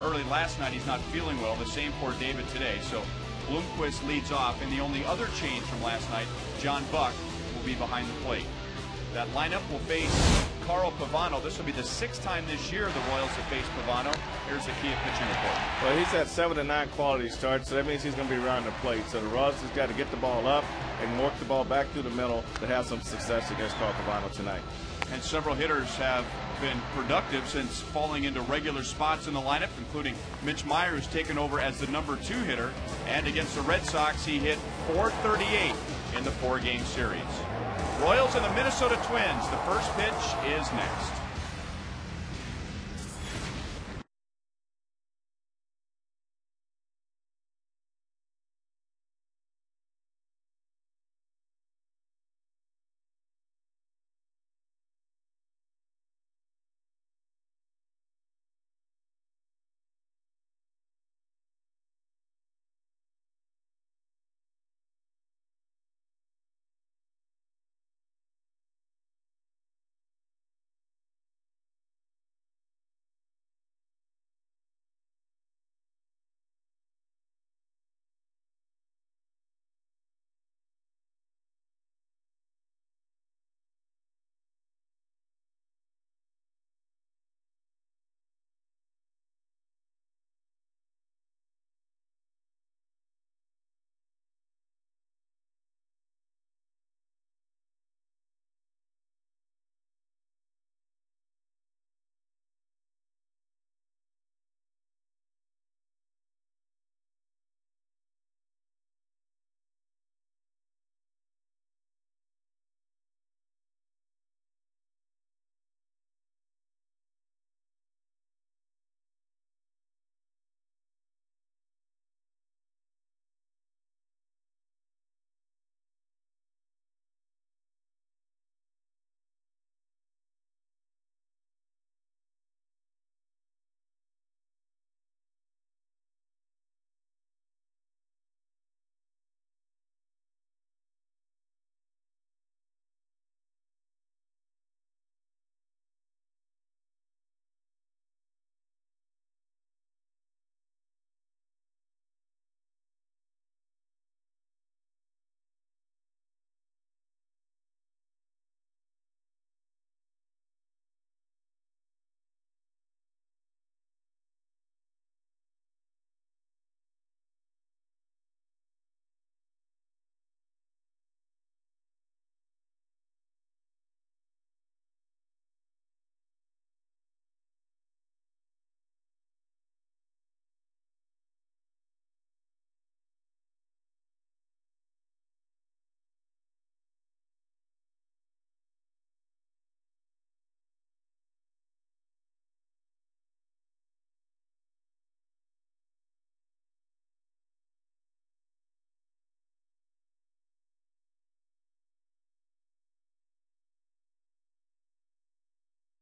Early last night, he's not feeling well. The same for David today. So Bloomquist leads off. And the only other change from last night, John Buck will be behind the plate. That lineup will face Carl Pavano. This will be the 6th time this year the Royals have faced Pavano. Here's the Kia pitching report. Well, he's had 7 to 9 quality starts, so that means he's going to be around the plate. So the Royals has got to get the ball up and work the ball back through the middle to have some success against Carl Pavano tonight. And several hitters have been productive since falling into regular spots in the lineup, including Mitch Meyer, who's taken over as the #2 hitter. And against the Red Sox, he hit .438 in the 4-game series. Royals and the Minnesota Twins. The first pitch is next.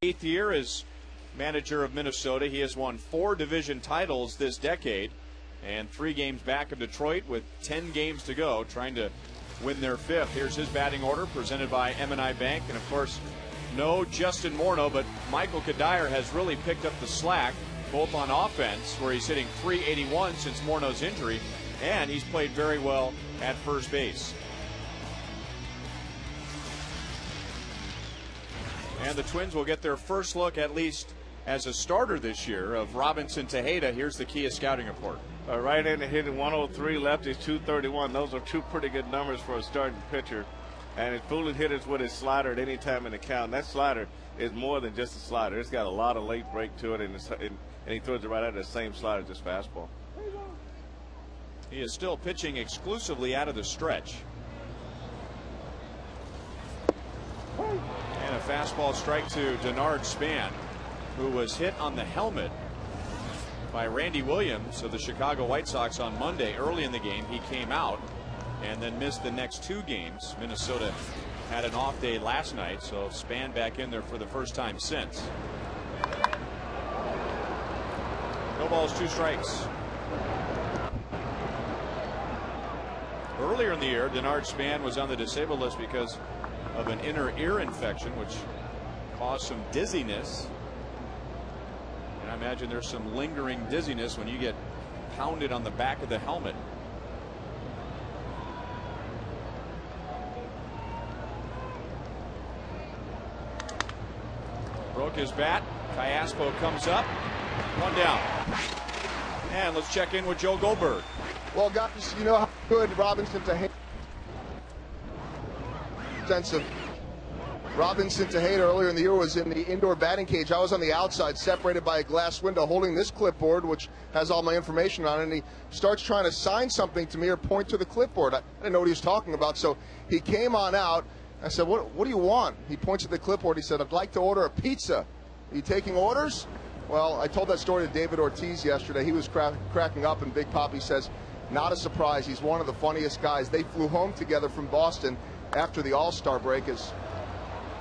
Eighth year as manager of Minnesota. He has won 4 division titles this decade and 3 games back of Detroit with 10 games to go, trying to win their 5th. Here's his batting order presented by M&I Bank. And of course, no Justin Morneau, but Michael Kadire has really picked up the slack, both on offense, where he's hitting .381 since Morneau's injury, and he's played very well at first base. And the Twins will get their first look, at least as a starter this year, of Robinson Tejeda. Here's the Kia scouting report. Right-hander hitting 103, lefties 231. Those are 2 pretty good numbers for a starting pitcher. And he's fooling hitters with his slider at any time in the count. And that slider is more than just a slider. It's got a lot of late break to it, and he throws it right at the same slider, just fastball. He is still pitching exclusively out of the stretch. And a fastball strike to Denard Span, who was hit on the helmet by Randy Williams of the Chicago White Sox on Monday. Early in the game, he came out and then missed the next 2 games. Minnesota had an off day last night, so Span back in there for the first time since. No balls, 2 strikes. Earlier in the year, Denard Span was on the disabled list because of an inner ear infection, which caused some dizziness. And imagine there's some lingering dizziness when you get pounded on the back of the helmet. Broke his bat. Cayaspo comes up. One down. And let's check in with Joe Goldberg. Well, guys, you know how good Robinson to sense of Robinson Tejeda earlier in the year was in the indoor batting cage. I was on the outside, separated by a glass window, holding this clipboard, which has all my information on it, and he starts trying to sign something to me or point to the clipboard. I didn't know what he was talking about, so he came on out. I said, what do you want? He points at the clipboard. He said, I'd like to order a pizza. Are you taking orders? Well, I told that story to David Ortiz yesterday. He was cracking up, and Big Papi says, not a surprise. He's one of the funniest guys. They flew home together from Boston after the All-Star break, as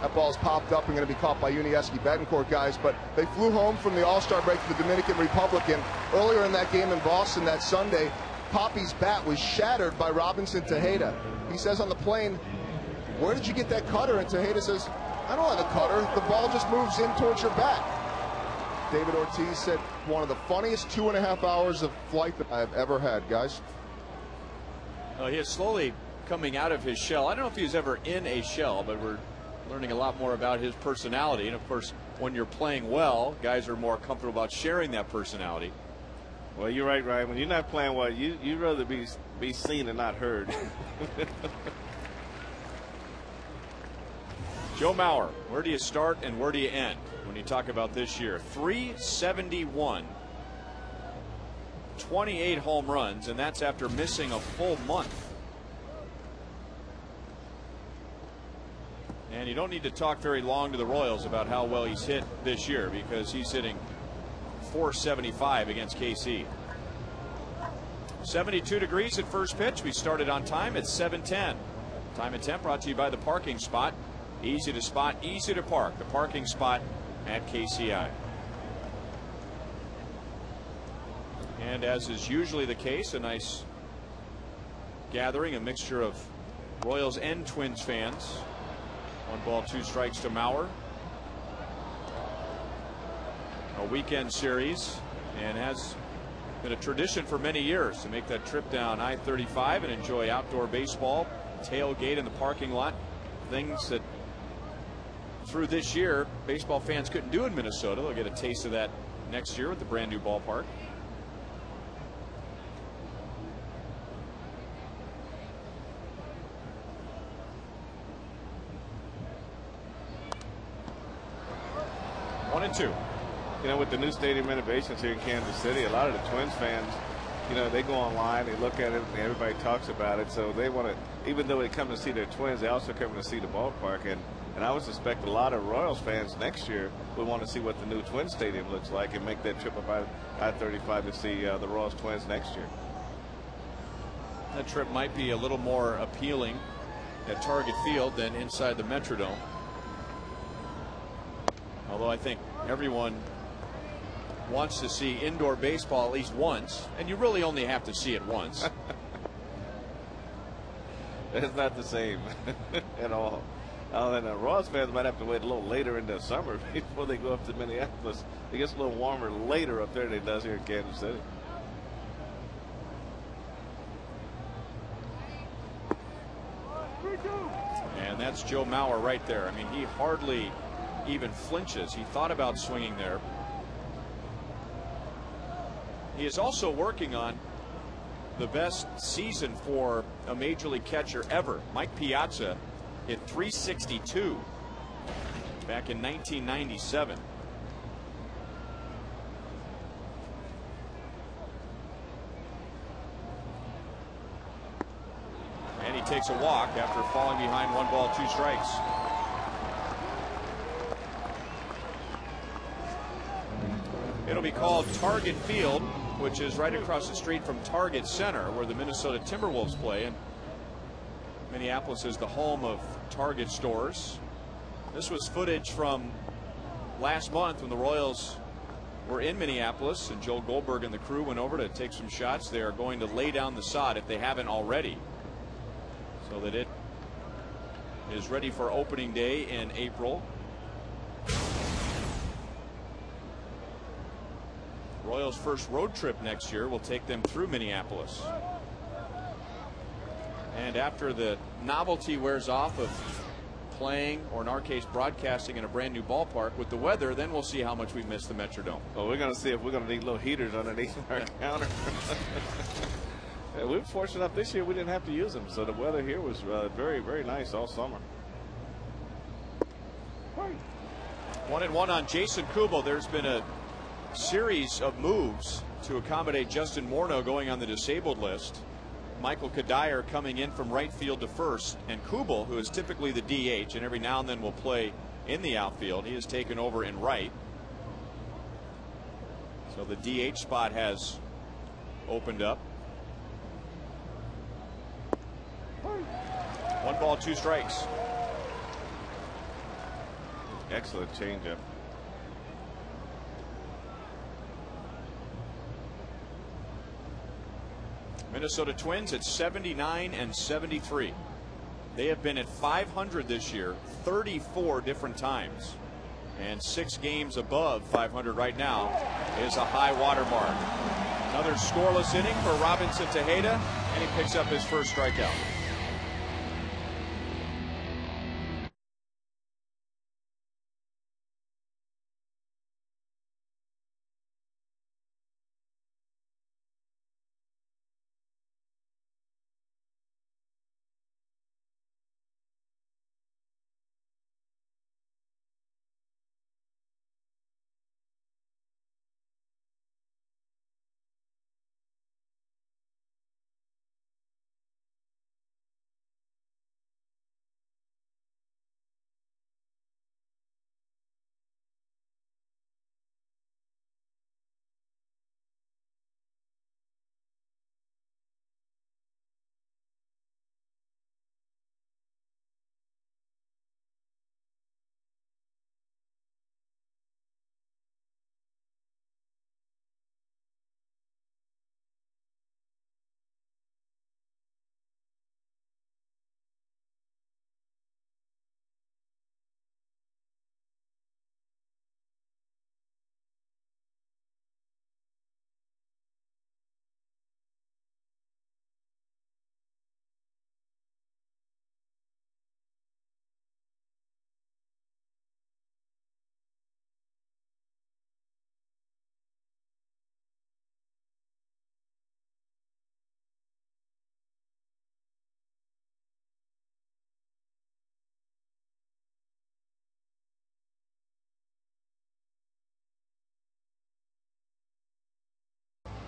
that ball's popped up and going to be caught by Unieski Betancourt guys. But they flew home from the All-Star break to the Dominican Republic, and earlier in that game in Boston that Sunday, Papi's bat was shattered by Robinson Tejeda. He says on the plane, where did you get that cutter? And Tejeda says, I don't have the cutter. The ball just moves in towards your bat. David Ortiz said, one of the funniest 2.5 hours of flight that I've ever had, guys. He is slowly coming out of his shell. I don't know if he was ever in a shell, but we're learning a lot more about his personality. And of course, when you're playing well, guys are more comfortable about sharing that personality. Well, you're right, Ryan. When you're not playing well, you'd rather be seen and not heard. Joe Mauer, where do you start and where do you end when you talk about this year? 371, 28 home runs, and that's after missing a full month. And you don't need to talk very long to the Royals about how well he's hit this year, because he's hitting .475 against KC. 72 degrees at first pitch. We started on time at 7:10. Time and temp brought to you by the parking spot. Easy to spot, easy to park. The parking spot at KCI. And as is usually the case, a nice gathering, a mixture of Royals and Twins fans. 1 ball, 2 strikes to Mauer. A weekend series, and has been a tradition for many years to make that trip down I-35 and enjoy outdoor baseball, tailgate in the parking lot. Things that through this year baseball fans couldn't do in Minnesota. They'll get a taste of that next year with the brand new ballpark. One and two. You know, with the new stadium renovations here in Kansas City, a lot of the Twins fans, you know, they go online, they look at it, and everybody talks about it. So they want to, even though they come to see their Twins, they also come to see the ballpark. And I would suspect a lot of Royals fans next year would want to see what the new Twin Stadium looks like and make that trip up I-35 to see the Royals Twins next year. That trip might be a little more appealing at Target Field than inside the Metrodome. Although I think everyone wants to see indoor baseball at least once, and you really only have to see it once. It's not the same at all. And Royals fans might have to wait a little later in the summer before they go up to Minneapolis. It gets a little warmer later up there than it does here in Kansas City. And that's Joe Mauer right there. I mean, he hardly even flinches. He thought about swinging there. He is also working on the best season for a major league catcher ever. Mike Piazza hit .362 back in 1997. And he takes a walk after falling behind 1 ball, 2 strikes. It'll be called Target Field, which is right across the street from Target Center, where the Minnesota Timberwolves play. And Minneapolis is the home of Target stores. This was footage from last month when the Royals were in Minneapolis, and Joel Goldberg and the crew went over to take some shots. They are going to lay down the sod, if they haven't already, so that it is ready for opening day in April. Royals' first road trip next year will take them through Minneapolis. And after the novelty wears off of playing, or in our case broadcasting, in a brand new ballpark with the weather, then we'll see how much we miss the Metrodome. Well, we're going to see if we're going to need little heaters underneath our counter. We were fortunate enough this year we didn't have to use them, so the weather here was very, very nice all summer. 1-1 on Jason Kubel. There's been a series of moves to accommodate Justin Morneau going on the disabled list. Michael Kadire coming in from right field to first, and Kubel, who is typically the DH and every now and then will play in the outfield, he has taken over in right. So the DH spot has opened up. 1 ball, 2 strikes. Excellent changeup. Minnesota Twins at 79 and 73. They have been at 500 this year 34 different times, and 6 games above 500 right now is a high water mark. Another scoreless inning for Robinson Tejeda, and he picks up his first strikeout.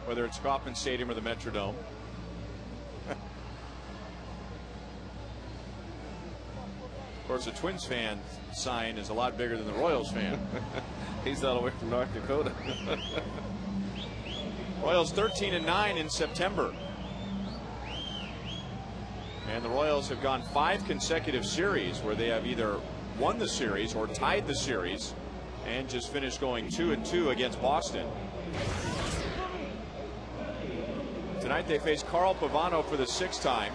Whether it's Kauffman Stadium or the Metrodome. Of course, the Twins fan sign is a lot bigger than the Royals fan. He's all the way from North Dakota. Royals 13-9 in September. And the Royals have gone 5 consecutive series where they have either won the series or tied the series, and just finished going 2-2 against Boston. Tonight they face Carl Pavano for the 6th time.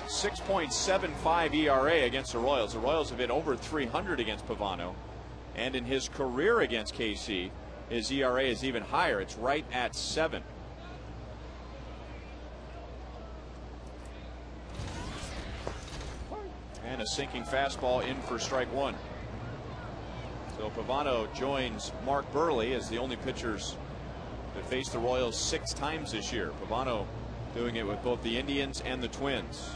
6.75 ERA against the Royals. The Royals have hit over 300 against Pavano, and in his career against KC, his ERA is even higher. It's right at 7. And a sinking fastball in for strike 1. So Pavano joins Mark Burley as the only pitchers that faced the Royals 6 times this year. Pavano doing it with both the Indians and the Twins.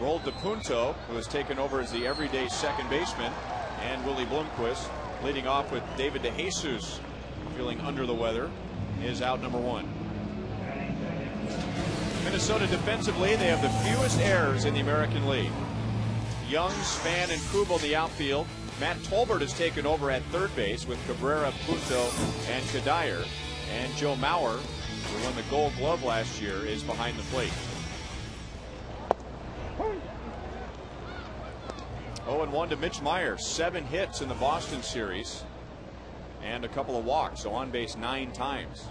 Rolled DePunto, who has taken over as the everyday second baseman, and Willie Bloomquist leading off with David DeJesus feeling under the weather, is out number 1. Minnesota defensively, they have the fewest errors in the American League. Young, Span, and Kubel in the outfield. Matt Tolbert has taken over at third base with Cabrera, Punto, and Kadire. And Joe Mauer, who won the Gold Glove last year, is behind the plate. 0-1 to Mitch Meyer. 7 hits in the Boston series and a couple of walks, so on base 9 times.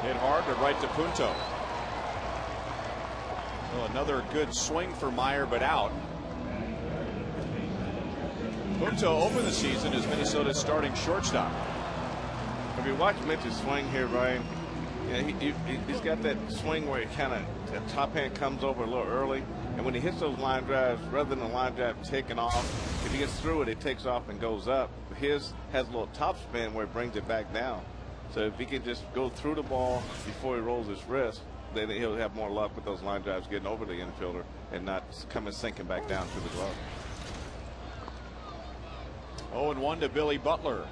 Hit hard right to Punto. Well, another good swing for Meyer, but out. Punto opened the season as Minnesota's starting shortstop. If you watch Mitch's swing here, Ryan, he's got that swing where he kind of, the top hand comes over a little early, and when he hits those line drives, rather than the line drive taking off, if he gets through it, it takes off and goes up. His has a little top spin where it brings it back down. So if he can just go through the ball before he rolls his wrist, then he'll have more luck with those line drives getting over the infielder and not coming sinking back down to the glove. 0-1 to Billy Butler.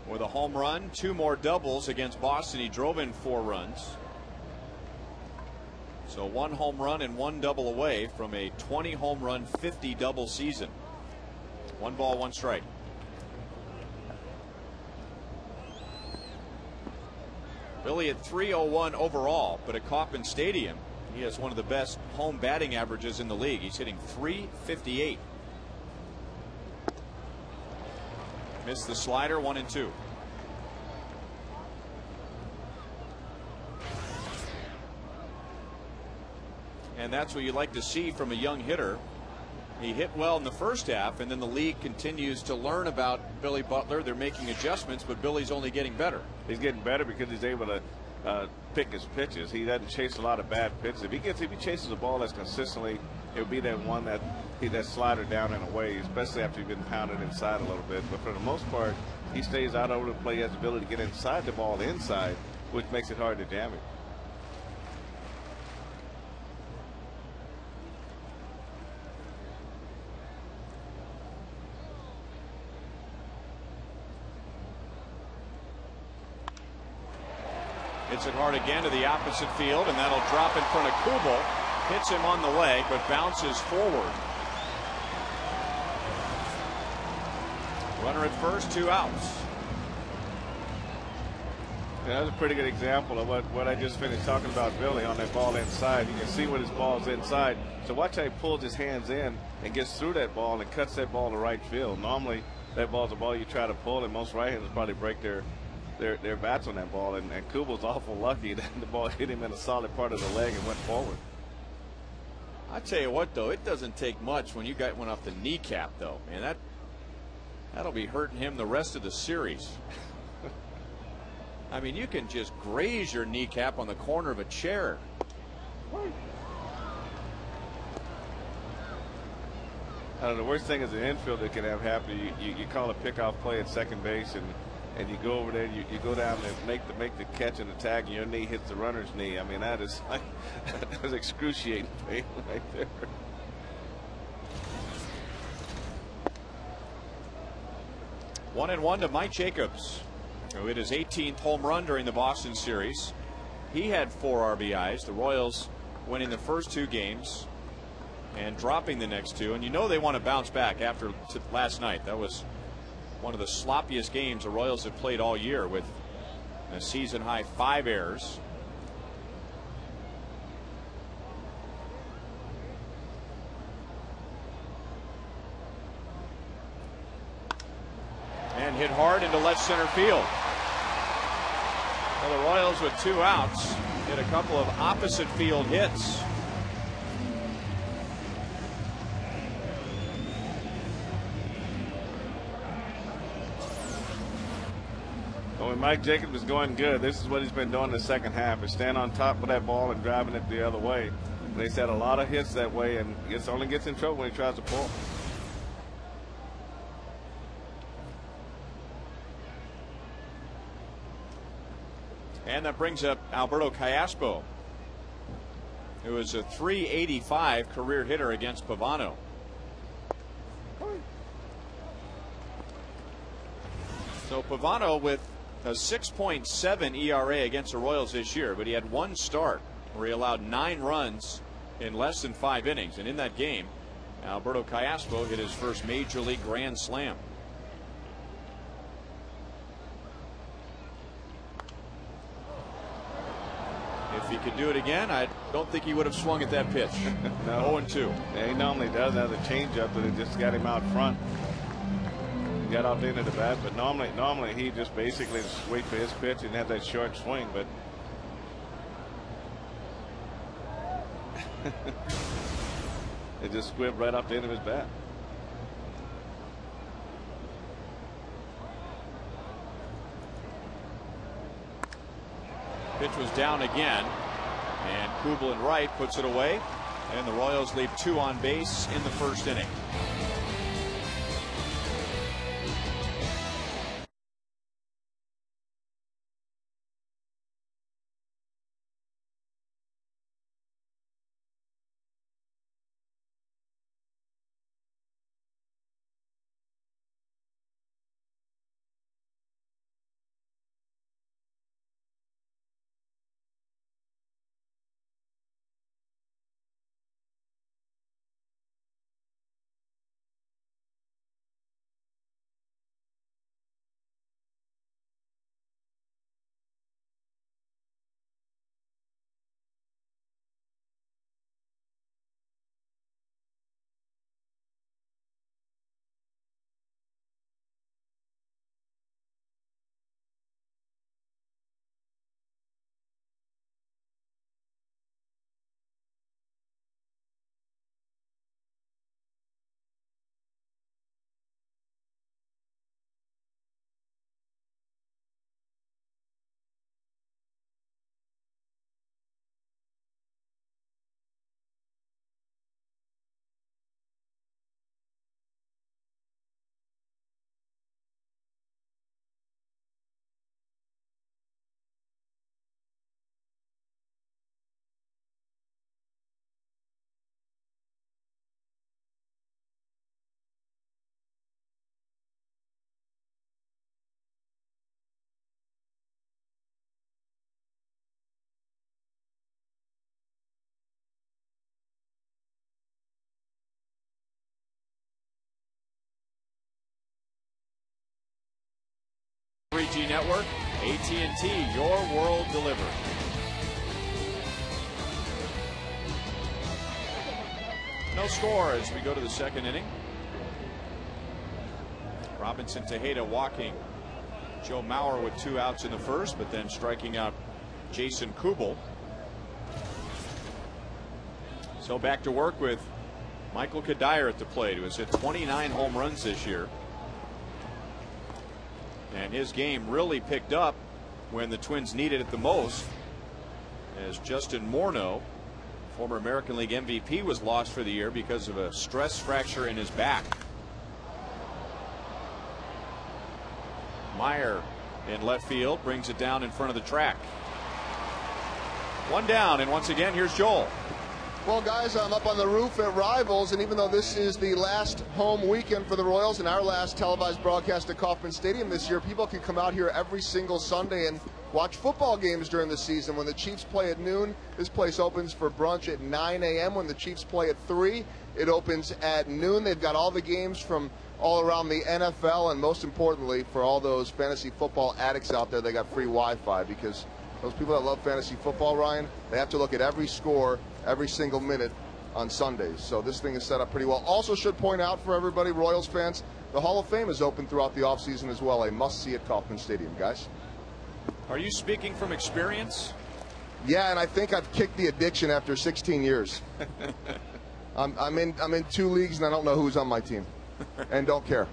With a home run, 2 more doubles against Boston. He drove in 4 runs. So 1 home run and 1 double away from a 20 home run, 50 double season. 1 ball, 1 strike. Billy at 301 overall, but at Kauffman Stadium, he has one of the best home batting averages in the league. He's hitting .358. Missed the slider, 1-2. And that's what you like to see from a young hitter. He hit well in the first half, and then the league continues to learn about Billy Butler. They're making adjustments, but Billy's only getting better. He's getting better because he's able to pick his pitches. He doesn't chase a lot of bad pitches. If he chases a ball that's consistently, it would be that one that slider down and away, especially after you've been pounded inside a little bit. But for the most part, he stays out over the plate. He has the ability to get inside the ball inside, which makes it hard to jam it. Hits it hard again to the opposite field, and that'll drop in front of Kubel. Hits him on the leg, but bounces forward. Runner at first, 2 outs. Yeah, that's a pretty good example of what I just finished talking about, Billy, on that ball inside. You can see what his ball's inside. So watch how he pulls his hands in and gets through that ball and cuts that ball to right field. Normally, that ball's a ball you try to pull, and most right-handers probably break their bats on that ball, and Kubel's awful lucky that the ball hit him in a solid part of the leg and went forward. I tell you what, though, it doesn't take much when you got one off the kneecap, though. Man, that'll be hurting him the rest of the series. I mean, you can just graze your kneecap on the corner of a chair. I don't know, the worst thing as an infielder can have happen, you call a pickoff play at second base, and you go over there, you go down and make the catch and the tag, and your knee hits the runner's knee. I mean, that is like, that is excruciating pain right there. One and one to Mike Jacobs, who hit his 18th home run during the Boston series. He had 4 RBIs. The Royals winning the first 2 games and dropping the next 2. And you know they want to bounce back after last night. That was one of the sloppiest games the Royals have played all year, with a season high 5 errors. And hit hard into left center field. Well, the Royals with 2 outs hit a couple of opposite field hits. When Mike Jacobs is going good, this is what he's been doing in the second half, is stand on top of that ball and driving it the other way. And he's had a lot of hits that way, and only gets in trouble when he tries to pull. And that brings up Alberto Callaspo, who is a .385 career hitter against Pavano. So Pavano with a 6.7 ERA against the Royals this year, but he had 1 start where he allowed 9 runs in less than 5 innings. And in that game, Alberto Callaspo hit his first major league grand slam. If he could do it again, I don't think he would have swung at that pitch. No. 0-2. Yeah, he normally does have a changeup, but it just got him out front. and got out into the bat. But normally he just basically just wait for his pitch and have that short swing. But it just squibbed right off the end of his bat. Pitch was down again, and Kubel in right puts it away, and the Royals leave 2 on base in the first inning. Network, AT&T, your world delivered. No score as we go to the second inning. Robinson Tejeda walking Joe Mauer with 2 outs in the first, but then striking out Jason Kubel. So back to work with Michael Kadire at the plate, who has hit 29 home runs this year. And his game really picked up when the Twins needed it the most, as Justin Morneau, former American League MVP, was lost for the year because of a stress fracture in his back. Meyer in left field brings it down in front of the track. 1 down, and once again here's Joel. Well, guys, I'm up on the roof at Rivals, and even though this is the last home weekend for the Royals and our last televised broadcast at Kauffman Stadium this year, people can come out here every single Sunday and watch football games during the season. When the Chiefs play at noon, this place opens for brunch at 9 a.m. When the Chiefs play at 3, it opens at noon. They've got all the games from all around the NFL, and most importantly, for all those fantasy football addicts out there, they got free Wi-Fi, because those people that love fantasy football, Ryan, they have to look at every score every single minute on Sundays. So this thing is set up pretty well. Also should point out for everybody, Royals fans, the Hall of Fame is open throughout the offseason as well. A must-see at Kauffman Stadium, guys. Are you speaking from experience? Yeah, and I think I've kicked the addiction after 16 years. I'm in 2 leagues, and I don't know who's on my team. And don't care.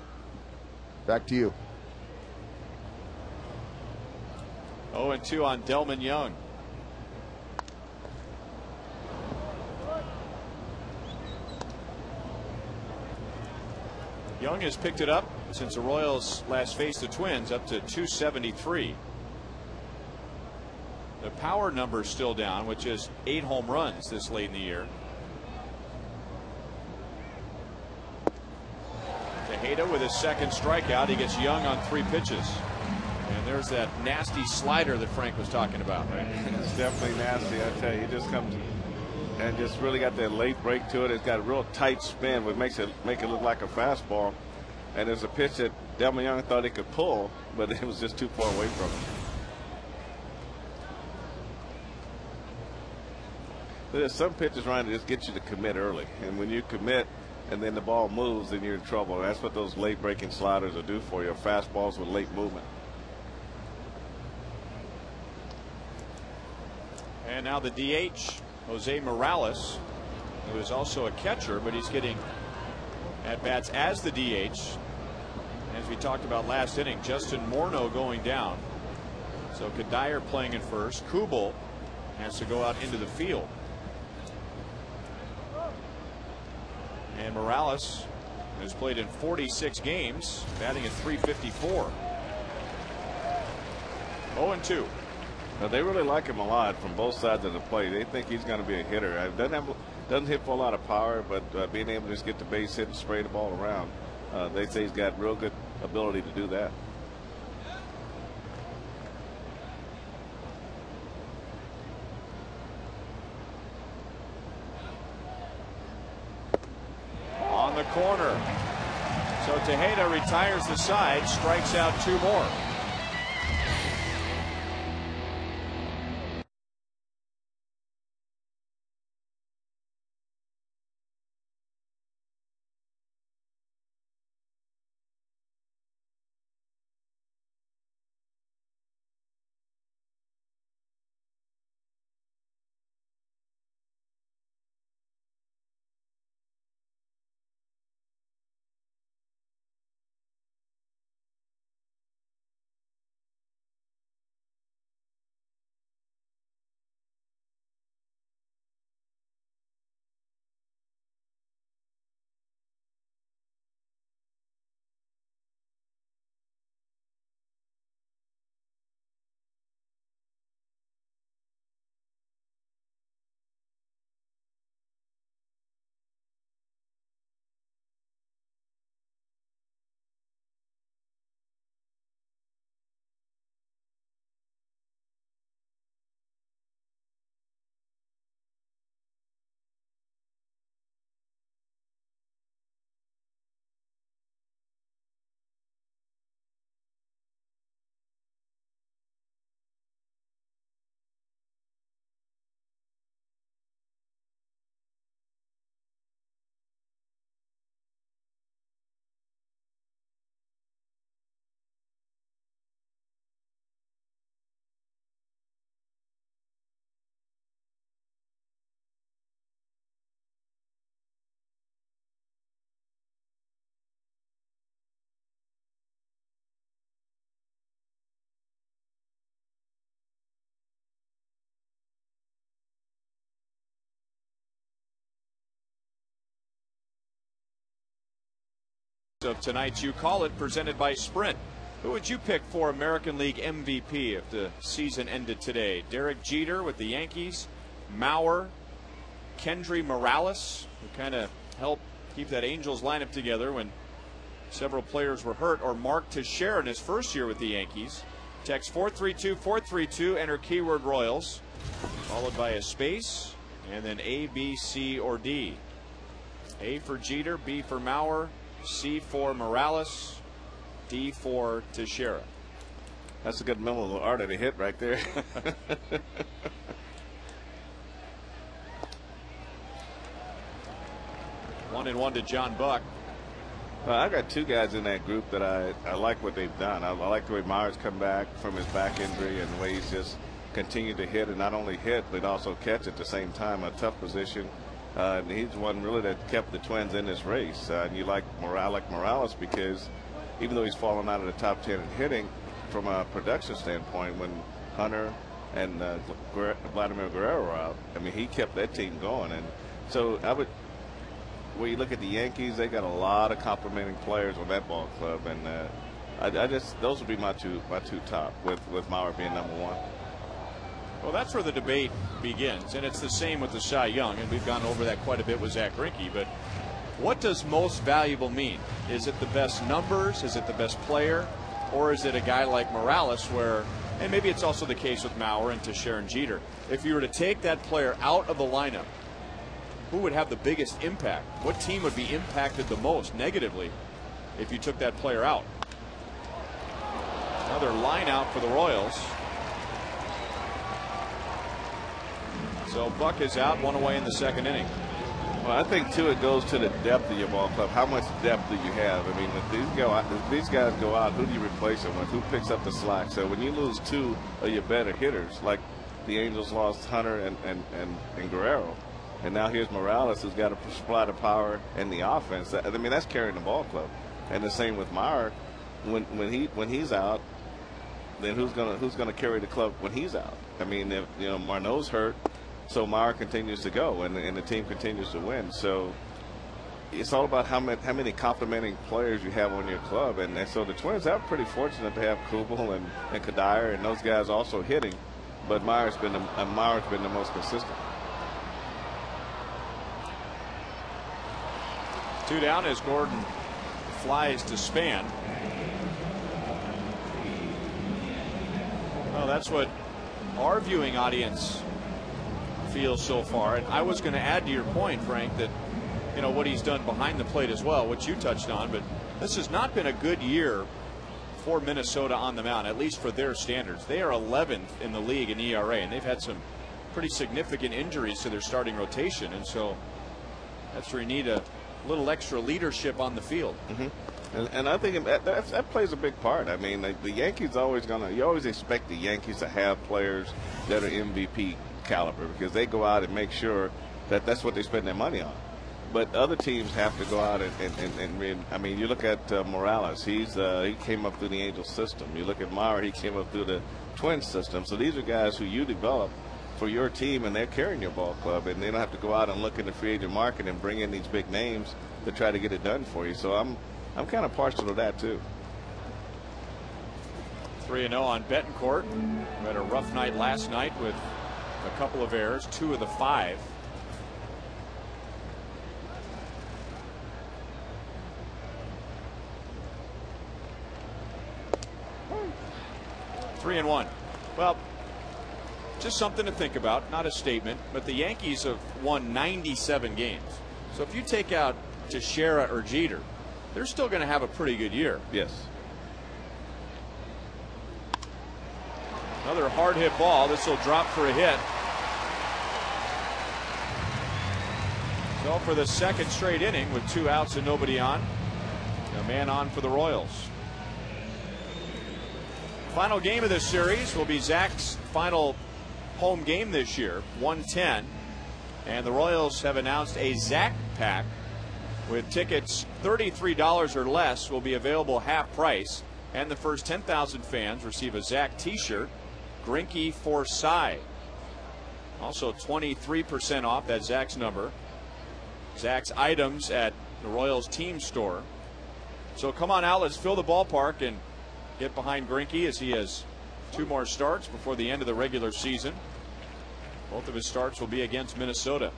Back to you. 0-2 on Delman Young. Young has picked it up since the Royals last faced the Twins, up to 273. The power number is still down, which is 8 home runs this late in the year. Tejeda with his second strikeout. He gets Young on 3 pitches. And there's that nasty slider that Frank was talking about. Right? It's definitely nasty, I tell you. He just comes and just really got that late break to it. It's got a real tight spin, which make it look like a fastball. And there's a pitch that Delman Young thought he could pull, but it was just too far away from him. But there's some pitches, Ryan, that just get you to commit early. And when you commit, and then the ball moves, then you're in trouble. And that's what those late breaking sliders will do for you, fastballs with late movement. And now the DH, Jose Morales, who is also a catcher, but he's getting at bats as the DH. As we talked about last inning, Justin Morneau going down. So Kadire playing at first. Kubel has to go out into the field. And Morales has played in 46 games, batting at .354. 0-2. Now, they really like him a lot from both sides of the plate. They think he's going to be a hitter. Doesn't hit for a lot of power, but being able to just get the base hit and spray the ball around, they say he's got real good ability to do that. On the corner. So Tejeda retires the side, strikes out 2 more. Of tonight's You Call It, presented by Sprint. Who would you pick for American League MVP if the season ended today? Derek Jeter with the Yankees, Mauer, Kendry Morales, who kind of helped keep that Angels lineup together when several players were hurt, or Mark Teixeira in his first year with the Yankees. Text 432-432, enter keyword Royals, followed by a space, and then A, B, C, or D. A for Jeter, B for Mauer, C for Morales, D for Teixeira. That's a good mental art of a hit right there. 1-1 to John Buck. I got 2 guys in that group that I like what they've done. I like the way Myers come back from his back injury and the way he's just continued to hit, and not only hit but also catch at the same time. A tough position. And he's one really that kept the Twins in this race. And you like Morales because even though he's fallen out of the top 10 in hitting, from a production standpoint, when Hunter and Vladimir Guerrero were out, I mean, he kept that team going. And so when you look at the Yankees, they got a lot of complimenting players on that ball club, and those would be my two top, with Mauer being number 1. Well, that's where the debate begins, and it's the same with the Cy Young, and we've gone over that quite a bit with Zach Greinke. But what does most valuable mean? Is it the best numbers? Is it the best player? Or is it a guy like Morales where, and maybe it's also the case with Mauer and Teixeira and Jeter, if you were to take that player out of the lineup, who would have the biggest impact? What team would be impacted the most negatively if you took that player out? Another line out for the Royals. So Buck is out, 1 away in the second inning. Well, I think too it goes to the depth of your ball club. How much depth do you have? I mean, if these guys go out, who do you replace them with? Who picks up the slack? So when you lose two of your better hitters, like the Angels lost Hunter and Guerrero, and now here's Morales, who's got to supply the power and the offense. I mean, that's carrying the ball club. And the same with Meyer. When he's out, then who's gonna carry the club when he's out? I mean, if Marneau's hurt, so Meyer continues to go, and the team continues to win. So it's all about how many complementing players you have on your club, and so the Twins are pretty fortunate to have Kubel and Kadire and those guys also hitting, but Meyer's been the most consistent. 2 down as Gordon flies to Span. Well, that's what our viewing audience feels so far. And I was going to add to your point, Frank, that what he's done behind the plate as well, which you touched on. But this has not been a good year for Minnesota on the mound, at least for their standards. They are 11th in the league in ERA, and they've had some pretty significant injuries to their starting rotation. And so that's where you need a little extra leadership on the field. And I think that plays a big part. I mean, the Yankees you always expect the Yankees to have players that are MVP caliber, because they go out and make sure that that's what they spend their money on. But other teams have to go out and I mean, you look at Morales, he came up through the Angels system. You look at Meyer, he came up through the Twins system. So these are guys who you develop for your team, and they're carrying your ball club, and they don't have to go out and look in the free agent market and bring in these big names to try to get it done for you. So I'm kind of partial to that too. 3-0 on Betancourt. We had a rough night last night with a couple of errors, 2 of the 5. Three and 1. Well, just something to think about, not a statement, but the Yankees have won 97 games. So if you take out Teixeira or Jeter, they're still going to have a pretty good year. Yes. Another hard hit ball. This will drop for a hit. So for the second straight inning with 2 outs and nobody on, a man on for the Royals. Final game of this series will be Zach's final home game this year, 110. And the Royals have announced a Zach pack with tickets $33 or less will be available half price. And the first 10,000 fans receive a Zach t-shirt, Greinke for Cy. Also 23% off, that's Zach's number. Zach's items at the Royals team store. So come on out, let's fill the ballpark and get behind Greinke as he has 2 more starts before the end of the regular season. Both of his starts will be against Minnesota.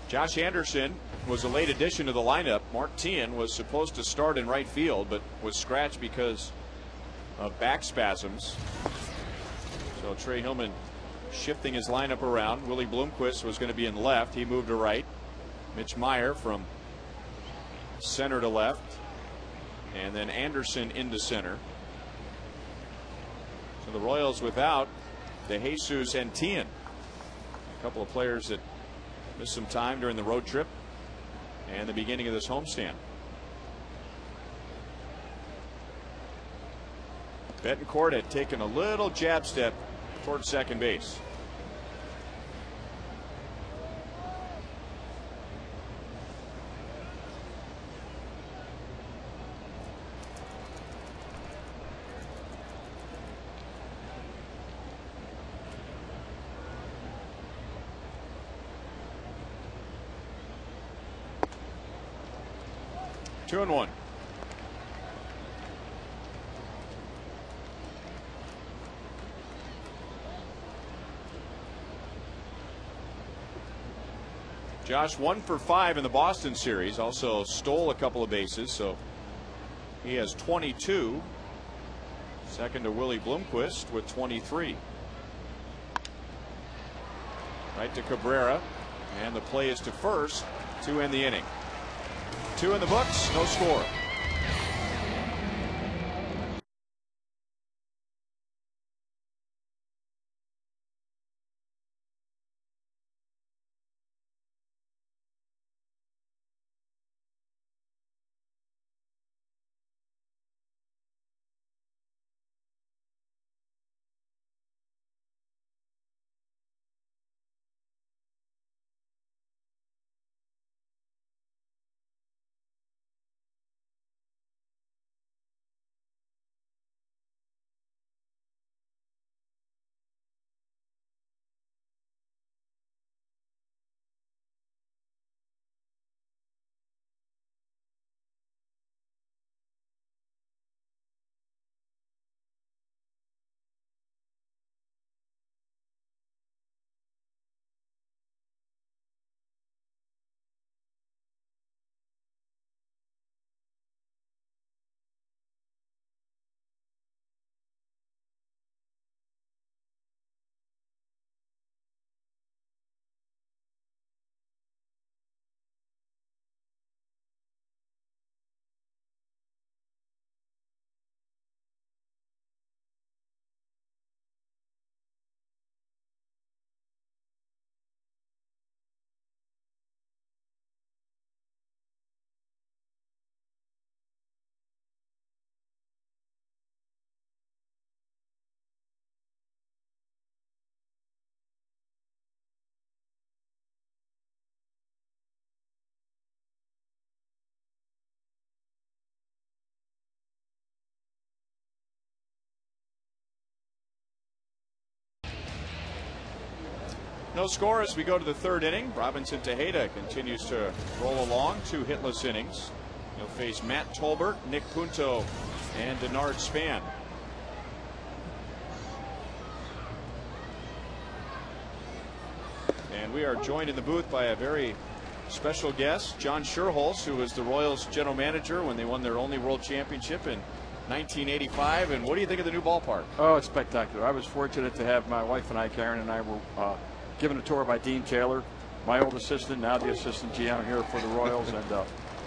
Josh Anderson was a late addition to the lineup. Mark Teahan was supposed to start in right field, but was scratched because of back spasms. So Trey Hillman shifting his lineup around. Willie Bloomquist was going to be in left. He moved to right. Mitch Meyer from center to left. And then Anderson into center. So the Royals without DeJesus and Teahan. A couple of players that missed some time during the road trip and the beginning of this homestand. Betancourt had taken a little jab step towards second base. Two and 1. Josh 1 for 5 in the Boston series. Also stole a couple of bases, so he has 22. Second to Willie Bloomquist with 23. Right to Cabrera, and the play is to first to end the inning. 2 in the books, no score. No score as we go to the third inning. Robinson Tejeda continues to roll along, 2 hitless innings. He'll face Matt Tolbert, Nick Punto, and Denard Span. And we are joined in the booth by a very special guest, John Schuerholz, who was the Royals general manager when they won their only world championship in 1985. And what do you think of the new ballpark? Oh, it's spectacular. I was fortunate to have my wife and I, Karen and I, were given a tour by Dean Taylor, my old assistant, now the assistant GM here for the Royals. And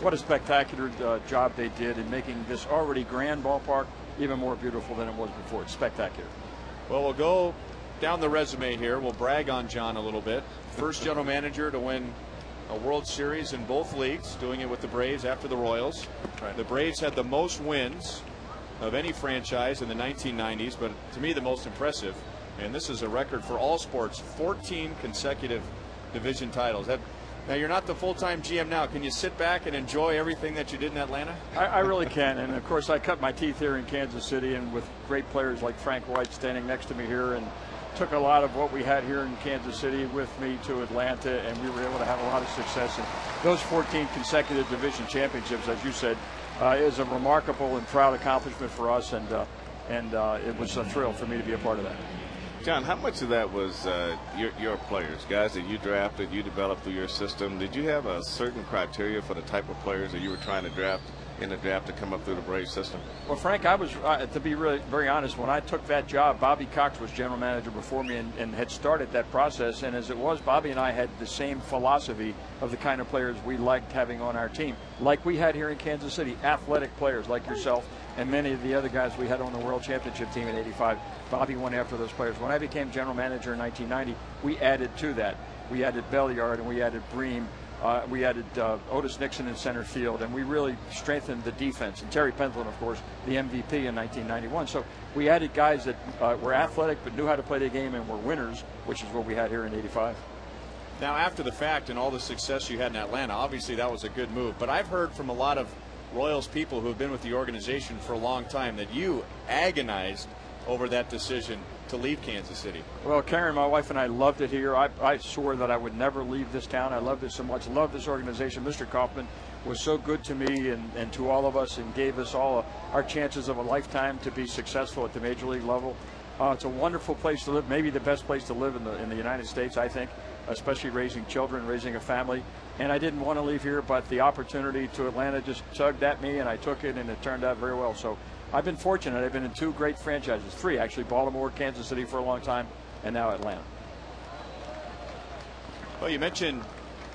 what a spectacular job they did in making this already grand ballpark even more beautiful than it was before. It's spectacular. Well, we'll go down the resume here. We'll brag on John a little bit. First general manager to win a World Series in both leagues, doing it with the Braves after the Royals. Right. The Braves had the most wins of any franchise in the 1990s, but to me the most impressive, and this is a record for all sports, 14 consecutive division titles. Now, you're not the full-time GM now. Can you sit back and enjoy everything that you did in Atlanta? I really can. And, of course, I cut my teeth here in Kansas City, and with great players like Frank White standing next to me here, and took a lot of what we had here in Kansas City with me to Atlanta, and we were able to have a lot of success. And those 14 consecutive division championships, as you said, is a remarkable and proud accomplishment for us, and it was a thrill for me to be a part of that. John, how much of that was your players, guys that you drafted, you developed through your system? Did you have a certain criteria for the type of players that you were trying to draft in the draft to come up through the Braves system? Well, Frank, I was, to be really very honest, when I took that job, Bobby Cox was general manager before me and had started that process. And as it was, Bobby and I had the same philosophy of the kind of players we liked having on our team, like we had here in Kansas City, athletic players like yourself and many of the other guys we had on the World Championship team in '85. Bobby went after those players. When I became general manager in 1990, we added to that. We added Belliard and we added Bream. We added Otis Nixon in center field, and we really strengthened the defense. And Terry Pendleton, of course, the MVP in 1991. So we added guys that were athletic but knew how to play the game and were winners, which is what we had here in '85. Now, after the fact and all the success you had in Atlanta, obviously that was a good move. But I've heard from a lot of Royals people who have been with the organization for a long time that you agonized over that decision to leave Kansas City. Well, Karen, my wife and I loved it here. I swore that I would never leave this town. I loved it so much. Loved this organization. Mr. Kaufman was so good to me and to all of us, and gave us all our chances of a lifetime to be successful at the major league level. It's a wonderful place to live, maybe the best place to live in the United States, I think, especially raising children, raising a family. And I didn't want to leave here, but the opportunity to Atlanta just tugged at me, and I took it, and it turned out very well. So I've been fortunate. I've been in 2 great franchises, 3 actually, Baltimore, Kansas City for a long time, and now Atlanta. Well, you mentioned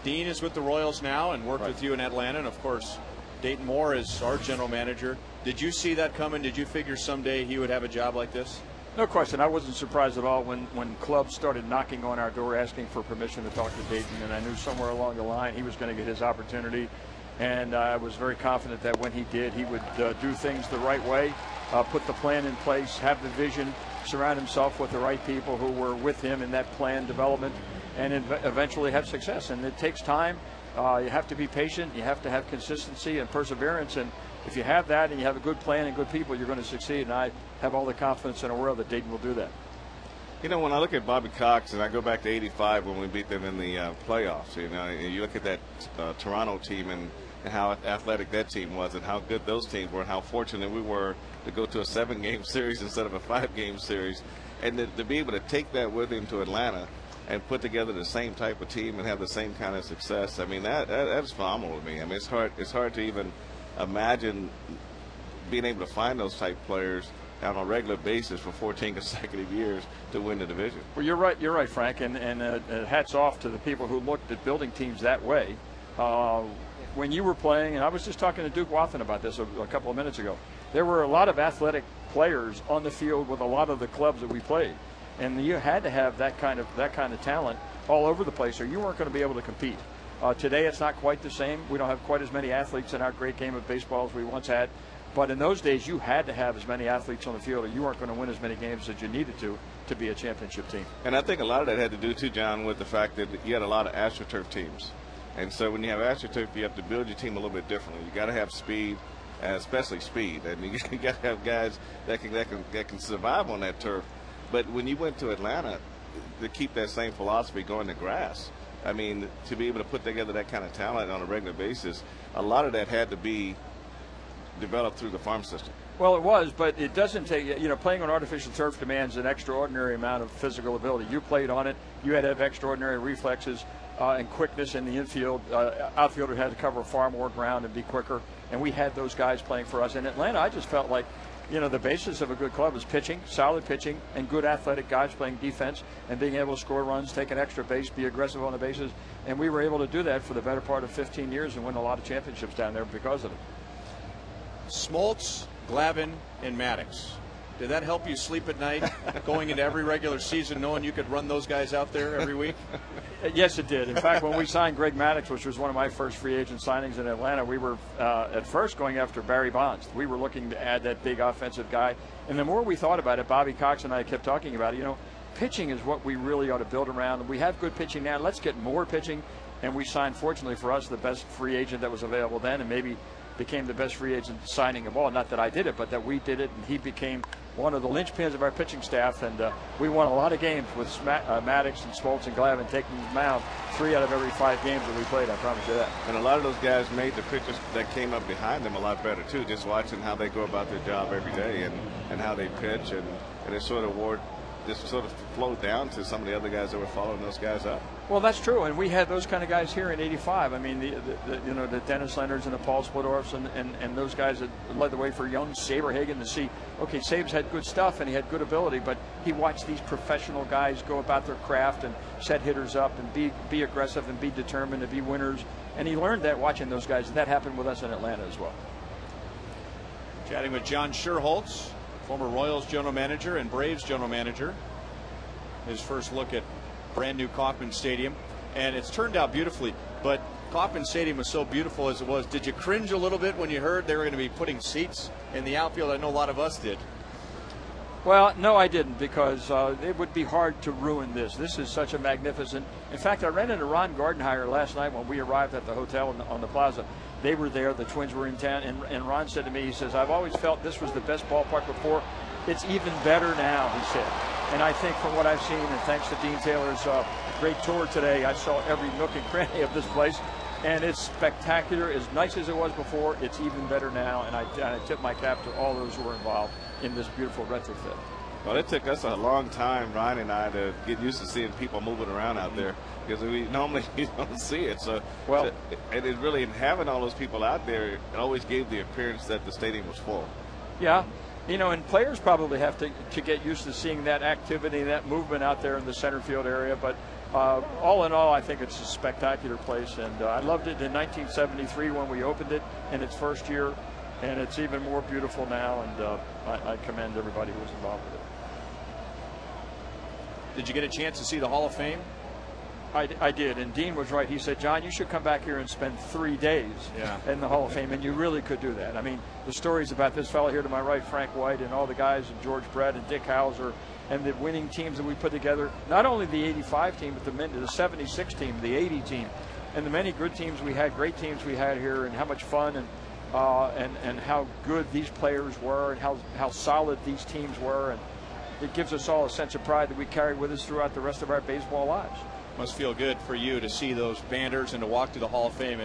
Dean is with the Royals now and worked with you in Atlanta, and of course Dayton Moore is our general manager. Did you see that coming? Did you figure someday he would have a job like this? No question. I wasn't surprised at all when clubs started knocking on our door asking for permission to talk to Dayton, and I knew somewhere along the line he was going to get his opportunity. And I was very confident that when he did, he would do things the right way, put the plan in place, have the vision, surround himself with the right people who were with him in that plan development, and eventually have success. And it takes time. You have to be patient. You have to have consistency and perseverance. And if you have that and you have a good plan and good people, you're going to succeed. And I have all the confidence in the world that Dayton will do that. You know, when I look at Bobby Cox, and I go back to '85 when we beat them in the playoffs, you know, you look at that Toronto team and how athletic that team was and how good those teams were and how fortunate we were to go to a 7-game series instead of a 5-game series. And to be able to take that with him to Atlanta and put together the same type of team and have the same kind of success, I mean, that's phenomenal to me. I mean, it's hard to even imagine being able to find those type players on a regular basis for 14 consecutive years to win the division. Well, you're right, Frank, and hats off to the people who looked at building teams that way. When you were playing, and I was just talking to Duke Wathen about this a couple of minutes ago, there were a lot of athletic players on the field with a lot of the clubs that we played, and you had to have that kind of talent all over the place, or you weren't going to be able to compete. Today, it's not quite the same. We don't have quite as many athletes in our great game of baseball as we once had. But in those days, you had to have as many athletes on the field, or you weren't going to win as many games as you needed to be a championship team. And I think a lot of that had to do, too, John, with the fact that you had a lot of AstroTurf teams. And so when you have AstroTurf, you have to build your team a little bit differently. You got to have speed, especially speed. And you got to have guys that can survive on that turf. But when you went to Atlanta, to keep that same philosophy going to grass. I mean, to be able to put together that kind of talent on a regular basis, a lot of that had to be developed through the farm system. Well, it was, but it doesn't take, playing on artificial turf demands an extraordinary amount of physical ability. You played on it. You had to have extraordinary reflexes and quickness in the infield. Outfielder had to cover far more ground and be quicker, and we had those guys playing for us. In Atlanta, I just felt like, the basis of a good club is pitching, solid pitching, and good athletic guys playing defense and being able to score runs, take an extra base, be aggressive on the bases. And we were able to do that for the better part of 15 years and win a lot of championships down there because of it. Smoltz, Glavine, and Maddox. Did that help you sleep at night going into every regular season knowing you could run those guys out there every week? Yes, it did. In fact, when we signed Greg Maddox, which was one of my first free agent signings in Atlanta, we were at first going after Barry Bonds. We were looking to add that big offensive guy. And the more we thought about it, Bobby Cox and I kept talking about it, pitching is what we really ought to build around. We have good pitching now. Let's get more pitching. And we signed, fortunately for us, the best free agent that was available then, and maybe became the best free agent signing of all. Not that I did it, but that we did it, and he became one of the linchpins of our pitching staff, and we won a lot of games with Maddox and Smoltz and Glavine taking the mound 3 out of every 5 games that we played, I promise you that. And a lot of those guys made the pitchers that came up behind them a lot better, too, just watching how they go about their job every day and how they pitch, and it sort of flowed down to some of the other guys that were following those guys up. Well, that's true, and we had those kind of guys here in '85. I mean, the Dennis Leonards and the Paul Splittorfs and those guys that led the way for young Saberhagen to see, okay, Sabes had good stuff and he had good ability, but he watched these professional guys go about their craft and set hitters up and be aggressive and be determined and be winners, and he learned that watching those guys, and that happened with us in Atlanta as well. Chatting with John Scherholtz, former Royals general manager and Braves general manager. His first look at brand new Kauffman Stadium, and it's turned out beautifully, but Kauffman Stadium was so beautiful as it was. Did you cringe a little bit when you heard they were going to be putting seats in the outfield? I know a lot of us did. Well, no, I didn't, because it would be hard to ruin this. This is such a magnificent. In fact, I ran into Ron Gardenhire last night when we arrived at the hotel on the plaza. They were there. The Twins were in town, and Ron said to me, he says, "I've always felt this was the best ballpark before. It's even better now," he said. And I think from what I've seen, and thanks to Dean Taylor's great tour today, I saw every nook and cranny of this place, and it's spectacular. As nice as it was before, it's even better now, and I tip my cap to all those who were involved in this beautiful retrofit. Well, it took us a long time, Ryan and I, to get used to seeing people moving around out there, because we normally don't see it. So, and it really, having all those people out there, it always gave the appearance that the stadium was full. Yeah. And players probably have to get used to seeing that activity, that movement out there in the center field area. But all in all, I think it's a spectacular place. And I loved it in 1973 when we opened it in its first year. And it's even more beautiful now. And I commend everybody who was involved with it. Did you get a chance to see the Hall of Fame? I did, and Dean was right. He said, "John, you should come back here and spend 3 days in the Hall of Fame," and you really could do that. I mean, the stories about this fellow here to my right, Frank White, and all the guys, and George Brett and Dick Hauser, and the winning teams that we put together, not only the 85 team, but the 76 team, the 80 team, and the many good teams we had, great teams we had here, and how much fun and how good these players were, and how solid these teams were, and it gives us all a sense of pride that we carry with us throughout the rest of our baseball lives. Must feel good for you to see those banners and to walk to the Hall of Fame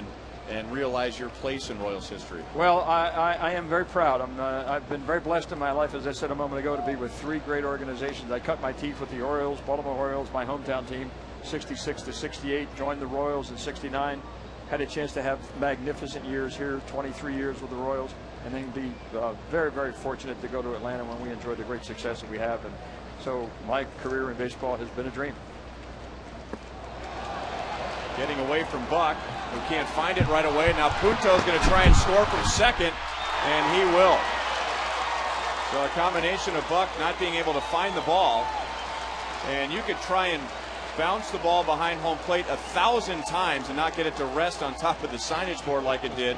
and realize your place in Royals history. Well, I am very proud. I've been very blessed in my life, as I said a moment ago, to be with 3 great organizations. I cut my teeth with the Orioles, Baltimore Orioles, my hometown team, 66 to 68. Joined the Royals in 69. Had a chance to have magnificent years here, 23 years with the Royals, and then be very, very fortunate to go to Atlanta when we enjoyed the great success that we have. And so my career in baseball has been a dream. Getting away from Buck, who can't find it right away. Now Punto's going to try and score from second, and he will. So a combination of Buck not being able to find the ball, and you could try and bounce the ball behind home plate 1,000 times and not get it to rest on top of the signage board like it did,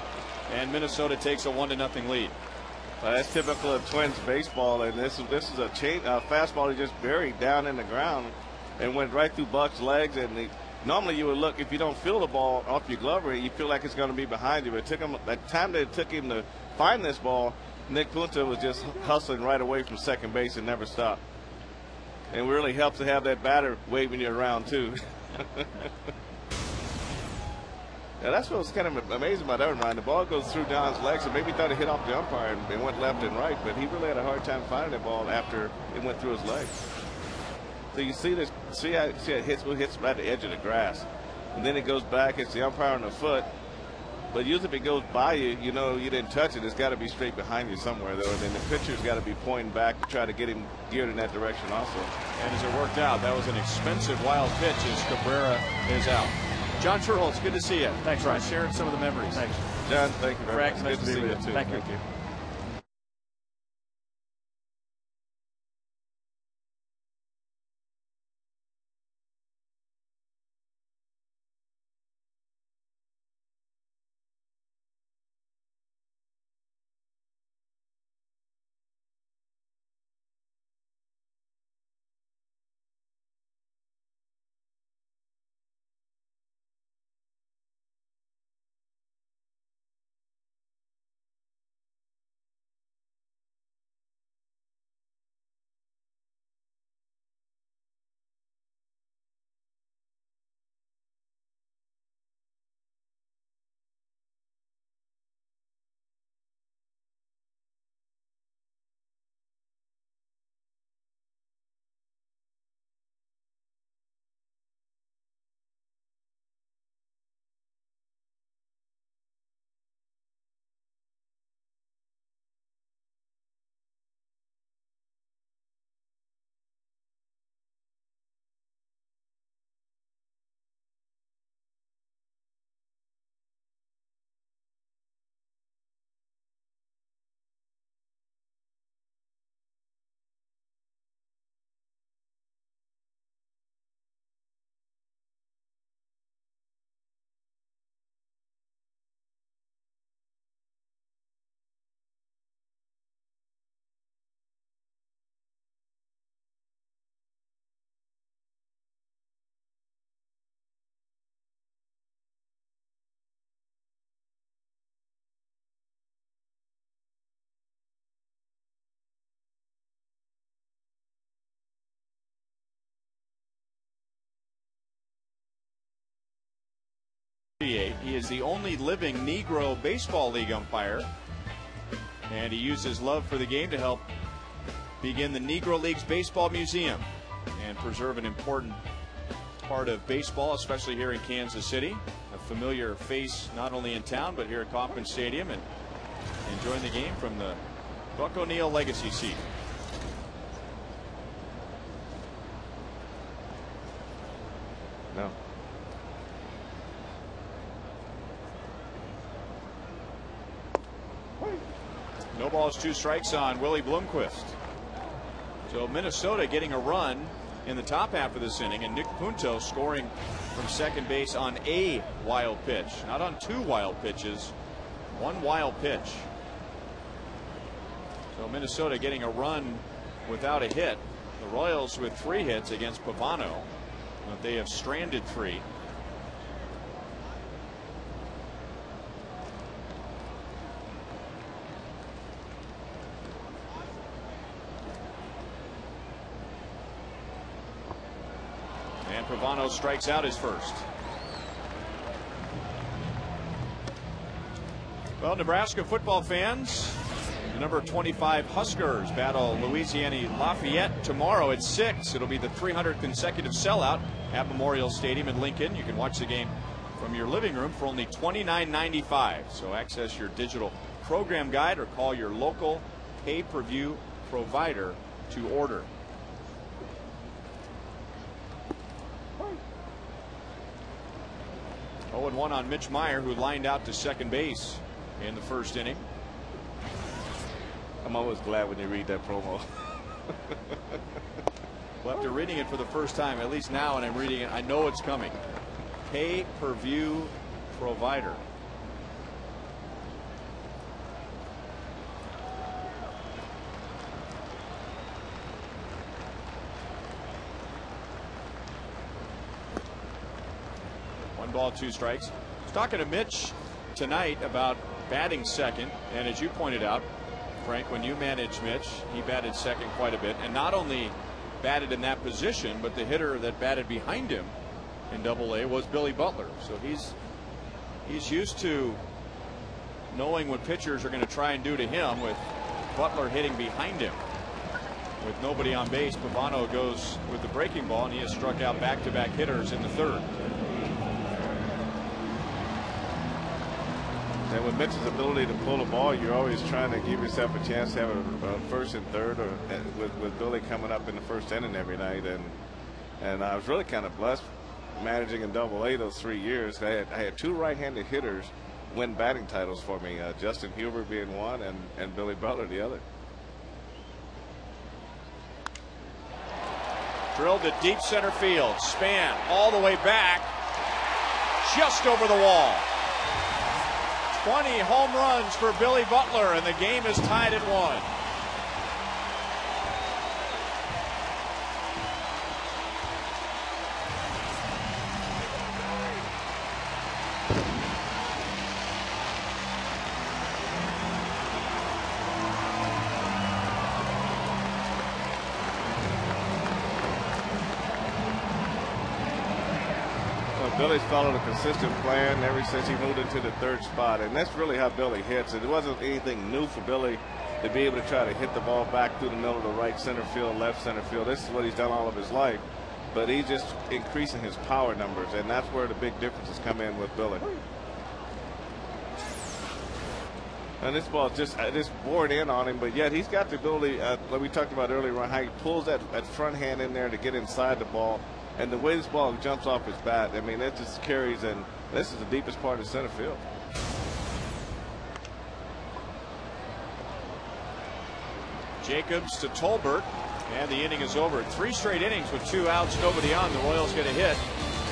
and Minnesota takes a 1-0 lead. Well, that's typical of Twins baseball, and this is a fastball he just buried down in the ground and went right through Buck's legs, and normally you would look, if you don't feel the ball off your glove, you feel like it's going to be behind you. But it took him, that time that it took him to find this ball, Nick Punto was just hustling right away from second base and never stopped. And it really helps to have that batter waving you around, too. Yeah, that's what was kind of amazing about that one. The ball goes through Don's legs, and maybe he thought it hit off the umpire and went left and right, but he really had a hard time finding that ball after it went through his legs. So you see this, see how it hits right at the edge of the grass, and then it goes back, it's the umpire on the foot. But usually if it goes by you, you know you didn't touch it. It's got to be straight behind you somewhere, though, and then the pitcher's got to be pointing back to try to get him geared in that direction also. And as it worked out, that was an expensive wild pitch as Cabrera is out. John Sherholtz, good to see you. Thanks, Ryan. Sharing some of the memories. Thanks. John, thank you very Frank, much. nice Good to to see be you, with too. you. Thank you. He is the only living Negro Baseball League umpire, and he used his love for the game to help begin the Negro League's Baseball Museum and preserve an important part of baseball, especially here in Kansas City. A familiar face not only in town but here at Kauffman Stadium, and enjoying the game from the Buck O'Neil legacy seat. No. No balls, 2 strikes on Willie Bloomquist. So Minnesota getting a run in the top half of this inning, and Nick Punto scoring from second base on a wild pitch, not on 2 wild pitches, 1 wild pitch. So Minnesota getting a run without a hit. The Royals with 3 hits against Pavano, but they have stranded 3. And Pavano strikes out his first. Well, Nebraska football fans, the number 25 Huskers battle Louisiana Lafayette tomorrow at 6. It'll be the 300th consecutive sellout at Memorial Stadium in Lincoln. You can watch the game from your living room for only $29.95. So access your digital program guide or call your local pay-per-view provider to order. Oh, and 1 on Mitch Meyer, who lined out to second base in the first inning. I'm always glad when you read that promo. Well, after reading it for the first time, at least now when I'm reading it, I know it's coming. Pay-per-view provider. One ball, 2 strikes. I was talking to Mitch tonight about batting second, and as you pointed out, Frank, when you managed Mitch, he batted second quite a bit. And not only batted in that position, but the hitter that batted behind him in Double-A was Billy Butler. So he's used to knowing what pitchers are going to try and do to him, with Butler hitting behind him. With nobody on base, Pavano goes with the breaking ball, and he has struck out back-to-back hitters in the third. And with Mitch's ability to pull the ball, you're always trying to give yourself a chance to have a first and third, or with Billy coming up in the first inning every night. And I was really kind of blessed managing in Double-A those 3 years. I had two right-handed hitters win batting titles for me, Justin Huber being one and Billy Butler the other. Drilled to deep center field. Span all the way back, just over the wall. 20 home runs for Billy Butler, and the game is tied at 1. Billy's followed a consistent plan ever since he moved into the third spot, and that's really how Billy hits. It wasn't anything new for Billy to be able to try to hit the ball back through the middle of the right center field, left center field. This is what he's done all of his life, but he's just increasing his power numbers, and that's where the big differences come in with Billy. And this ball just bored in on him, but yet he's got the ability, like we talked about earlier, on how he pulls that front hand in there to get inside the ball. And the way this ball jumps off his bat, I mean, it just carries, and this is the deepest part of center field. Jacobs to Tolbert, and the inning is over. 3 straight innings with 2 outs, nobody on. The Royals get a hit.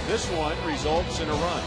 This one results in a run.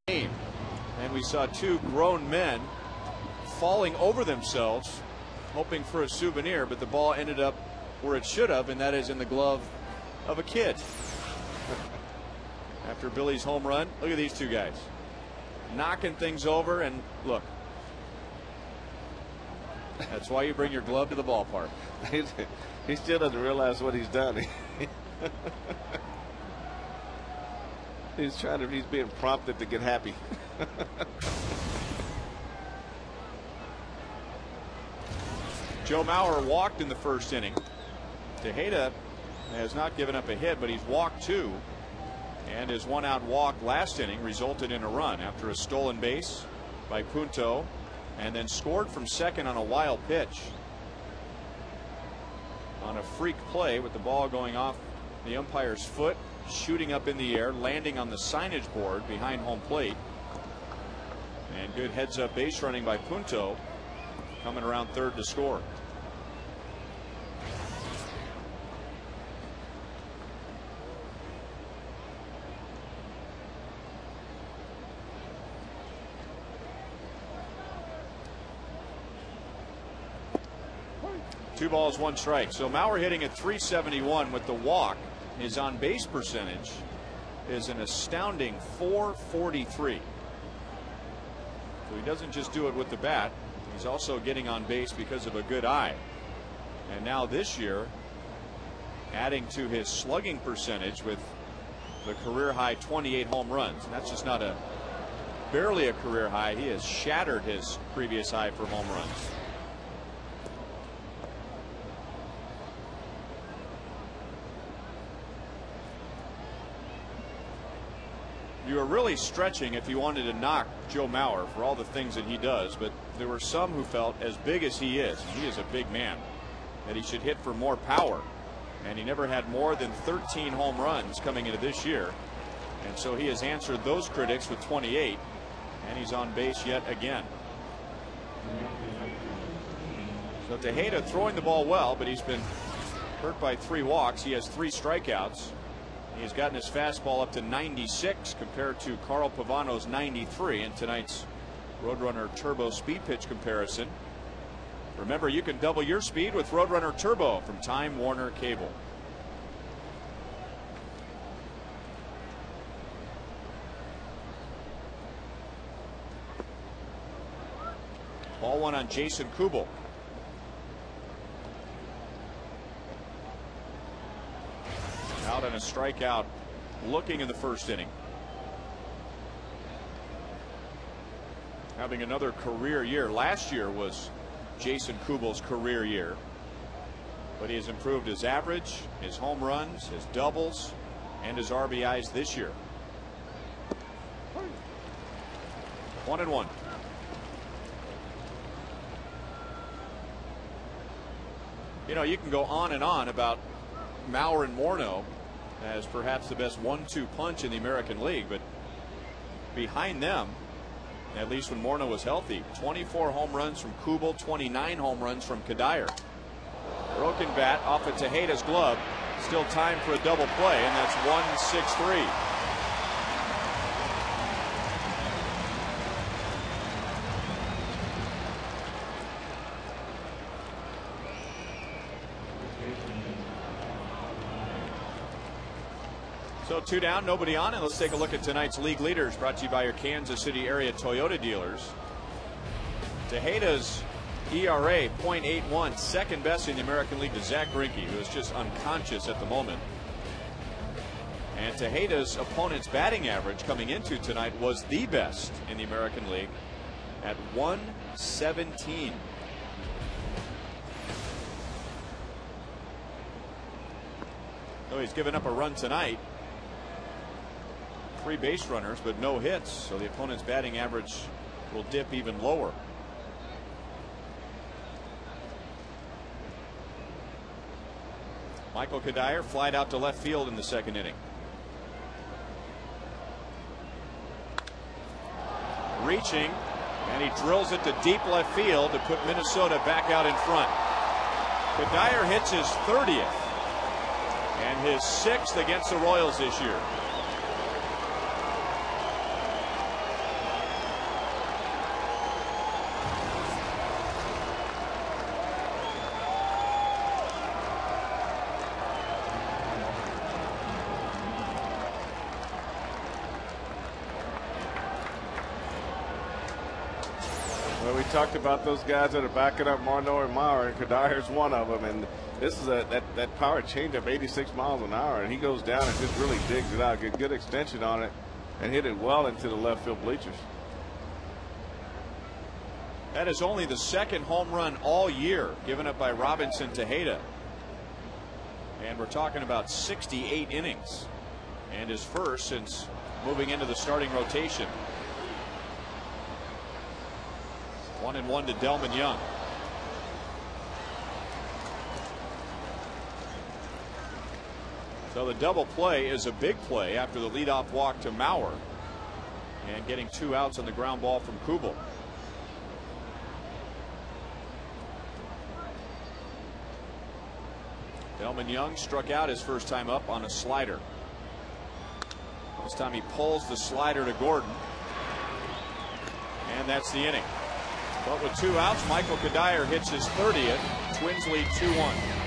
And we saw 2 grown men falling over themselves, hoping for a souvenir, but the ball ended up where it should have, and that is in the glove of a kid. After Billy's home run, look at these 2 guys knocking things over, and look, that's why you bring your glove to the ballpark. He still doesn't realize what he's done. He's being prompted to get happy. Joe Mauer walked in the first inning. Tejeda has not given up a hit, but he's walked 2, and his 1-out walk last inning resulted in a run after a stolen base by Punto, and then scored from second on a wild pitch on a freak play with the ball going off the umpire's foot. shooting up in the air, landing on the signage board behind home plate. And good heads up base running by Punto, coming around third to score. Two balls, one strike. So Mauer hitting at .371 with the walk. His on base percentage is an astounding .443. So he doesn't just do it with the bat, he's also getting on base because of a good eye. And now this year, adding to his slugging percentage with the career high 28 home runs. And that's just not barely a career high. He has shattered his previous high for home runs. You are really stretching if you wanted to knock Joe Mauer for all the things that he does, but there were some who felt, as big as he is, and he is a big man, that he should hit for more power. And he never had more than 13 home runs coming into this year. And so he has answered those critics with 28, and he's on base yet again. So Tejeda throwing the ball well, but he's been hurt by 3 walks. He has 3 strikeouts. He's gotten his fastball up to 96 compared to Carl Pavano's 93 in tonight's Roadrunner Turbo speed pitch comparison. Remember, you can double your speed with Roadrunner Turbo from Time Warner Cable. Ball 1 on Jason Kubel. Out on a strikeout looking in the first inning. Having another career year. Last year was Jason Kubel's career year, but he has improved his average, his home runs, his doubles, and his RBIs this year. 1-1. You know, you can go on and on about Mauer and Morneau as perhaps the best 1-2 punch in the American League, but behind them, at least when Morneau was healthy, 24 home runs from Kubel, 29 home runs from Kadire. Broken bat off of Tejeda's glove. Still time for a double play, and that's 1-6-3. So 2 down, nobody on, and let's take a look at tonight's league leaders, brought to you by your Kansas City area Toyota dealers. Tejeda's ERA .81, second best in the American League to Zach Greinke, who is just unconscious at the moment. And Tejeda's opponent's batting average coming into tonight was the best in the American League at .117. So he's given up a run tonight. 3 base runners, but no hits, so the opponent's batting average will dip even lower. Michael Kadire flied out to left field in the second inning. Reaching, and he drills it to deep left field to put Minnesota back out in front. Kadire hits his 30th and his 6th against the Royals this year. We talked about those guys that are backing up Morneau and Mauer, and Kadire's one of them. And this is that power changeup, 86 miles an hour, and he goes down and just really digs it out. Get good extension on it, and hit it well into the left field bleachers. That is only the 2nd home run all year given up by Robinson Tejeda, and we're talking about 68 innings, and his first since moving into the starting rotation. 1-1 to Delman Young. So the double play is a big play after the leadoff walk to Maurer and getting 2 outs on the ground ball from Kubel. Delman Young struck out his first time up on a slider. This time he pulls the slider to Gordon. And that's the inning. But with 2 outs, Michael Kadire hits his 30th. Twins lead 2-1.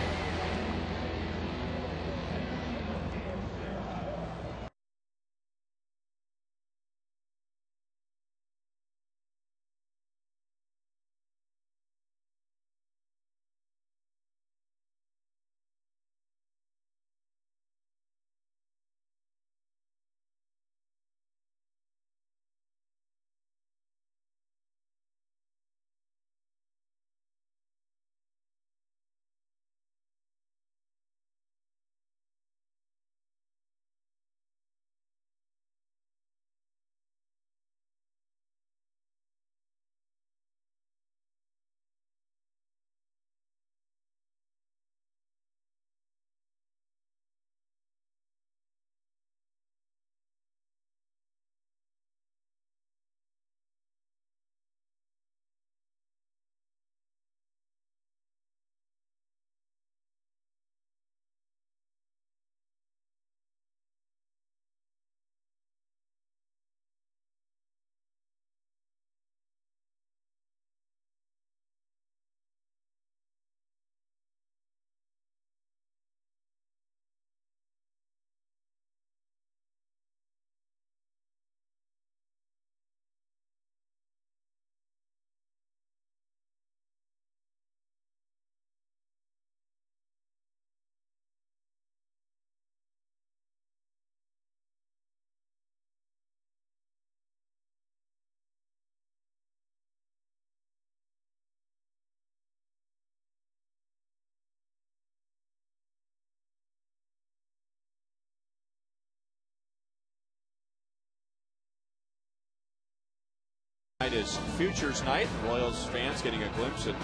Tonight is Futures Night. Royals fans getting a glimpse at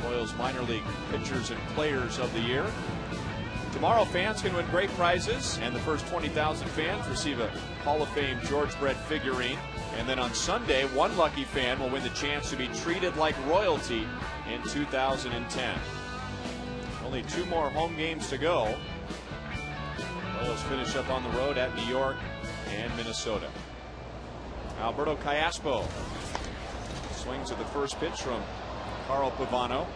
Royals minor league pitchers and players of the year. Tomorrow, fans can win great prizes, and the first 20,000 fans receive a Hall of Fame George Brett figurine. And then on Sunday, one lucky fan will win the chance to be treated like royalty in 2010. Only 2 more home games to go. Royals finish up on the road at New York and Minnesota. Alberto Callaspo swings at the first pitch from Carl Pavano.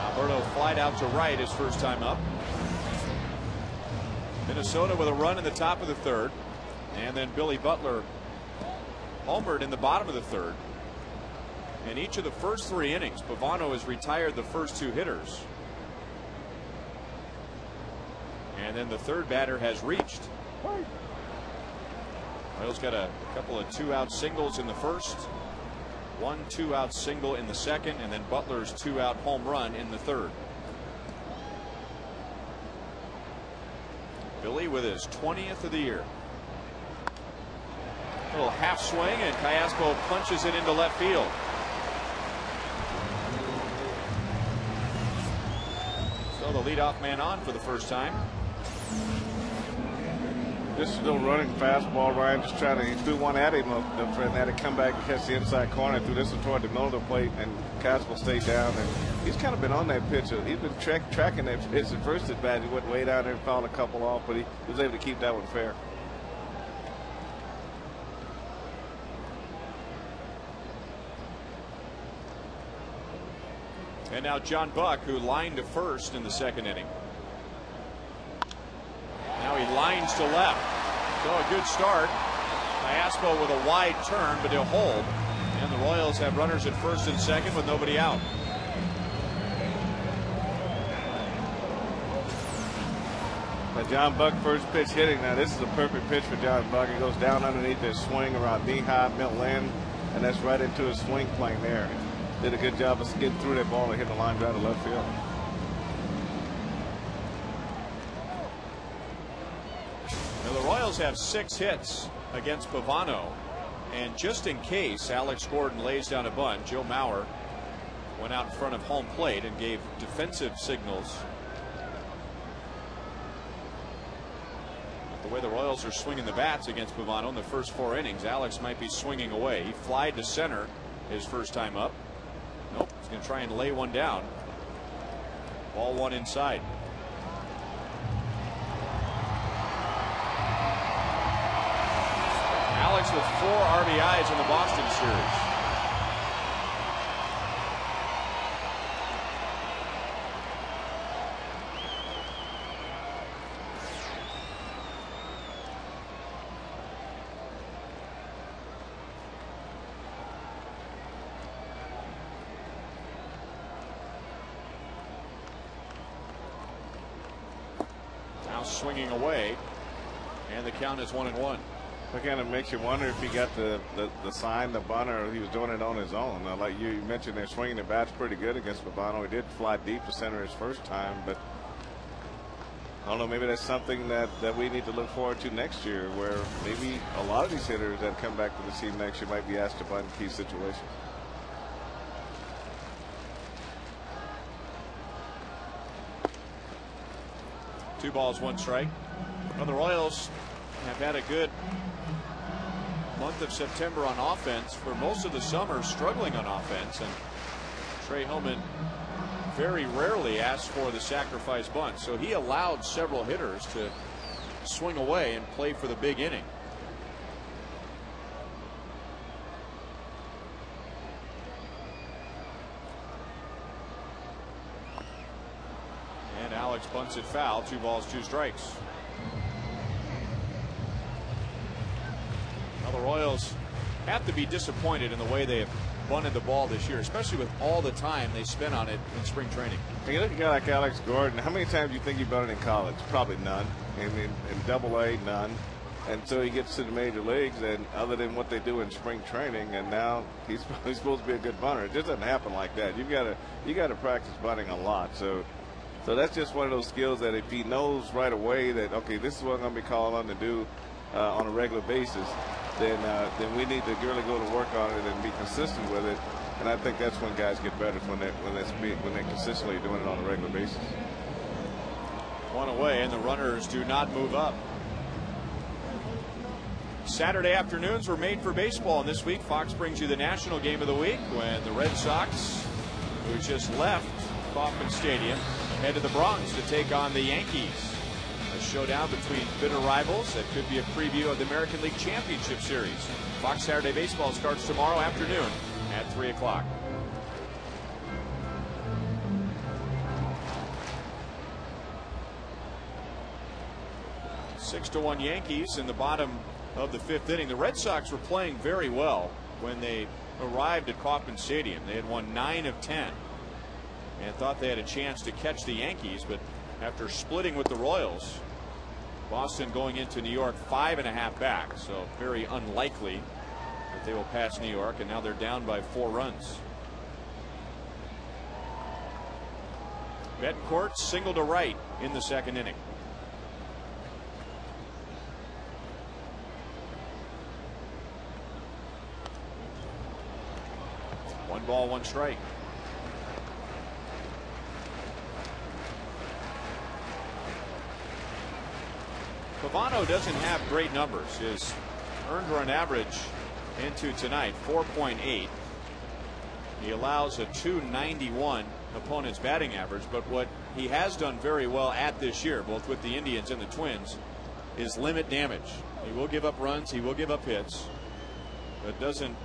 Alberto flied out to right his first time up. Minnesota with a run in the top of the 3rd. And then Billy Butler homered in the bottom of the 3rd. In each of the first 3 innings, Pavano has retired the first 2 hitters. And then the 3rd batter has reached. Royals got a couple of 2-out singles in the first, 1 2-out single in the second, and then Butler's 2-out home run in the 3rd. Billy with his 20th of the year. A little half swing, and Callaspo punches it into left field. So the leadoff man on for the first time. This is still running fastball. Ryan just trying to, he threw one at him and had to come back and catch the inside corner. Threw this one toward the middle of the plate, and Castle stayed down. And he's kind of been on that pitch. He's been tracking that pitch. The first at bat, he went way down there and fouled a couple off, but he was able to keep that one fair. And now John Buck, who lined to first in the 2nd inning. Now he lines to left. So a good start. Callaspo with a wide turn, but he'll hold. And the Royals have runners at first and 2nd with nobody out. Now John Buck first pitch hitting. Now this is a perfect pitch for John Buck. He goes down underneath his swing around knee high, middle end, and that's right into his swing plane there. Did a good job of getting through that ball and hitting the line drive to left field. Now the Royals have 6 hits against Pavano, and just in case Alex Gordon lays down a bunt, Joe Maurer went out in front of home plate and gave defensive signals The way the Royals are swinging the bats against Pavano in the first 4 innings, Alex might be swinging away. He flied to center his first time up. Nope, he's going to try and lay one down. Ball 1 inside. Alex with 4 RBIs in the Boston series. Swinging away, and the count is 1-1. It kind of makes you wonder if he got the sign, the bunter, or he was doing it on his own. Like you mentioned, they're swinging the bats pretty good against Pavano. He did fly deep to center his first time, but I don't know, maybe that's something that we need to look forward to next year, where maybe a lot of these hitters that come back to the team next year might be asked to bunt in key situations. Two balls, 1 strike. Well, the Royals have had a good month of September on offense. For most of the summer, struggling on offense, and Trey Hillman very rarely asks for the sacrifice bunt, so he allowed several hitters to swing away and play for the big inning. And Alex bunts it foul. 2 balls, 2 strikes. Now the Royals have to be disappointed in the way they have bunted the ball this year, especially with all the time they spent on it in spring training. When you look at a guy like Alex Gordon, how many times do you think he bunted in college? Probably none. In Double-A, none. And so he gets to the major leagues, and other than what they do in spring training, and now he's supposed to be a good bunter. It just doesn't happen like that. You got to practice bunting a lot. So that's just one of those skills that if he knows right away that, okay, this is what I'm going to be called on to do on a regular basis, then we need to really go to work on it and be consistent with it. And I think that's when guys get better, when they're consistently doing it on a regular basis. 1 away, and the runners do not move up. Saturday afternoons were made for baseball, and this week Fox brings you the national game of the week when the Red Sox, who just left Kauffman Stadium, head to the Bronx to take on the Yankees. A showdown between bitter rivals that could be a preview of the American League Championship Series. Fox Saturday Baseball starts tomorrow afternoon at 3 o'clock. Six to 1 Yankees in the bottom of the 5th inning. The Red Sox were playing very well when they arrived at Kauffman Stadium. They had won 9 of 10 and thought they had a chance to catch the Yankees, but after splitting with the Royals, Boston going into New York 5.5 back, so very unlikely that they will pass New York, and now they're down by 4 runs. Betancourt single to right in the 2nd inning. One ball, 1 strike. Pavano doesn't have great numbers. His earned run average into tonight 4.8. He allows a 291 opponent's batting average, but what he has done very well at this year, both with the Indians and the Twins, is limit damage. He will give up runs, he will give up hits, but doesn't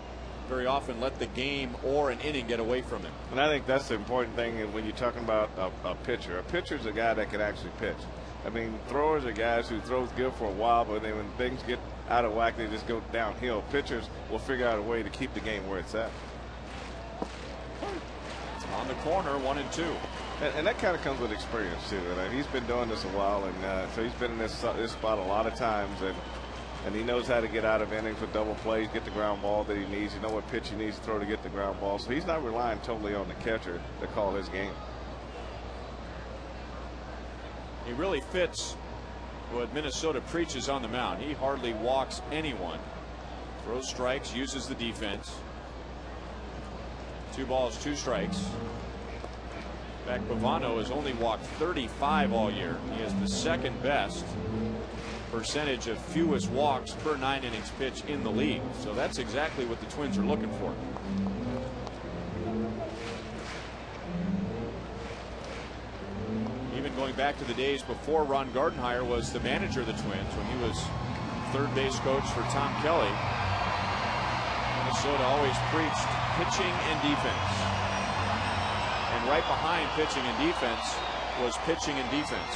very often let the game or an inning get away from him. And I think that's the important thing when you're talking about a pitcher. A pitcher is a guy that can actually pitch. I mean, throwers are guys who throws good for a while, but then when things get out of whack, they just go downhill. Pitchers will figure out a way to keep the game where it's at. On the corner, 1-2. And that kind of comes with experience too. And he's been doing this a while, and so he's been in this spot a lot of times, and he knows how to get out of innings with double plays, get the ground ball that he needs. You know what pitch he needs to throw to get the ground ball. So he's not relying totally on the catcher to call his game. He really fits what Minnesota preaches on the mound. He hardly walks anyone. Throws strikes, uses the defense. 2 balls, 2 strikes. In fact, Pavano has only walked 35 all year. He has the 2nd best percentage of fewest walks per 9 innings pitch in the league. So that's exactly what the Twins are looking for. Even going back to the days before Ron Gardenhire was the manager of the Twins, when he was third base coach for Tom Kelly, Minnesota always preached pitching and defense. And right behind pitching and defense was pitching and defense.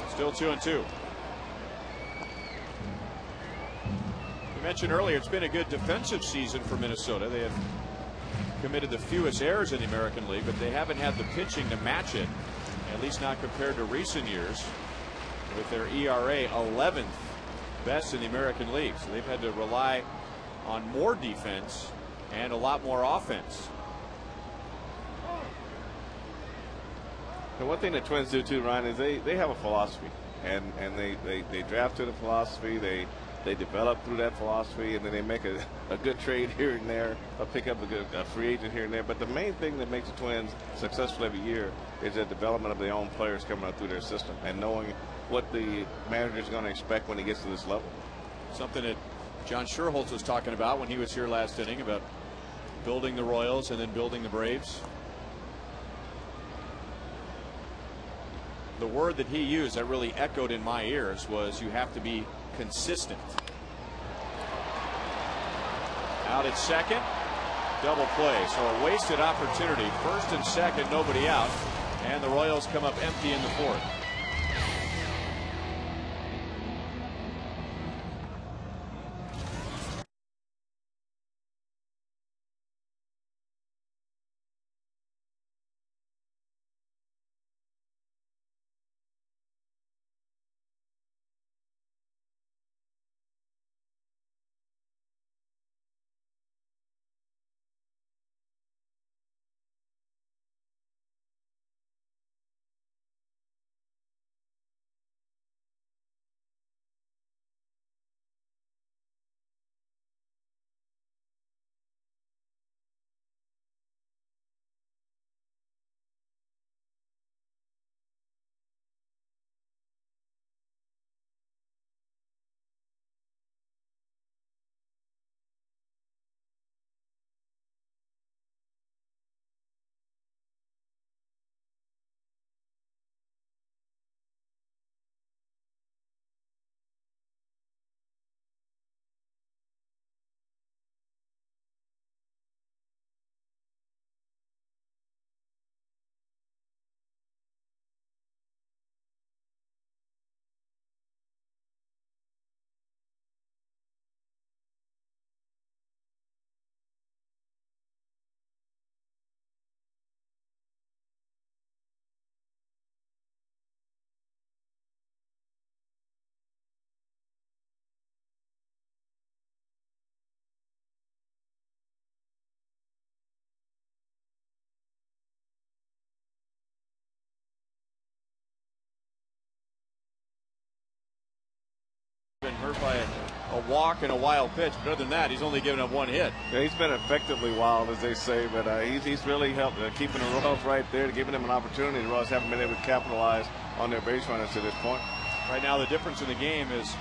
Still 2-2. We mentioned earlier it's been a good defensive season for Minnesota. They have committed the fewest errors in the American League, but they haven't had the pitching to match it, at least not compared to recent years, with their ERA 11th best in the American League. So they've had to rely on more defense and a lot more offense. The one thing the Twins do too, Ryan, is they have a philosophy, and they draft to the philosophy. They develop through that philosophy, and then they make a good trade here and there, or pick up a free agent here and there. But the main thing that makes the Twins successful every year is the development of their own players coming up through their system and knowing what the manager is going to expect when he gets to this level. Something that John Schuerholz was talking about when he was here last inning, about building the Royals and then building the Braves. The word that he used that really echoed in my ears was you have to be consistent. Out at second, double play, so a wasted opportunity. First and second, nobody out, and the Royals come up empty in the fourth. Been hurt by a walk and a wild pitch, but other than that, he's only given up one hit. Yeah, he's been effectively wild, as they say, but he's really helped keeping the Royals right there, giving them an opportunity. The Royals haven't been able to capitalize on their base runners to this point. Right now, the difference in the game is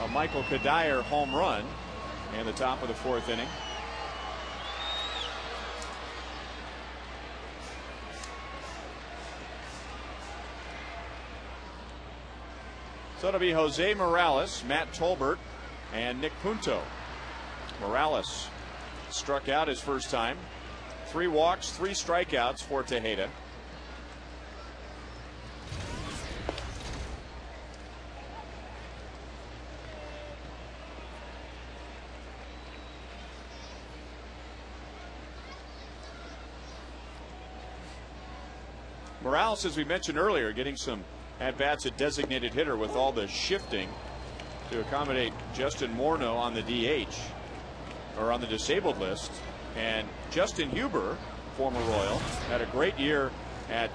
a Michael Kadire home run in the top of the fourth inning. So it'll be Jose Morales, Matt Tolbert, and Nick Punto. Morales struck out his first time. 3 walks, 3 strikeouts for Tejeda. Morales, as we mentioned earlier, getting some at-bats at designated hitter with all the shifting to accommodate Justin Morneau on the DH, or on the disabled list. And Justin Huber, former Royal, had a great year at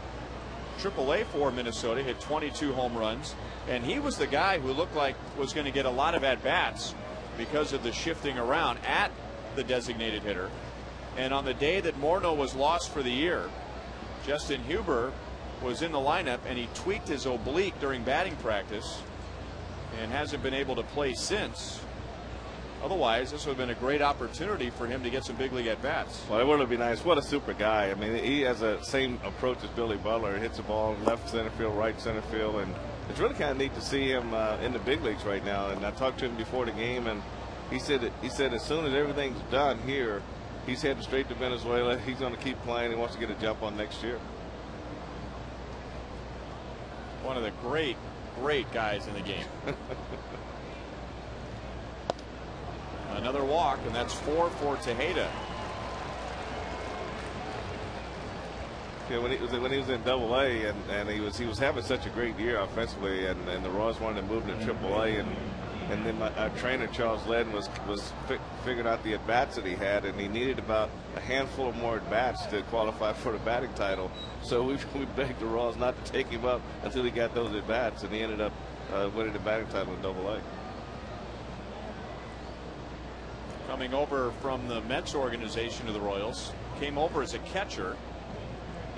AAA for Minnesota, hit 22 home runs, and he was the guy who looked like was going to get a lot of at-bats because of the shifting around at the designated hitter. And on the day that Morneau was lost for the year, Justin Huber was in the lineup, and he tweaked his oblique during batting practice and hasn't been able to play since. Otherwise, this would have been a great opportunity for him to get some big league at bats. Well, it would be nice. What a super guy. I mean, he has the same approach as Billy Butler. He hits the ball left center field, right center field, and it's really kind of neat to see him in the big leagues right now. And I talked to him before the game, and he said as soon as everything's done here, he's heading straight to Venezuela. He's going to keep playing. He wants to get a jump on next year. One of the great guys in the game. Another walk, and that's 4 for Tejeda. Yeah, when he was in Double-A, and he was having such a great year offensively, and the Royals wanted to move him to Triple-A, and then our trainer Charles Ledden was figuring out the at bats that he had, and he needed about a handful of more at bats to qualify for the batting title. So we begged the Royals not to take him up until he got those at bats, and he ended up winning the batting title in Double-A. Coming over from the Mets organization to the Royals, came over as a catcher,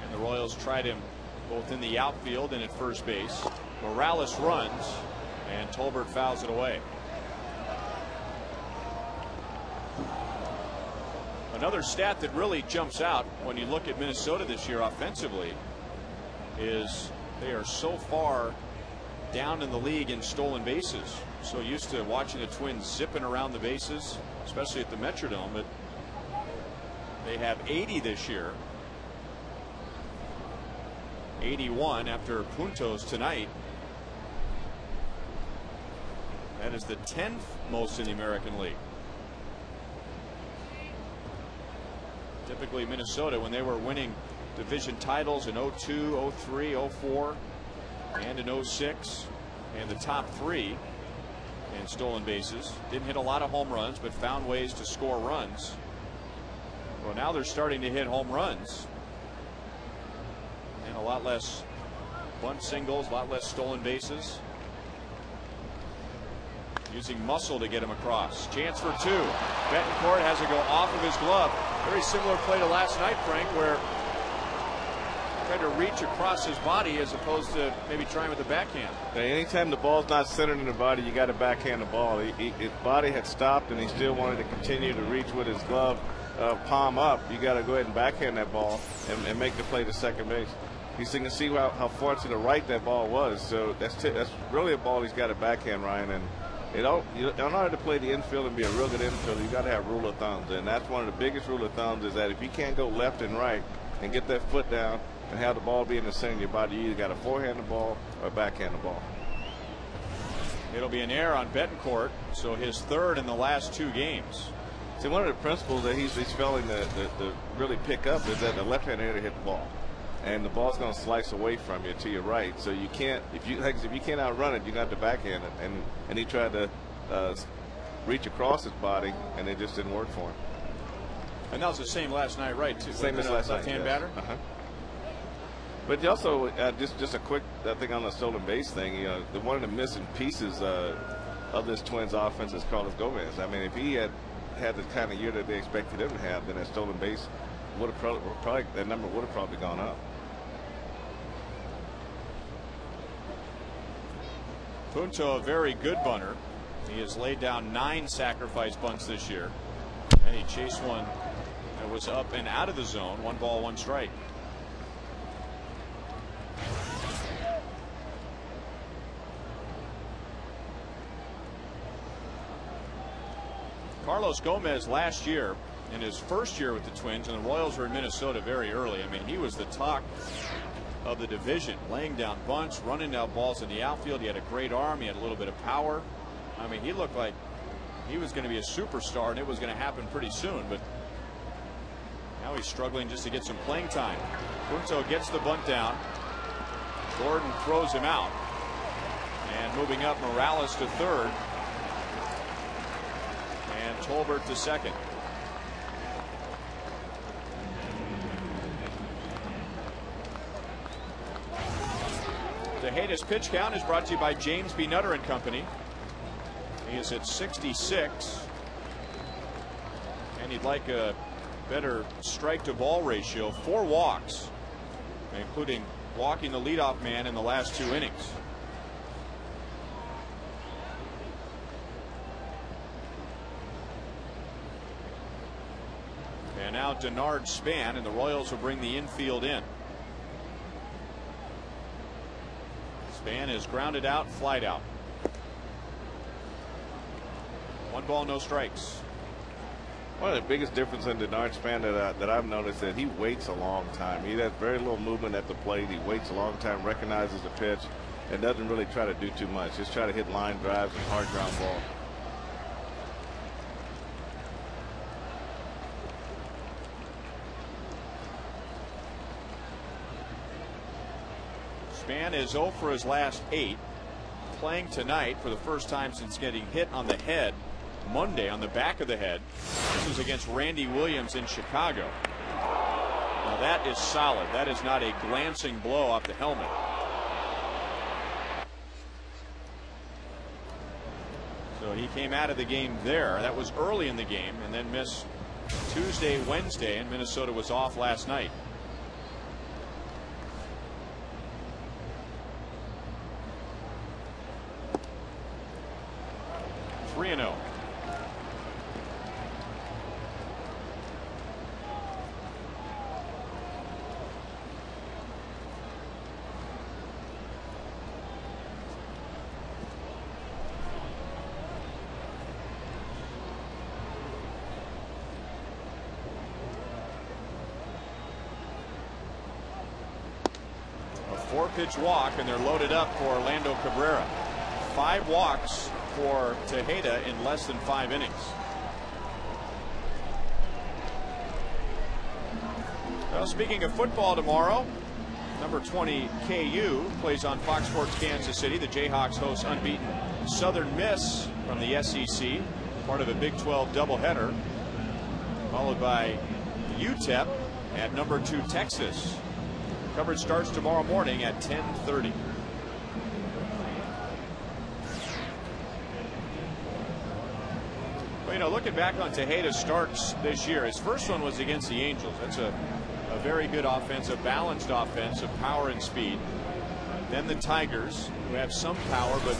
and the Royals tried him both in the outfield and at first base. Morales runs, and Tolbert fouls it away. Another stat that really jumps out when you look at Minnesota this year offensively is they are so far down in the league in stolen bases. So used to watching the Twins zipping around the bases, especially at the Metrodome, but they have 80 this year. 81 after Puntos tonight. That is the 10th most in the American League. Typically Minnesota, when they were winning division titles in 02, 03, 04, and in 06, and the top 3 in stolen bases, didn't hit a lot of home runs, but found ways to score runs. Well, now they're starting to hit home runs, and a lot less bunt singles, a lot less stolen bases. Using muscle to get him across. Chance for 2. Betancourt has to go off of his glove. Very similar play to last night, Frank, where he tried to reach across his body as opposed to maybe trying with the backhand. Anytime the ball's not centered in the body, you got to backhand the ball. His body had stopped, and he still wanted to continue to reach with his glove palm up. You got to go ahead and backhand that ball and make the play to second base. You can see how far to the right that ball was. So that's really a ball he's got to backhand, Ryan. And in order to play the infield and be a real good infielder, you got to have rule of thumbs, and that's one of the biggest rule of thumbs is that if you can't go left and right and get that foot down and have the ball be in the center of your body, you either got to forehand the ball or backhand the ball. It'll be an error on Betancourt, so his 3rd in the last 2 games. See, one of the principles that he's failing to really pick up is that the left-handed hitter hit the ball, and the ball's going to slice away from you to your right. So you can't, if you can't outrun it, you got to backhand it. And he tried to reach across his body, and it just didn't work for him. And that was the same last night, right? Too. Same as last night. Left-hand yes. batter. But also, just a quick thing on the stolen base thing. One of the missing pieces of this Twins offense is Carlos Gomez. I mean, if he had the kind of year that they expected him to have, then that stolen base would have probably that number would have probably gone up. Punto, a very good bunter. He has laid down 9 sacrifice bunts this year, and he chased one that was up and out of the zone. 1 ball, 1 strike. Carlos Gomez last year, in his first year with the Twins, and the Royals were in Minnesota very early. I mean, he was the talk of the division, laying down bunts, running down balls in the outfield. He had a great arm. He had a little bit of power. I mean, he looked like he was going to be a superstar, and it was going to happen pretty soon. But now he's struggling just to get some playing time. Punto gets the bunt down. Gordon throws him out. And moving up, Morales to 3rd. And Tolbert to 2nd. Tejeda's pitch count is brought to you by James B. Nutter and Company. He is at 66. And he'd like a better strike to ball ratio. 4 walks, including walking the leadoff man in the last 2 innings. And now Denard Span, and the Royals will bring the infield in. Span is grounded out, flied out. 1 ball, no strikes. One of the biggest differences in Denard Span that I've noticed that he waits a long time. He has very little movement at the plate. He waits a long time, recognizes the pitch, and doesn't really try to do too much. Just try to hit line drives and hard ground ball. Span is 0 for his last 8. Playing tonight for the first time since getting hit on the head Monday, on the back of the head. This is against Randy Williams in Chicago. Now that is solid. That is not a glancing blow off the helmet. So he came out of the game there. That was early in the game, and then missed Tuesday, Wednesday, and Minnesota was off last night. Three-0. A 4-pitch walk, and they're loaded up for Orlando Cabrera. 5 walks for Tejeda in less than 5 innings. Well, speaking of football, tomorrow, number 20 KU plays on Fox Sports Kansas City. The Jayhawks host unbeaten Southern Miss from the SEC, part of a Big 12 doubleheader, followed by UTEP at number 2 Texas. Coverage starts tomorrow morning at 10:30. Well, you know, looking back on Tejeda's starts this year, his first one was against the Angels. That's a very good offense, a balanced offense of power and speed. Then the Tigers, who have some power, but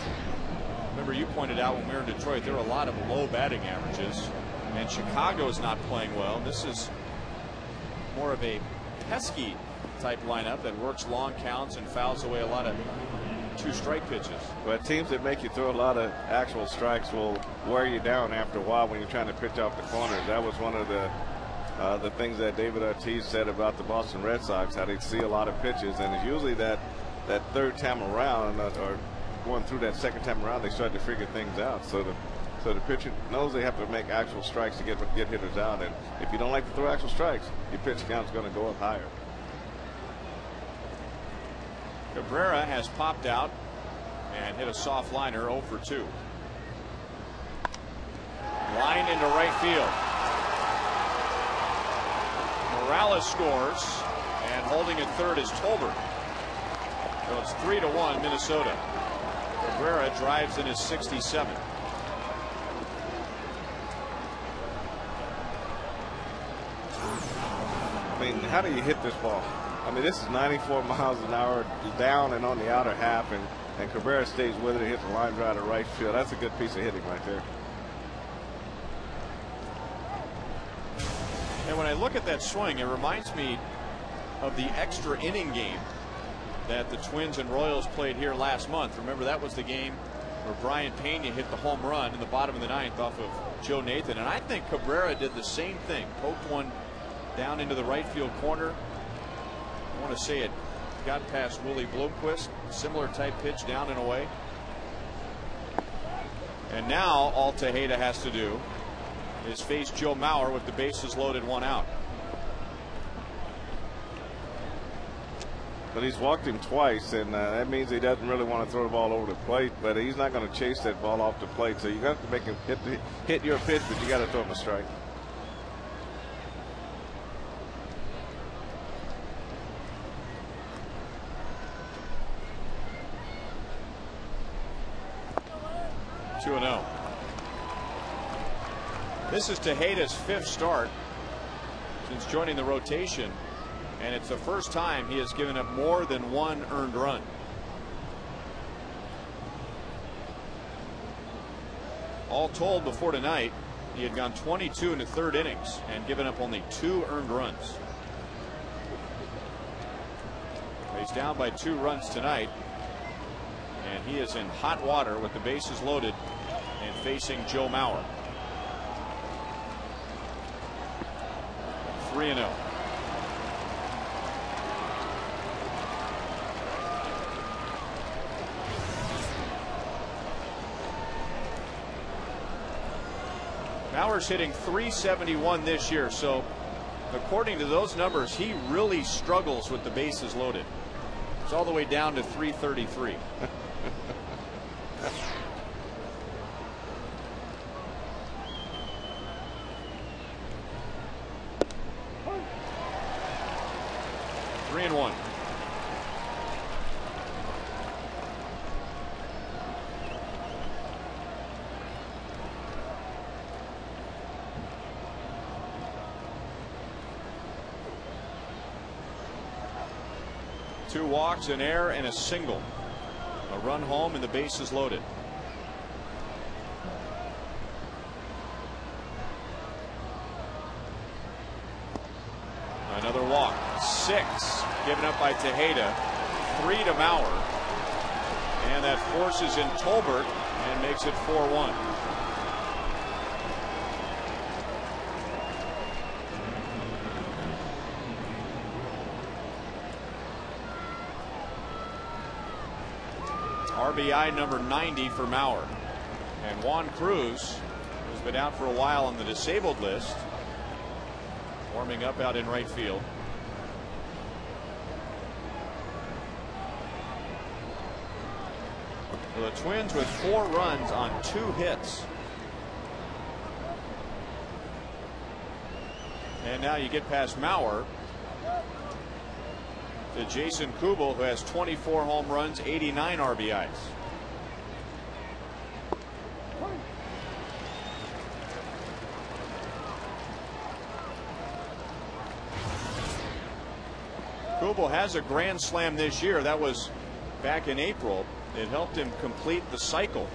remember you pointed out when we were in Detroit, there are a lot of low batting averages, and Chicago is not playing well. This is more of a pesky type lineup that works long counts and fouls away a lot of 2-strike pitches. But teams that make you throw a lot of actual strikes will wear you down after a while when you're trying to pitch off the corners. That was one of the things that David Ortiz said about the Boston Red Sox, how they see a lot of pitches, and it's usually that third time around or going through that second time around they start to figure things out. So the pitcher knows they have to make actual strikes to get hitters out, and if you don't like to throw actual strikes, your pitch count's going to go up higher. Cabrera has popped out and hit a soft liner, 0 for 2. Line into right field. Morales scores, and holding at third is Tolbert. So it's 3-1 Minnesota. Cabrera drives in his 67th. I mean, how do you hit this ball? I mean, this is 94 miles an hour down and on the outer half, and Cabrera stays with it and hits the line drive to right field. That's a good piece of hitting right there. And when I look at that swing, it reminds me of the extra inning game that the Twins and Royals played here last month. Remember, that was the game where Brian Pena hit the home run in the bottom of the 9th off of Joe Nathan. And I think Cabrera did the same thing. Poked one down into the right field corner. I want to say it got past Willie Bloomquist. Similar type pitch down and away. And now all Tejeda has to do is face Joe Mauer with the bases loaded, 1 out. But he's walked him twice, and that means he doesn't really want to throw the ball over the plate, but he's not going to chase that ball off the plate. So you got to make him hit your pitch, but you got to throw him a strike. This is Tejeda's 5th start since joining the rotation, and it's the first time he has given up more than 1 earned run. All told, before tonight, he had gone 22 in the 3rd innings and given up only 2 earned runs. He's down by 2 runs tonight, and he is in hot water with the bases loaded and facing Joe Mauer. 3-0. Mauer's hitting .371 this year, so according to those numbers, he really struggles with the bases loaded. It's all the way down to .333. Three and one. Two walks, an error, and a single. A run home, and the bases loaded. Another walk. 6 given up by Tejeda. 3 to Mauer. And that forces in Tolbert and makes it 4-1. RBI number 90 for Mauer. And Juan Cruz, who's been out for a while on the disabled list, warming up out in right field. So the Twins with 4 runs on 2 hits. And now you get past Mauer to Jason Kubel, who has 24 home runs, 89 RBIs. Kubel has a grand slam this year. That was back in April. It helped him complete the cycle.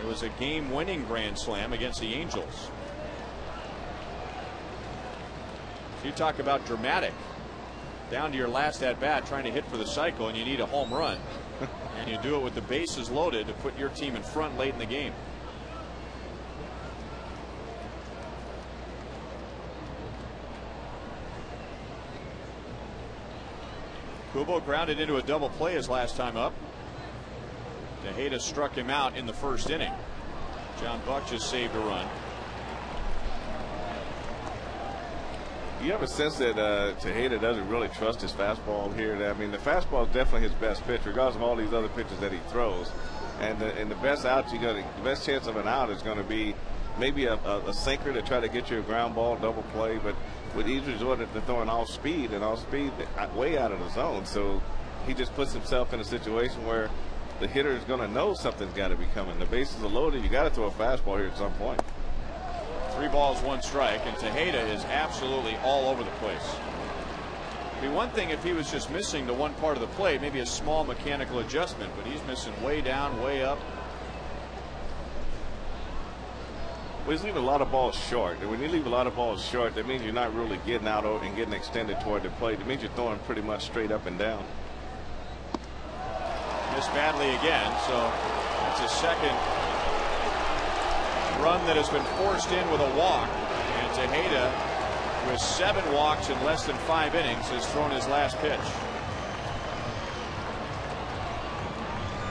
It was a game-winning grand slam against the Angels. So you talk about dramatic. Down to your last at bat trying to hit for the cycle, and you need a home run. And you do it with the bases loaded to put your team in front late in the game. Kubo grounded into a double play his last time up. Tejeda struck him out in the 1st inning. John Buck just saved a run. You have a sense that Tejeda doesn't really trust his fastball here. I mean, the fastball is definitely his best pitch, regardless of all these other pitches that he throws. And the best out the best chance of an out is going to be maybe a sinker to try to get you a ground ball double play. But with he's resorted to throwing off speed way out of the zone. So he just puts himself in a situation where the hitter is going to know something's got to be coming. The bases are loaded. You got to throw a fastball here at some point. 3 balls, 1 strike, and Tejeda is absolutely all over the place. It'd be one thing if he was just missing the one part of the plate, maybe a small mechanical adjustment, but he's missing way down, way up. Well, he's leaving a lot of balls short, and when you leave a lot of balls short, that means you're not really getting out and getting extended toward the plate. It means you're throwing pretty much straight up and down. Missed badly again, so that's his 2nd run that has been forced in with a walk. And Tejeda, with 7 walks in less than 5 innings, has thrown his last pitch.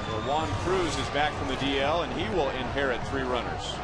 So Juan Cruz is back from the DL, and he will inherit 3 runners.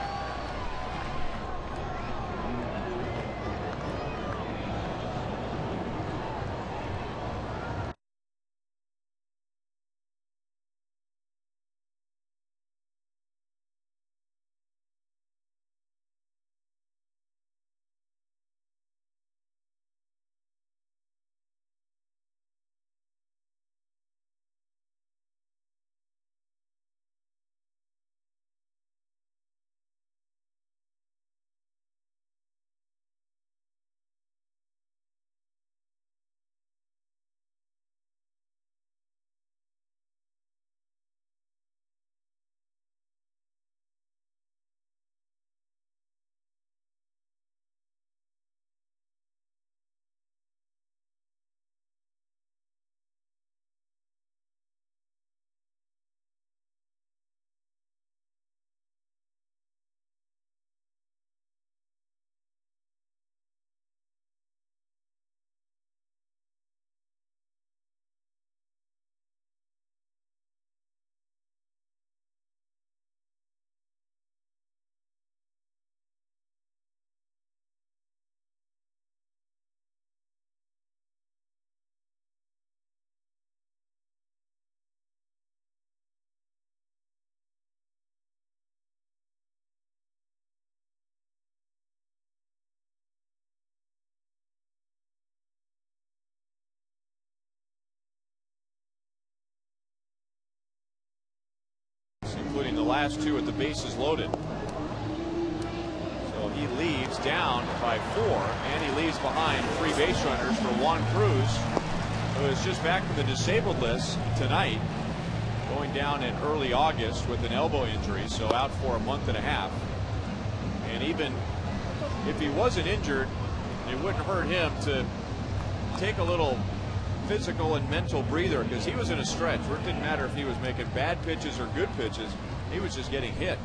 the last two with the bases loaded. So he leaves down by 4, and he leaves behind 3 base runners for Juan Cruz, who is just back from the disabled list tonight, going down in early August with an elbow injury, so out for a month and a half. And even if he wasn't injured, it wouldn't hurt him to take a little physical and mental breather, because he was in a stretch where it didn't matter if he was making bad pitches or good pitches, he was just getting hit.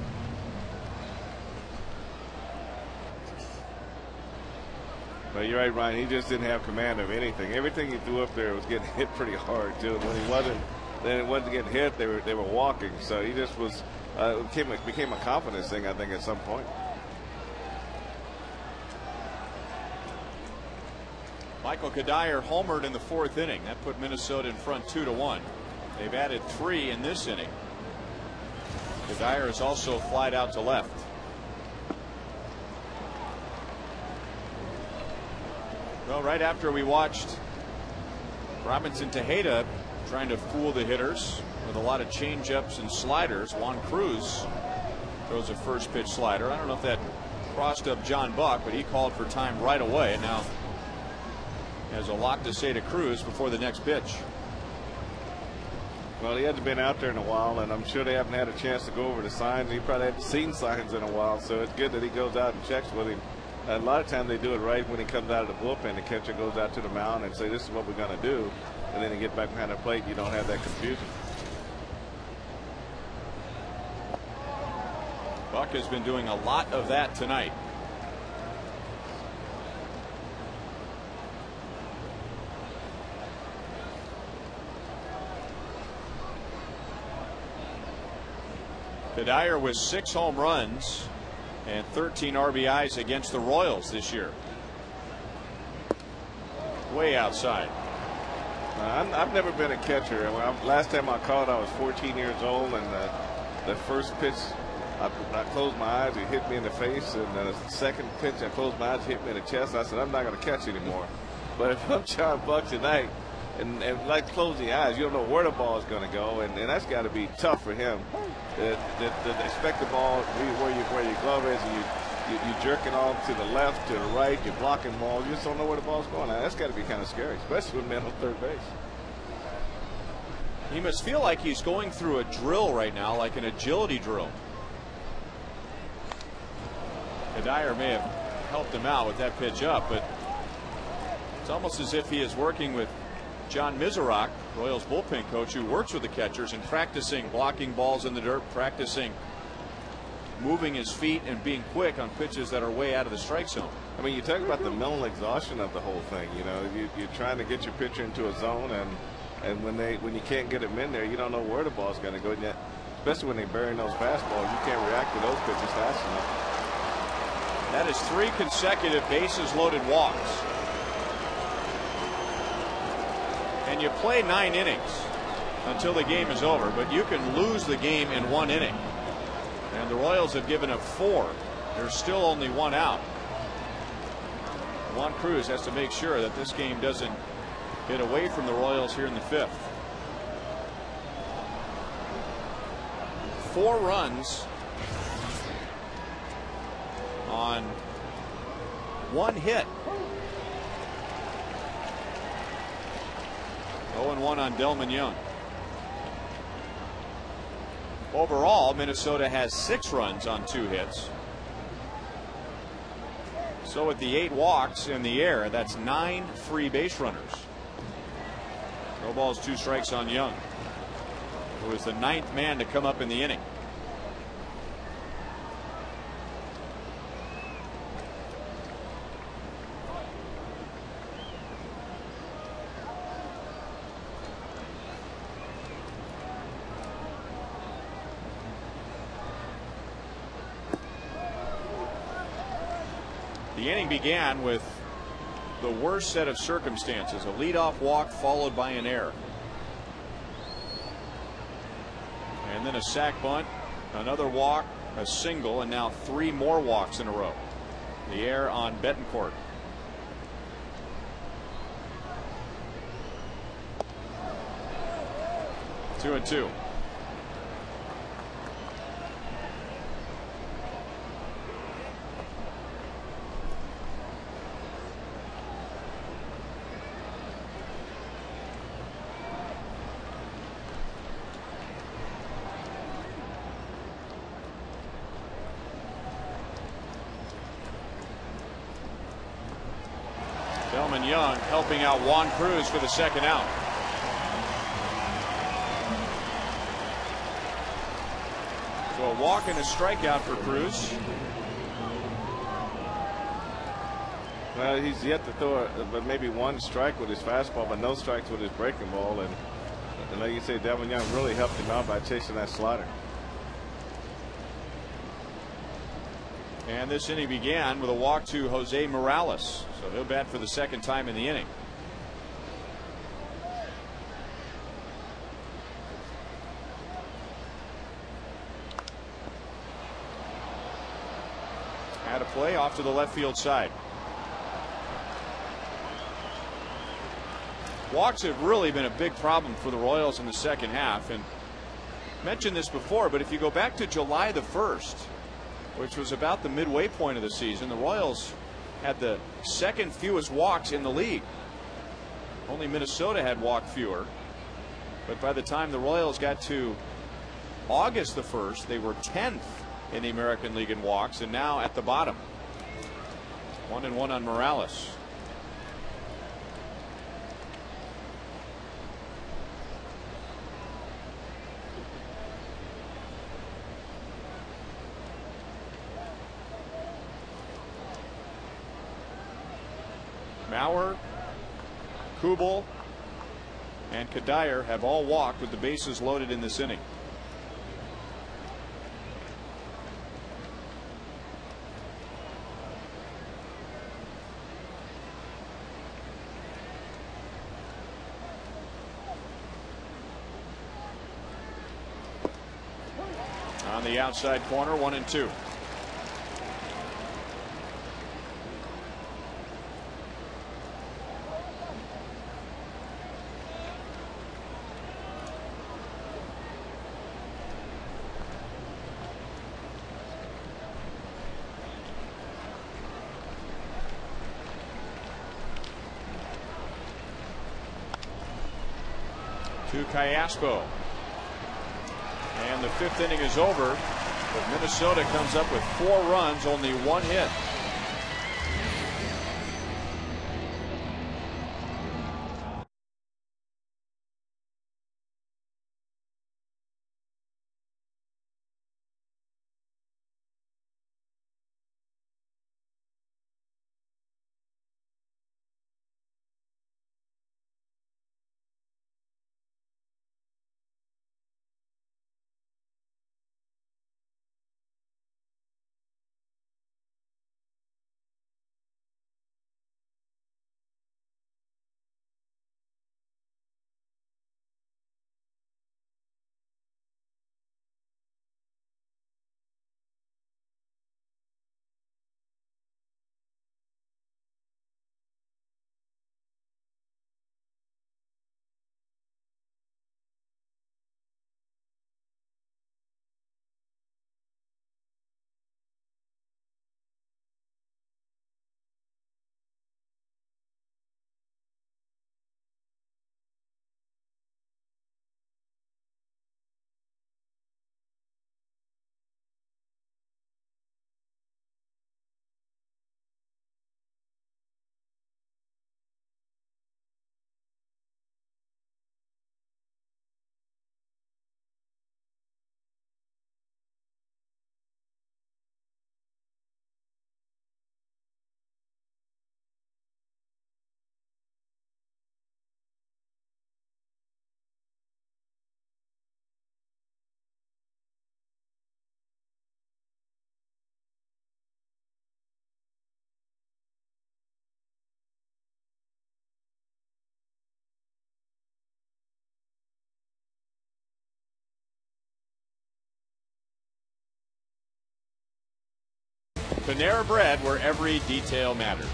But you're right, Ryan. He just didn't have command of anything. Everything he threw up there was getting hit pretty hard too. When he wasn't, then it wasn't getting hit. They were walking. So he just was. It became a confidence thing, I think, at some point. Michael Kadire homered in the 4th inning. That put Minnesota in front 2-1. They've added 3 in this inning. Kadire is also flied out to left. Well, right after we watched Robinson Tejeda trying to fool the hitters with a lot of changeups and sliders, Juan Cruz throws a first pitch slider. I don't know if that crossed up John Buck, but he called for time right away, and now has a lot to say to Cruz before the next pitch. Well, he hasn't been out there in a while, and I'm sure they haven't had a chance to go over the signs. He probably hasn't seen signs in a while, so it's good that he goes out and checks with him. A lot of times they do it right when he comes out of the bullpen. The catcher goes out to the mound and say, "This is what we're going to do," and then they get back behind the plate. You don't have that confusion. Buck has been doing a lot of that tonight. Kadire with 6 home runs and 13 RBIs against the Royals this year. Way outside. I've never been a catcher. Last time I caught, I was 14 years old, and the first pitch, I closed my eyes, it hit me in the face, and the second pitch, I closed my eyes, it hit me in the chest. I said, I'm not going to catch anymore. But if I'm John Buck tonight, and like closing the eyes, you don't know where the ball is going to go, and that's got to be tough for him. To expect the ball where your glove is, and you jerking off to the left, to the right, you're blocking balls, you just don't know where the ball's going. Now, that's got to be kind of scary, especially with men on third base. He must feel like he's going through a drill right now, like an agility drill. Kadire may have helped him out with that pitch up, but it's almost as if he is working with John Miserock, Royals bullpen coach, who works with the catchers and practicing blocking balls in the dirt, practicing moving his feet and being quick on pitches that are way out of the strike zone. I mean, you talk about the mental exhaustion of the whole thing. You know, you're trying to get your pitcher into a zone, and when you can't get him in there, you don't know where the ball's going to go. And yet, especially when they bury those fastballs, you can't react to those pitches fast enough. That is 3 consecutive bases loaded walks. And you play 9 innings until the game is over, but you can lose the game in 1 inning. And the Royals have given up 4. There's still only 1 out. Juan Cruz has to make sure that this game doesn't get away from the Royals here in the 5th. 4 runs on 1 hit. 0-1 on Delman Young. Overall, Minnesota has 6 runs on 2 hits. So with the 8 walks in the air, that's 9 free base runners. No balls, 2 strikes on Young, who was the 9th man to come up in the inning. The inning began with the worst set of circumstances, a leadoff walk followed by an error. And then a sac bunt, another walk, a single, and now 3 more walks in a row. The error on Betancourt. Two and 2. Delman Young helping out Juan Cruz for the second out. So a walk and a strikeout for Cruz. Well, he's yet to throw but maybe one strike with his fastball, but no strikes with his breaking ball. And like you say, Delman Young really helped him out by chasing that slider. And this inning began with a walk to Jose Morales. So he'll bat for the second time in the inning. Had a play off to the left field side. Walks have really been a big problem for the Royals in the second half. And mentioned this before, but if you go back to July the 1st, which was about the midway point of the season, the Royals had the second fewest walks in the league. Only Minnesota had walked fewer. But by the time the Royals got to August the 1st, they were 10th in the American League in walks, and now at the bottom. 1-1 on Morales. Mauer, Kubel, and Kadire have all walked with the bases loaded in this inning. On the outside corner, 1-2. To Callaspo. And the fifth inning is over, but Minnesota comes up with 4 runs, only 1 hit. Panera Bread, where every detail matters.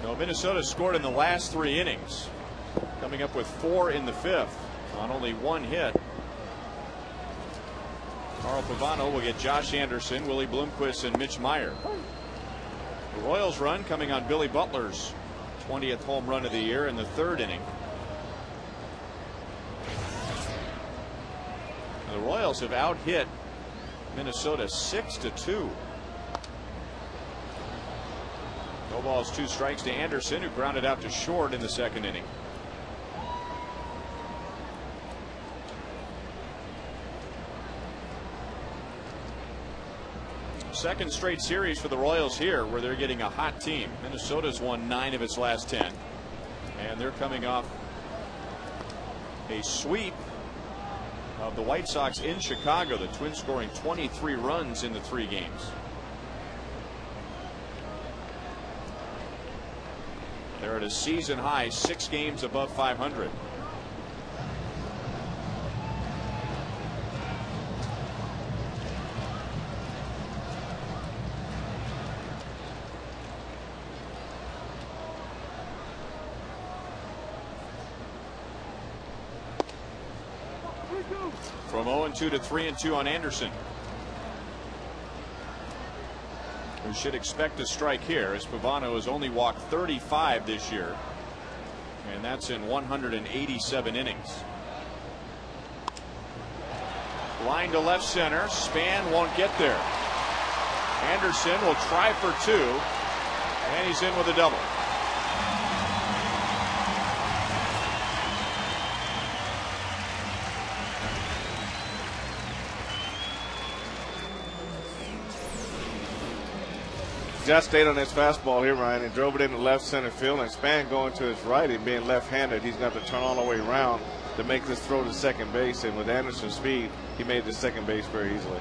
So Minnesota scored in the last 3 innings, coming up with 4 in the 5th on only 1 hit. Carl Pavano will get Josh Anderson, Willie Bloomquist, and Mitch Meyer. The Royals run coming on Billy Butler's 20th home run of the year in the 3rd inning. The Royals have out-hit Minnesota 6-2. No balls, 2 strikes to Anderson, who grounded out to short in the second inning. Second straight series for the Royals here, where they're getting a hot team. Minnesota's won 9 of its last 10, and they're coming off a sweep of the White Sox in Chicago. The Twins scoring 23 runs in the 3 games. They're at a season high 6 games above 500. From 0-2 to 3-2 on Anderson, who should expect a strike here, as Pavano has only walked 35 this year, and that's in 187 innings. Line to left center. Span won't get there. Anderson will try for 2, and he's in with a double. Just stayed on his fastball here, Ryan, and drove it into left center field. And Span going to his right and being left-handed, he's going to have to turn all the way around to make this throw to second base. And with Anderson's speed, he made the second base very easily.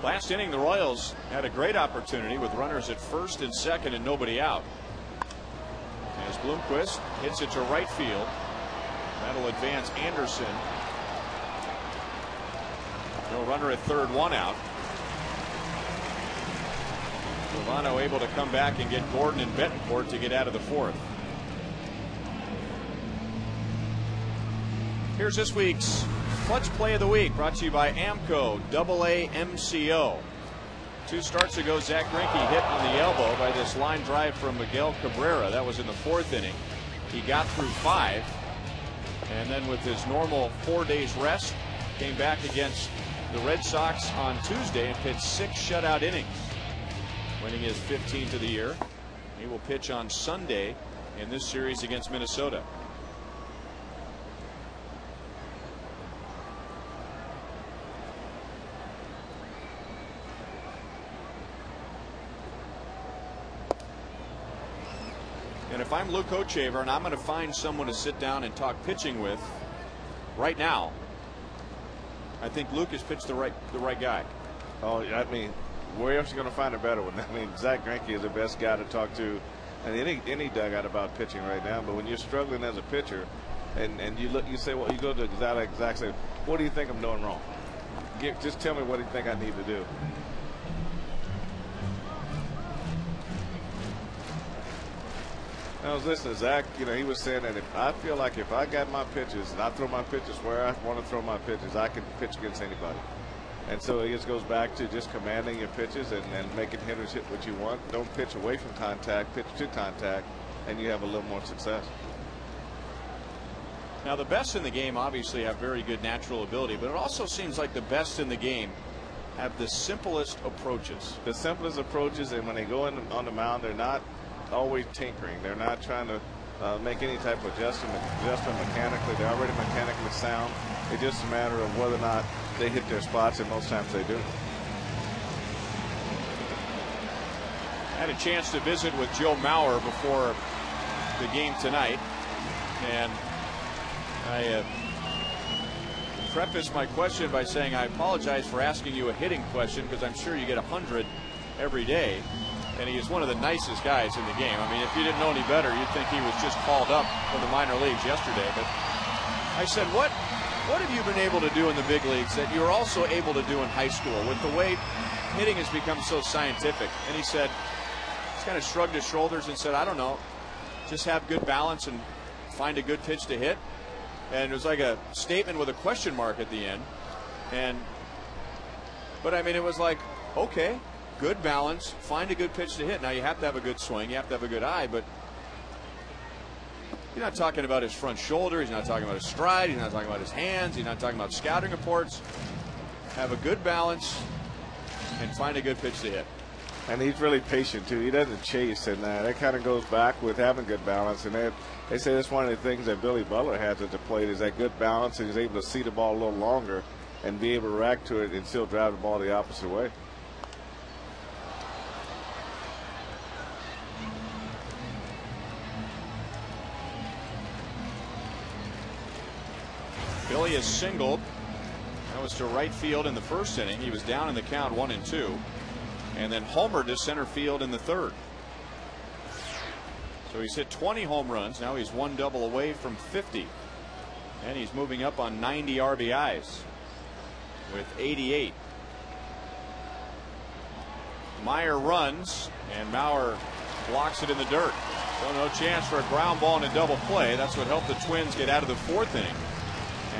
Last inning, the Royals had a great opportunity with runners at first and second and nobody out, as Bloomquist hits it to right field. That'll advance Anderson. No runner at third, 1 out. Pavano able to come back and get Gordon and Betancourt to get out of the 4th. Here's this week's Clutch Play of the Week, brought to you by Amco AA MCO. 2 starts ago, Zach Greinke hit on the elbow by this line drive from Miguel Cabrera. That was in the 4th inning. He got through 5, and then with his normal 4 days rest, came back against the Red Sox on Tuesday and pitched 6 shutout innings, winning his 15th of the year. He will pitch on Sunday in this series against Minnesota. And if I'm Luke Hochevar and I'm going to find someone to sit down and talk pitching with right now, I think Luke has pitched the right guy. Oh, I mean, where else are you going to find a better one? I mean, Zach Greinke is the best guy to talk to in any dugout about pitching right now. But when you're struggling as a pitcher, and you look, you say, well, you go to Zach, say, what do you think I'm doing wrong? Just tell me what do you think I need to do. I was listening to Zach. You know, he was saying that if I feel like if I got my pitches and I throw my pitches where I want to throw my pitches, I can pitch against anybody. And so it just goes back to just commanding your pitches and making hitters hit what you want. Don't pitch away from contact, pitch to contact, and you have a little more success. Now, the best in the game obviously have very good natural ability, but it also seems like the best in the game have the simplest approaches. The simplest approaches, and when they go on the mound, they're not always tinkering. They're not trying to make any type of adjustment mechanically. They're already mechanically sound. It's just a matter of whether or not they hit their spots, and most times they do. I had a chance to visit with Joe Mauer before the game tonight, and I prefaced my question by saying I apologize for asking you a hitting question because I'm sure you get 100 every day. And he is one of the nicest guys in the game. I mean, if you didn't know any better, you'd think he was just called up from the minor leagues yesterday. But I said, what have you been able to do in the big leagues that you're also able to do in high school with the way hitting has become so scientific? And he said, he's kind of shrugged his shoulders and said, I don't know, just have good balance and find a good pitch to hit. And it was like a statement with a question mark at the end. But I mean, it was like, okay, good balance, find a good pitch to hit. Now you have to have a good swing, you have to have a good eye, but He's not talking about his front shoulder. He's not talking about his stride. He's not talking about his hands. He's not talking about scouting reports. Have a good balance and find a good pitch to hit. And he's really patient, too. He doesn't chase, and that kind of goes back with having good balance. And they say that's one of the things that Billy Butler has at the plate is that good balance, and he's able to see the ball a little longer and be able to react to it and still drive the ball the opposite way. Billy is singled. That was to right field in the first inning. He was down in the count 1-2. And then homered to center field in the third. So he's hit 20 home runs. Now he's one double away from 50. And he's moving up on 90 RBIs with 88. Meyer runs, and Mauer blocks it in the dirt. So no chance for a ground ball and a double play. That's what helped the Twins get out of the fourth inning.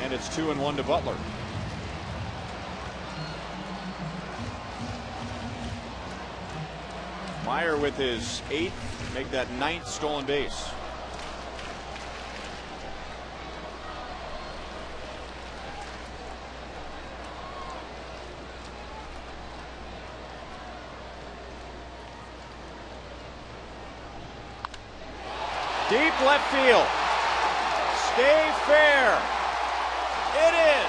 And it's 2-1 to Butler. Meyer with his 8th, make that 9th stolen base. Deep left field. Stay fair. It is.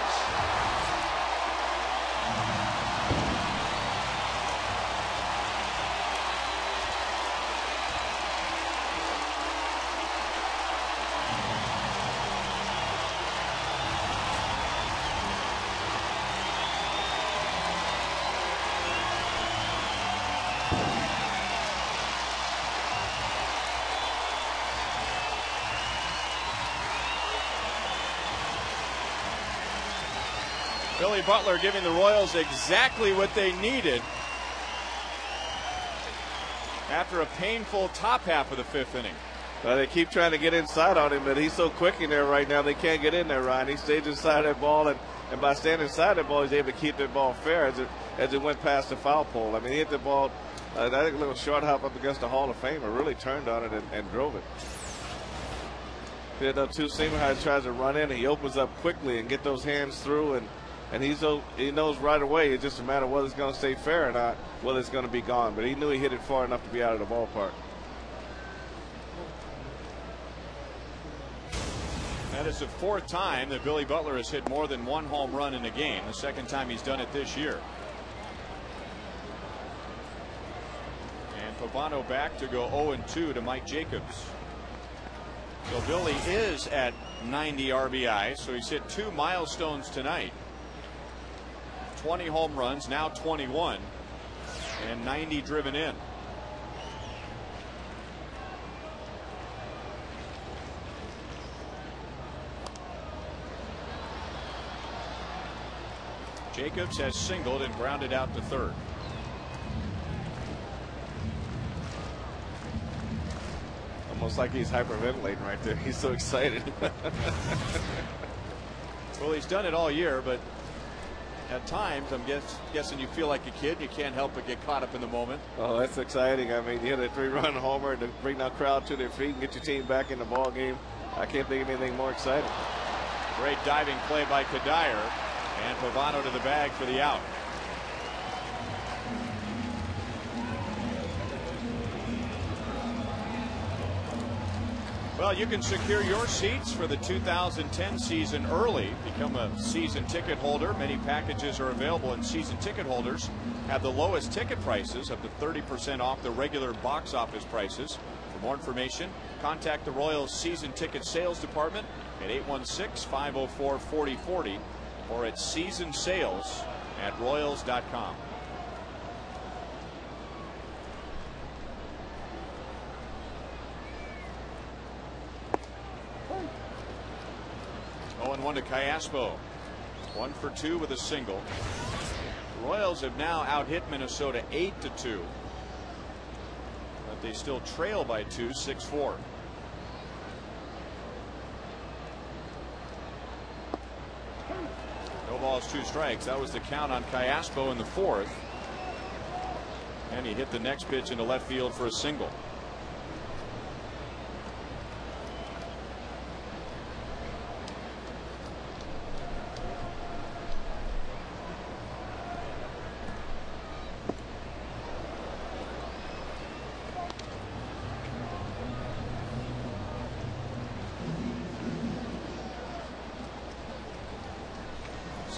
Billy Butler giving the Royals exactly what they needed after a painful top half of the 5th inning. Well, they keep trying to get inside on him, but he's so quick in there right now they can't get in there, Ryan. He stays inside that ball, and by standing inside that ball, he's able to keep that ball fair as it went past the foul pole. I mean, he hit the ball, I think a little short hop up against the Hall of Famer, really turned on it and drove it. He had that two-seamer how he tries to run in, and he opens up quickly and get those hands through, and he knows right away it's just a matter of whether it's going to stay fair or not, whether it's going to be gone. But he knew he hit it far enough to be out of the ballpark. That is the 4th time that Billy Butler has hit more than one home run in a game. The 2nd time he's done it this year. And Pavano back to go 0-2 to Mike Jacobs. So Billy is at 90 RBI. So he's hit 2 milestones tonight. 20 home runs, now 21, and 90 driven in. Jacobs has singled and grounded out to third. Almost like he's hyperventilating right there. He's so excited. Well, he's done it all year, but at times, I'm guessing you feel like a kid. You can't help but get caught up in the moment. Oh, that's exciting. I mean, you hit a 3-run homer to bring that crowd to their feet and get your team back in the ball game. I can't think of anything more exciting. Great diving play by Kadire, and Pavano to the bag for the out. Well, you can secure your seats for the 2010 season early. Become a season ticket holder. Many packages are available, and season ticket holders have the lowest ticket prices, up to 30% off the regular box office prices. For more information, contact the Royals season ticket sales department at 816-504-4040 or at seasonsales@royals.com. One to Cayaspo. 1 for 2 with a single. The Royals have now out-hit Minnesota 8-2. But they still trail by 2, 6-4. No balls, 2 strikes. That was the count on Cayaspo in the 4th. And he hit the next pitch into left field for a single.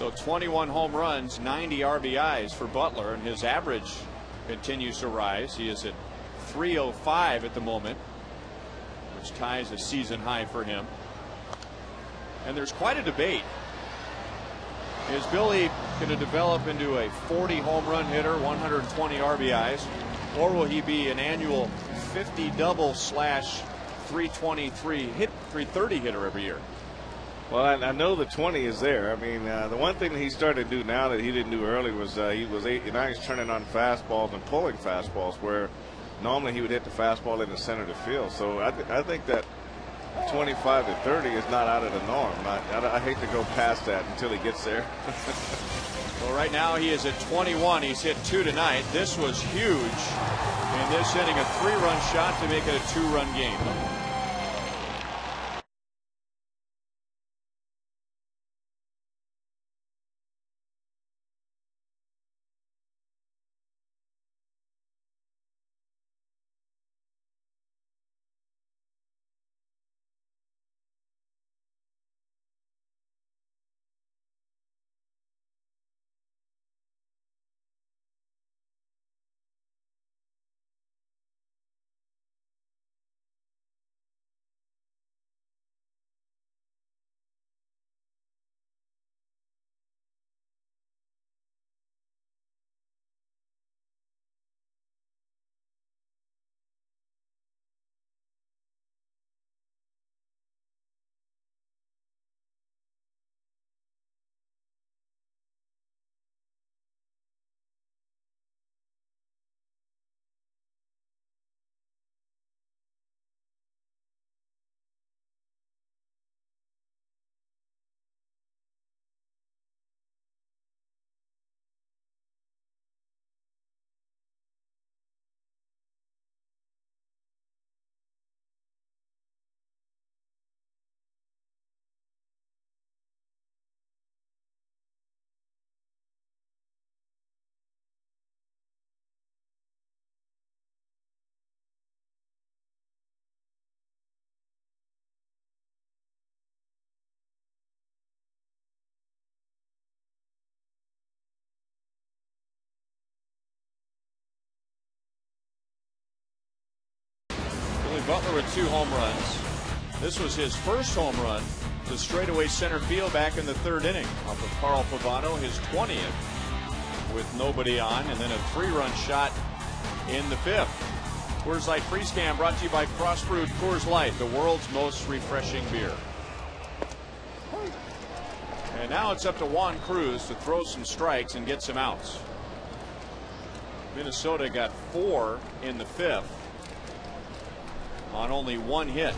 So 21 home runs, 90 RBIs for Butler, and his average continues to rise. He is at 305 at the moment, which ties a season high for him. And there's quite a debate. Is Billy going to develop into a 40 home run hitter, 120 RBIs, or will he be an annual 50 double slash 323 hit 330 hitter every year? Well, I know the 20 is there. I mean, the one thing that he started to do now that he didn't do early was now he's turning on fastballs and pulling fastballs where normally he would hit the fastball in the center of the field. So I think that 25 to 30 is not out of the norm. I hate to go past that until he gets there. Well, right now he is at 21. He's hit 2 tonight. This was huge in this inning, a 3-run shot to make it a 2-run game. Butler with 2 home runs. This was his first home run to straightaway center field back in the 3rd inning off of Carl Pavano, his 20th with nobody on, and then a 3-run shot in the 5th. Coors Light Freeze Cam brought to you by Cross Brewed Coors Light, the world's most refreshing beer. And now it's up to Juan Cruz to throw some strikes and get some outs. Minnesota got 4 in the 5th. On only 1 hit.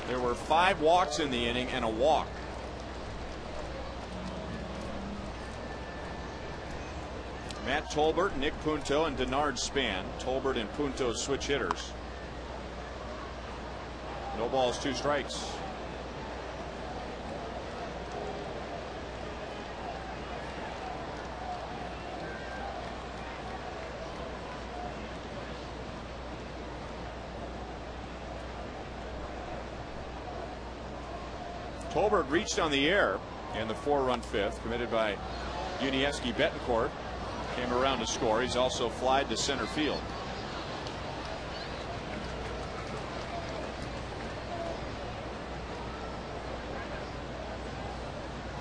There were 5 walks in the inning and a walk. Matt Tolbert, Nick Punto, and Denard Span. Tolbert and Punto switch hitters. No balls, 2 strikes. Tolbert reached on the air in the 4-run 5th, committed by Unievsky Betancourt. Came around to score. He's also flied to center field.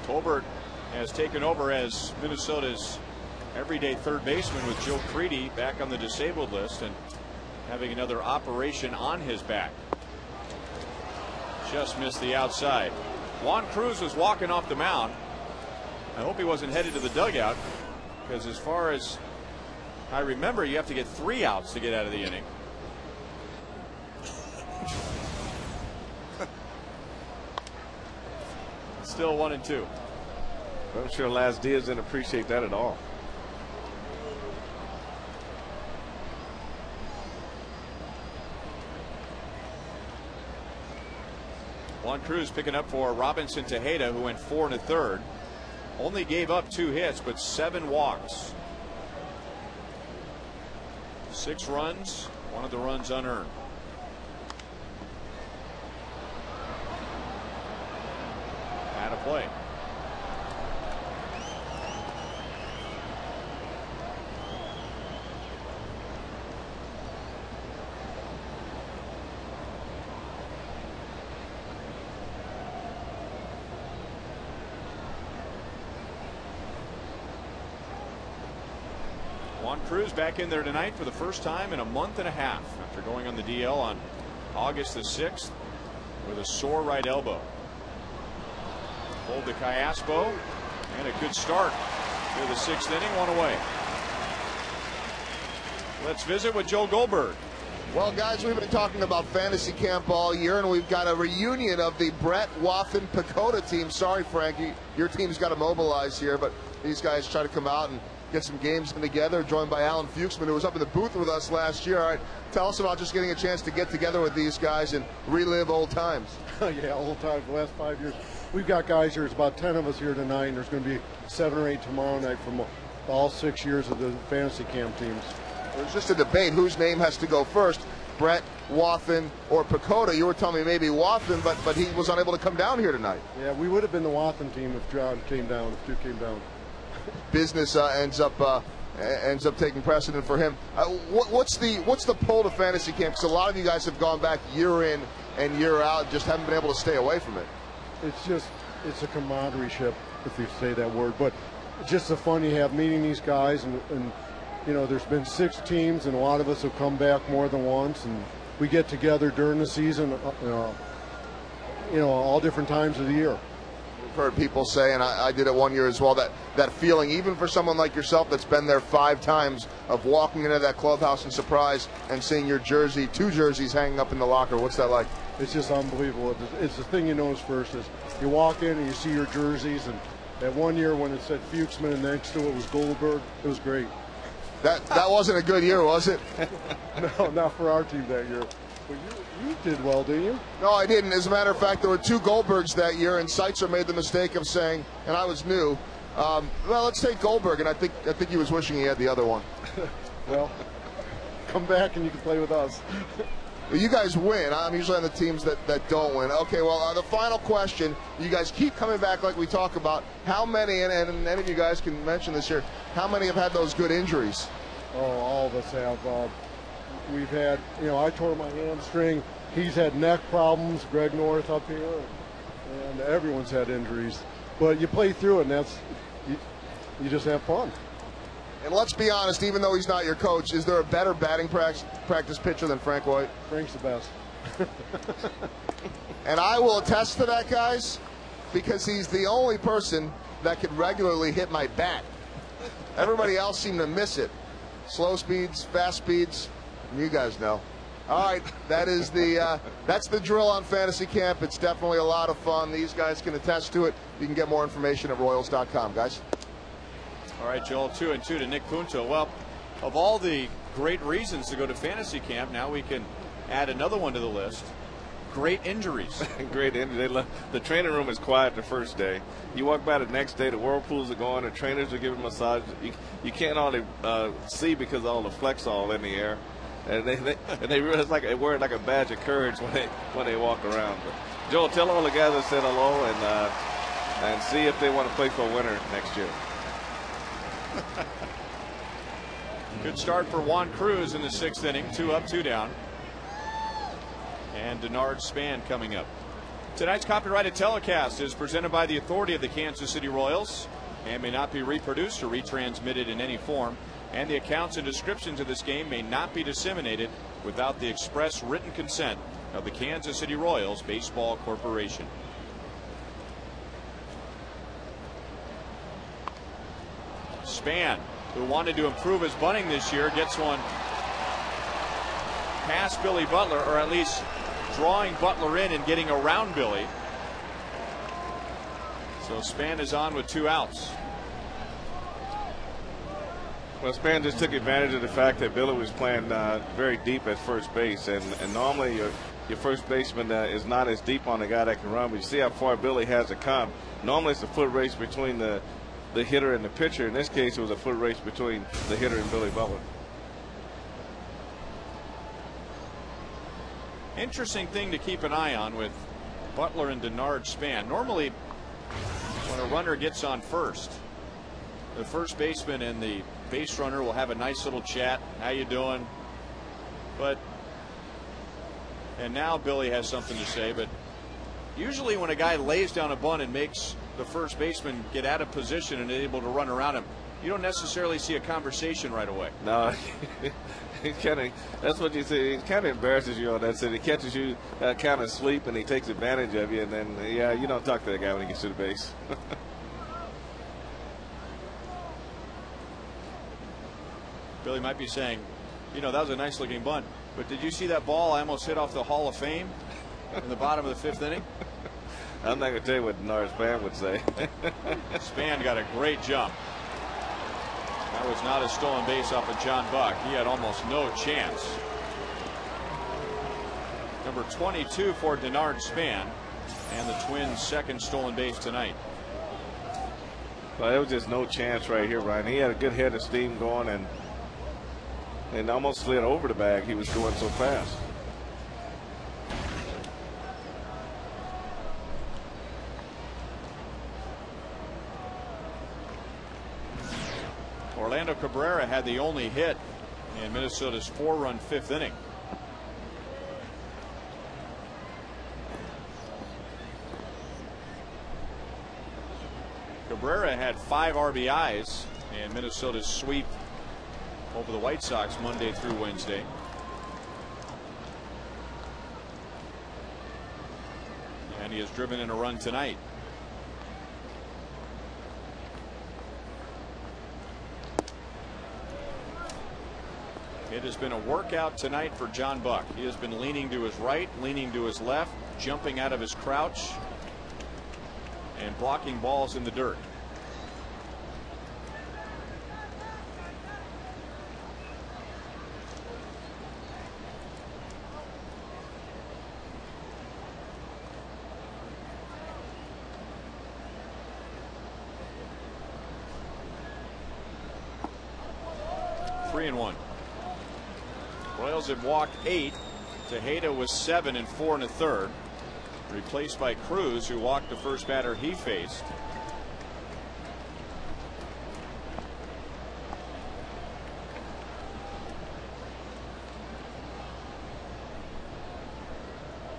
Tolbert has taken over as Minnesota's everyday third baseman with Joe Crede back on the disabled list and having another operation on his back. Just missed the outside. Juan Cruz was walking off the mound. I hope he wasn't headed to the dugout, because as far as I remember, you have to get 3 outs to get out of the inning. Still 1-2. I'm sure Las Diaz didn't appreciate that at all. Juan Cruz picking up for Robinson Tejeda, who went 4 1/3. Only gave up 2 hits, but 7 walks. 6 runs, 1 of the runs unearned. play. Juan Cruz back in there tonight for the first time in a month and a half after going on the DL on August the 6th with a sore right elbow. Hold to Callaspo, and a good start to the 6th inning, 1 away. Let's visit with Joe Goldberg. Well, guys, we've been talking about fantasy camp all year, and we've got a reunion of the Brett Wathen Pacoda team. Sorry, Frankie, your team's got to mobilize here, but these guys try to come out and get some games in together, joined by Alan Fuchsman, who was up in the booth with us last year. All right, tell us about just getting a chance to get together with these guys and relive old times. Yeah, old times, the last 5 years. We've got guys here, there's about 10 of us here tonight, and there's going to be 7 or 8 tomorrow night from all 6 years of the fantasy camp teams. There's just a debate whose name has to go first, Brett, Wathen, or Pacoda. You were telling me maybe Wathen, but he was unable to come down here tonight. Yeah, we would have been the Wathen team if John came down, if Duke came down. Business ends up taking precedent for him. What's the pull to fantasy camp? Because a lot of you guys have gone back year in and year out, just haven't been able to stay away from it. It's a camaraderie ship, if you say that word, but just the fun you have meeting these guys, and you know, there's been 6 teams, and a lot of us have come back more than once, and we get together during the season, all different times of the year. We've heard people say, and I did it one year as well, that feeling, even for someone like yourself that's been there 5 times, of walking into that clubhouse in surprise and seeing your jersey, 2 jerseys hanging up in the locker. What's that like? It's just unbelievable. It's the thing you notice first is you walk in and you see your jerseys, and that one year when it said Fuchsman and next to it was Goldberg, it was great. That wasn't a good year, was it? No, not for our team that year. But you did well, didn't you? No, I didn't. As a matter of fact, there were 2 Goldbergs that year, and Seitzer made the mistake of saying, and I was new, well, let's take Goldberg, and I think he was wishing he had the other one. Well, come back and you can play with us. You guys win. I'm usually on the teams that don't win. Okay, well, the final question. You guys keep coming back like we talk about. How many, and any of you guys can mention this here, how many have had those good injuries? Oh, all of us have. We've had, I tore my hamstring. He's had neck problems, Greg North up here, and everyone's had injuries. But you play through it, and you just have fun. And let's be honest, even though he's not your coach, is there a better batting practice pitcher than Frank White? Frank's the best. And I will attest to that, guys, because he's the only person that could regularly hit my bat. Everybody else seemed to miss it. Slow speeds, fast speeds, you guys know. All right, that's the drill on fantasy camp. It's definitely a lot of fun. These guys can attest to it. You can get more information at Royals.com, guys. All right, Joel, 2-2 to Nick Punto. Well, of all the great reasons to go to fantasy camp, now we can add another one to the list. Great injuries. Great injuries. The training room is quiet the first day. You walk by the next day, the whirlpools are going, the trainers are giving massages. You can't hardly see because of all the Flexol in the air. And they really, it's like they wear it like a badge of courage when they walk around. But Joel, tell all the guys that said hello and see if they want to play for a winner next year. Good start for Juan Cruz in the 6th inning. 2 up, 2 down. And Denard Span coming up. Tonight's copyrighted telecast is presented by the authority of the Kansas City Royals and may not be reproduced or retransmitted in any form. And the accounts and descriptions of this game may not be disseminated without the express written consent of the Kansas City Royals Baseball Corporation. Span, who wanted to improve his bunting this year, gets one past Billy Butler, or at least drawing Butler in and getting around Billy. So Span is on with 2 outs. Well, Span just took advantage of the fact that Billy was playing very deep at first base, and normally your first baseman is not as deep on the guy that can run, but you see how far Billy has to come. Normally it's a foot race between the hitter and the pitcher. In this case, it was a foot race between the hitter and Billy Butler. Interesting thing to keep an eye on with Butler and Denard Span. Normally, when a runner gets on first, the first baseman and the base runner will have a nice little chat. How you doing? And now Billy has something to say, but usually when a guy lays down a bunt and makes the first baseman get out of position and able to run around him, you don't necessarily see a conversation right away. No, that's what you see. It kind of embarrasses you on that side. He catches you kind of asleep and he takes advantage of you, and then yeah, you don't talk to that guy when he gets to the base. Billy might be saying, you know, that was a nice looking bunt, but did you see that ball I almost hit off the Hall of Fame in the bottom of the 5th inning? I'm not going to tell you what Denard Span would say. Span got a great jump. That was not a stolen base off of John Buck. He had almost no chance. Number 22 for Denard Span, and the Twins' second stolen base tonight. Well, there was just no chance right here, Ryan. He had a good head of steam going and almost slid over the bag. He was going so fast. Orlando Cabrera had the only hit in Minnesota's 4-run 5th inning. Cabrera had 5 RBIs in Minnesota's sweep over the White Sox Monday through Wednesday. And he has driven in a run tonight. It has been a workout tonight for John Buck. He has been leaning to his right, leaning to his left, jumping out of his crouch, and blocking balls in the dirt. Three and one. Royals have walked 8. Tejeda was 7 and 4 1/3. Replaced by Cruz, who walked the first batter he faced.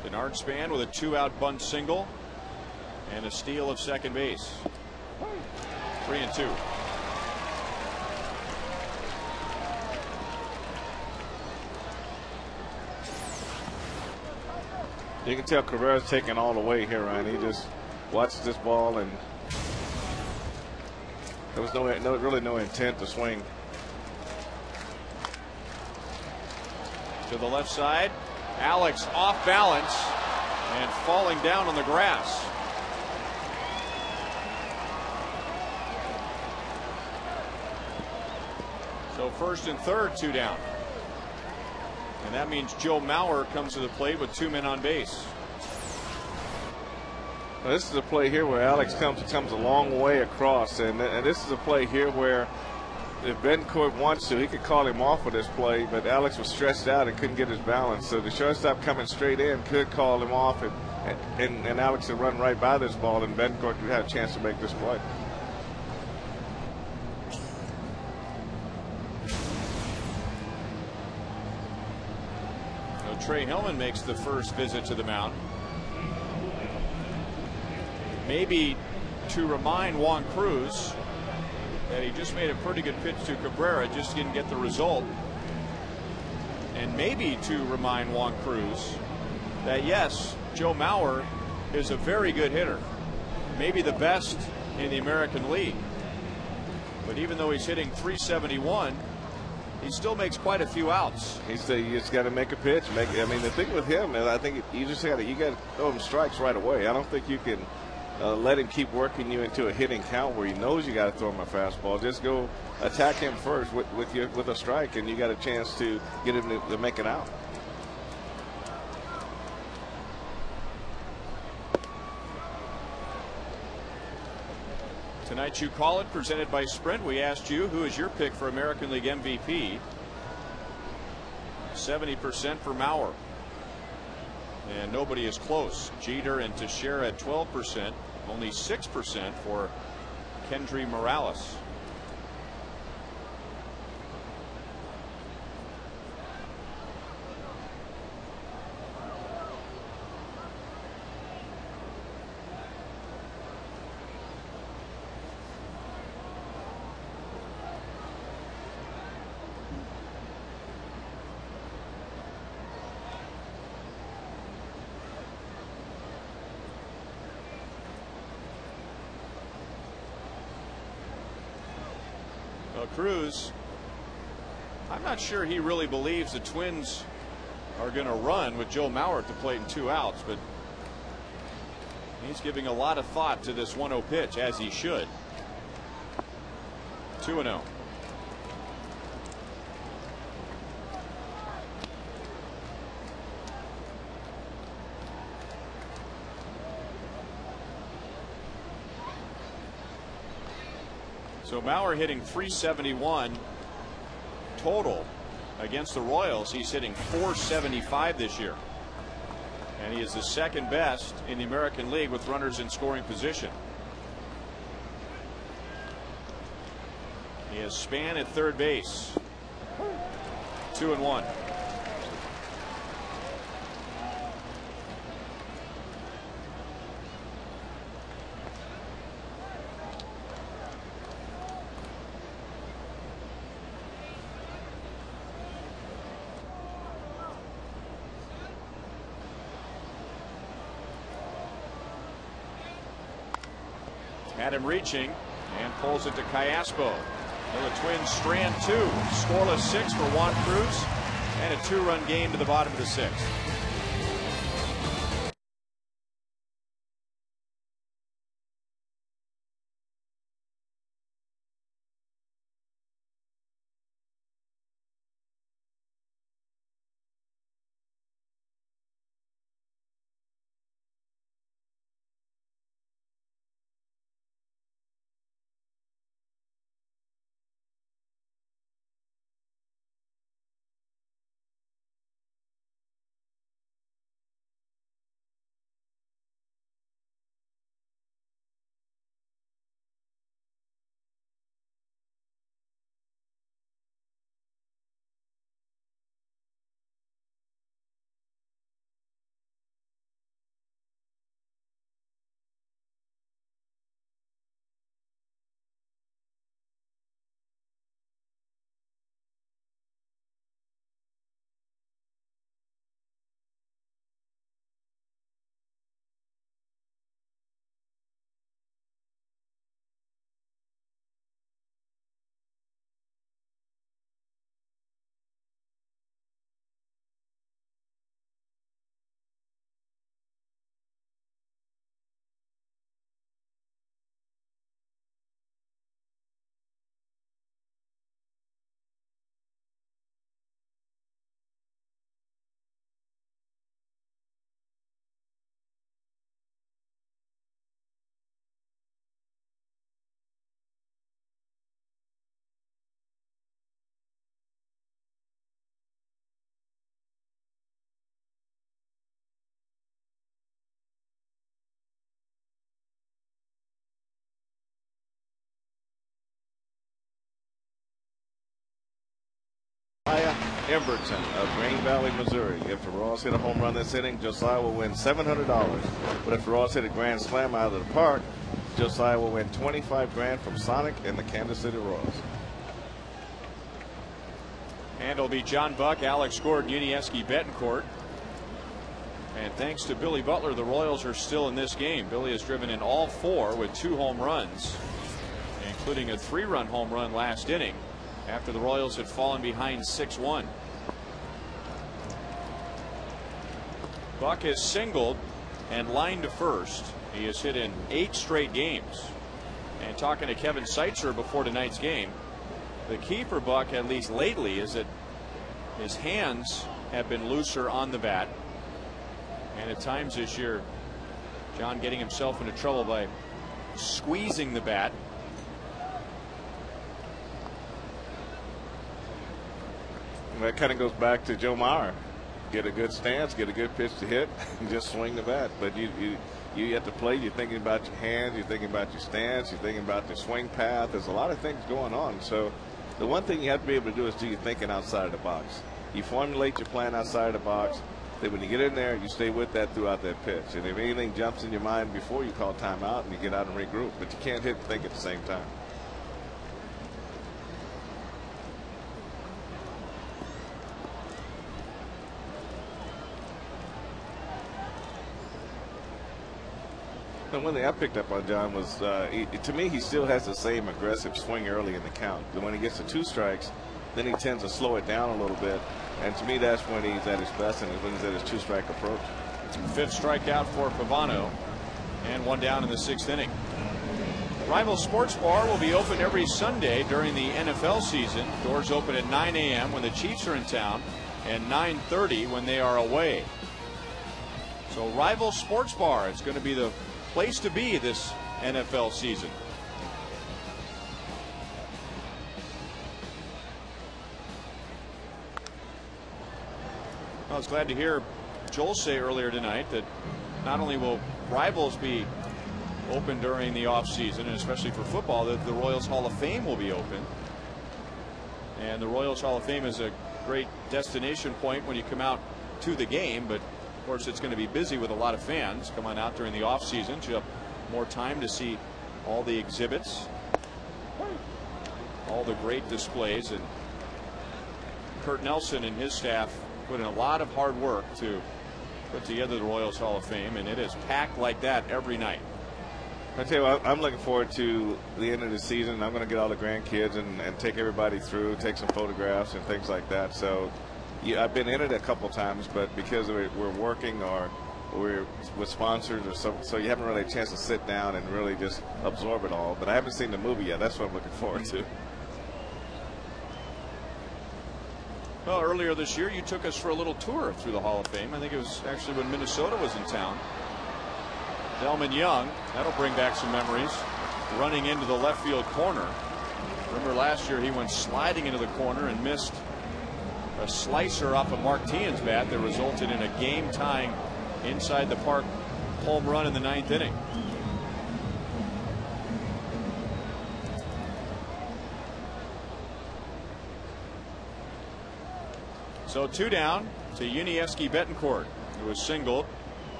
Denard Span with a 2-out bunt single and a steal of second base. 3 and 2. You can tell Cabrera's taking all the way here, Ryan. He just watched this ball, and there was really no intent to swing. To the left side, Alex off balance and falling down on the grass. So first and third, 2 down. And that means Joe Mauer comes to the plate with 2 men on base. Now, this is a play here where Alex comes a long way across, and this is a play here where if Betancourt wants to, he could call him off for this play, but Alex was stretched out and couldn't get his balance. So the shortstop coming straight in could call him off, and Alex would run right by this ball, and Betancourt could have a chance to make this play. Trey Hillman makes the first visit to the mound. Maybe to remind Juan Cruz that he just made a pretty good pitch to Cabrera, just didn't get the result. And maybe to remind Juan Cruz that yes, Joe Mauer is a very good hitter, maybe the best in the American League. But even though he's hitting .371, he still makes quite a few outs. You just got to make a pitch. I mean, the thing with him is, I think you just got to throw him strikes right away. I don't think you can let him keep working you into a hitting count where he knows you got to throw him a fastball. Just go attack him first with a strike, and you got a chance to get him to make it out. Tonight, You Call It, presented by Sprint. We asked you, who is your pick for American League MVP? 70% for Mauer. And nobody is close. Jeter and Teixeira at 12%. only 6% for Kendry Morales. Cruz, I'm not sure he really believes the Twins are going to run with Joe Mauer at the plate and 2 outs, but he's giving a lot of thought to this 1-0 pitch, as he should. 2-0. So Mauer hitting .371 total against the Royals. He's hitting .475 this year. And he is the second best in the American League with runners in scoring position. He has Span at third base. 2-1. Had him reaching and pulls it to Callaspo. So the Twins strand 2. Scoreless 6 for Juan Cruz, and a 2-run game to the bottom of the 6th. Emberton of Green Valley, Missouri. If the Royals hit a home run this inning, Josiah will win $700. But if the Royals hit a grand slam out of the park, Josiah will win $25,000 from Sonic and the Kansas City Royals. And it'll be John Buck, Alex Gordon, Unieski Betancourt. And thanks to Billy Butler, the Royals are still in this game. Billy has driven in all 4 with 2 home runs, including a 3-run home run last inning after the Royals had fallen behind 6-1. Buck has singled and lined to first. He has hit in 8 straight games. And talking to Kevin Seitzer before tonight's game, the key for Buck, at least lately, is that his hands have been looser on the bat. And at times this year, John getting himself into trouble by squeezing the bat. That kind of goes back to Joe Mauer. get a good stance, get a good pitch to hit, and just swing the bat. But you have to play. You're thinking about your hands. You're thinking about your stance. You're thinking about the swing path. There's a lot of things going on. So the one thing you have to be able to do is do your thinking outside of the box. You formulate your plan outside of the box. Then when you get in there, you stay with that throughout that pitch. And if anything jumps in your mind before, you call timeout and you get out and regroup. But you can't hit and think at the same time. And one thing I picked up on John was, to me, he still has the same aggressive swing early in the count. But when he gets to 2 strikes, then he tends to slow it down a little bit. And to me, that's when he's at his best and when he's at his 2-strike approach. 5th strikeout for Pavano, and 1 down in the 6th inning. Rival Sports Bar will be open every Sunday during the NFL season. Doors open at 9 a.m. when the Chiefs are in town and 9:30 when they are away. So Rival Sports Bar, it's going to be the place to be this NFL season. I was glad to hear Joel say earlier tonight that not only will Rivals be open during the off season, and especially for football, that the Royals Hall of Fame will be open. And the Royals Hall of Fame is a great destination point when you come out to the game, but of course it's going to be busy with a lot of fans coming out during the off season. So you have more time to see all the exhibits, all the great displays, and Kurt Nelson and his staff put in a lot of hard work to put together the Royals Hall of Fame, and it is packed like that every night. I tell you what, I'm looking forward to the end of the season. I'm going to get all the grandkids and take everybody through, take some photographs and things like that. So yeah, I've been in it a couple times, but because we're working or we're with sponsors or so you haven't really a chance to sit down and really just absorb it all. But I haven't seen the movie yet. That's what I'm looking forward to. Well, earlier this year you took us for a little tour through the Hall of Fame. I think it was actually when Minnesota was in town. Delman Young, that'll bring back some memories, running into the left field corner. Remember last year he went sliding into the corner and missed a slicer off of Mark Tian's bat that resulted in a game-tying inside the park home run in the 9th inning. So 2 down to Yuniesky Betancourt, who was singled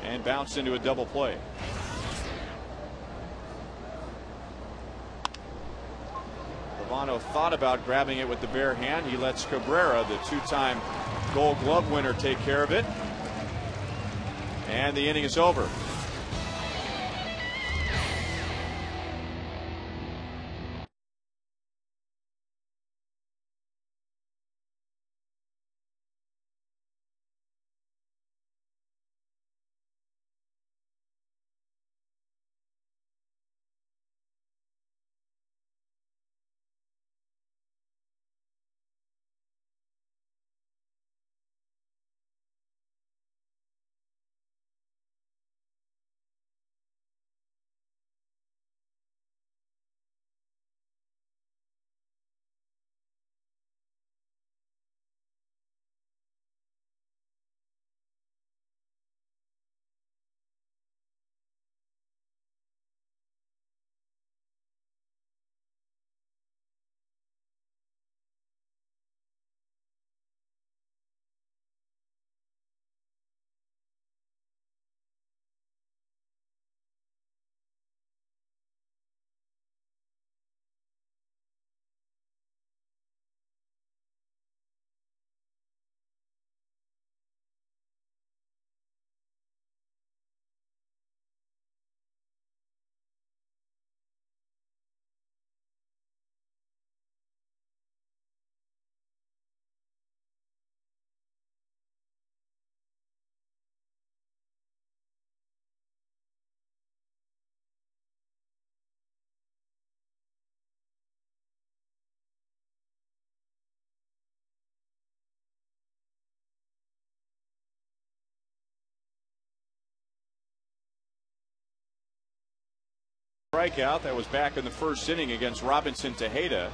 and bounced into a double play. Pavano thought about grabbing it with the bare hand. He lets Cabrera, the 2-time Gold Glove winner, take care of it. And the inning is over. Strikeout that was back in the 1st inning against Robinson Tejeda.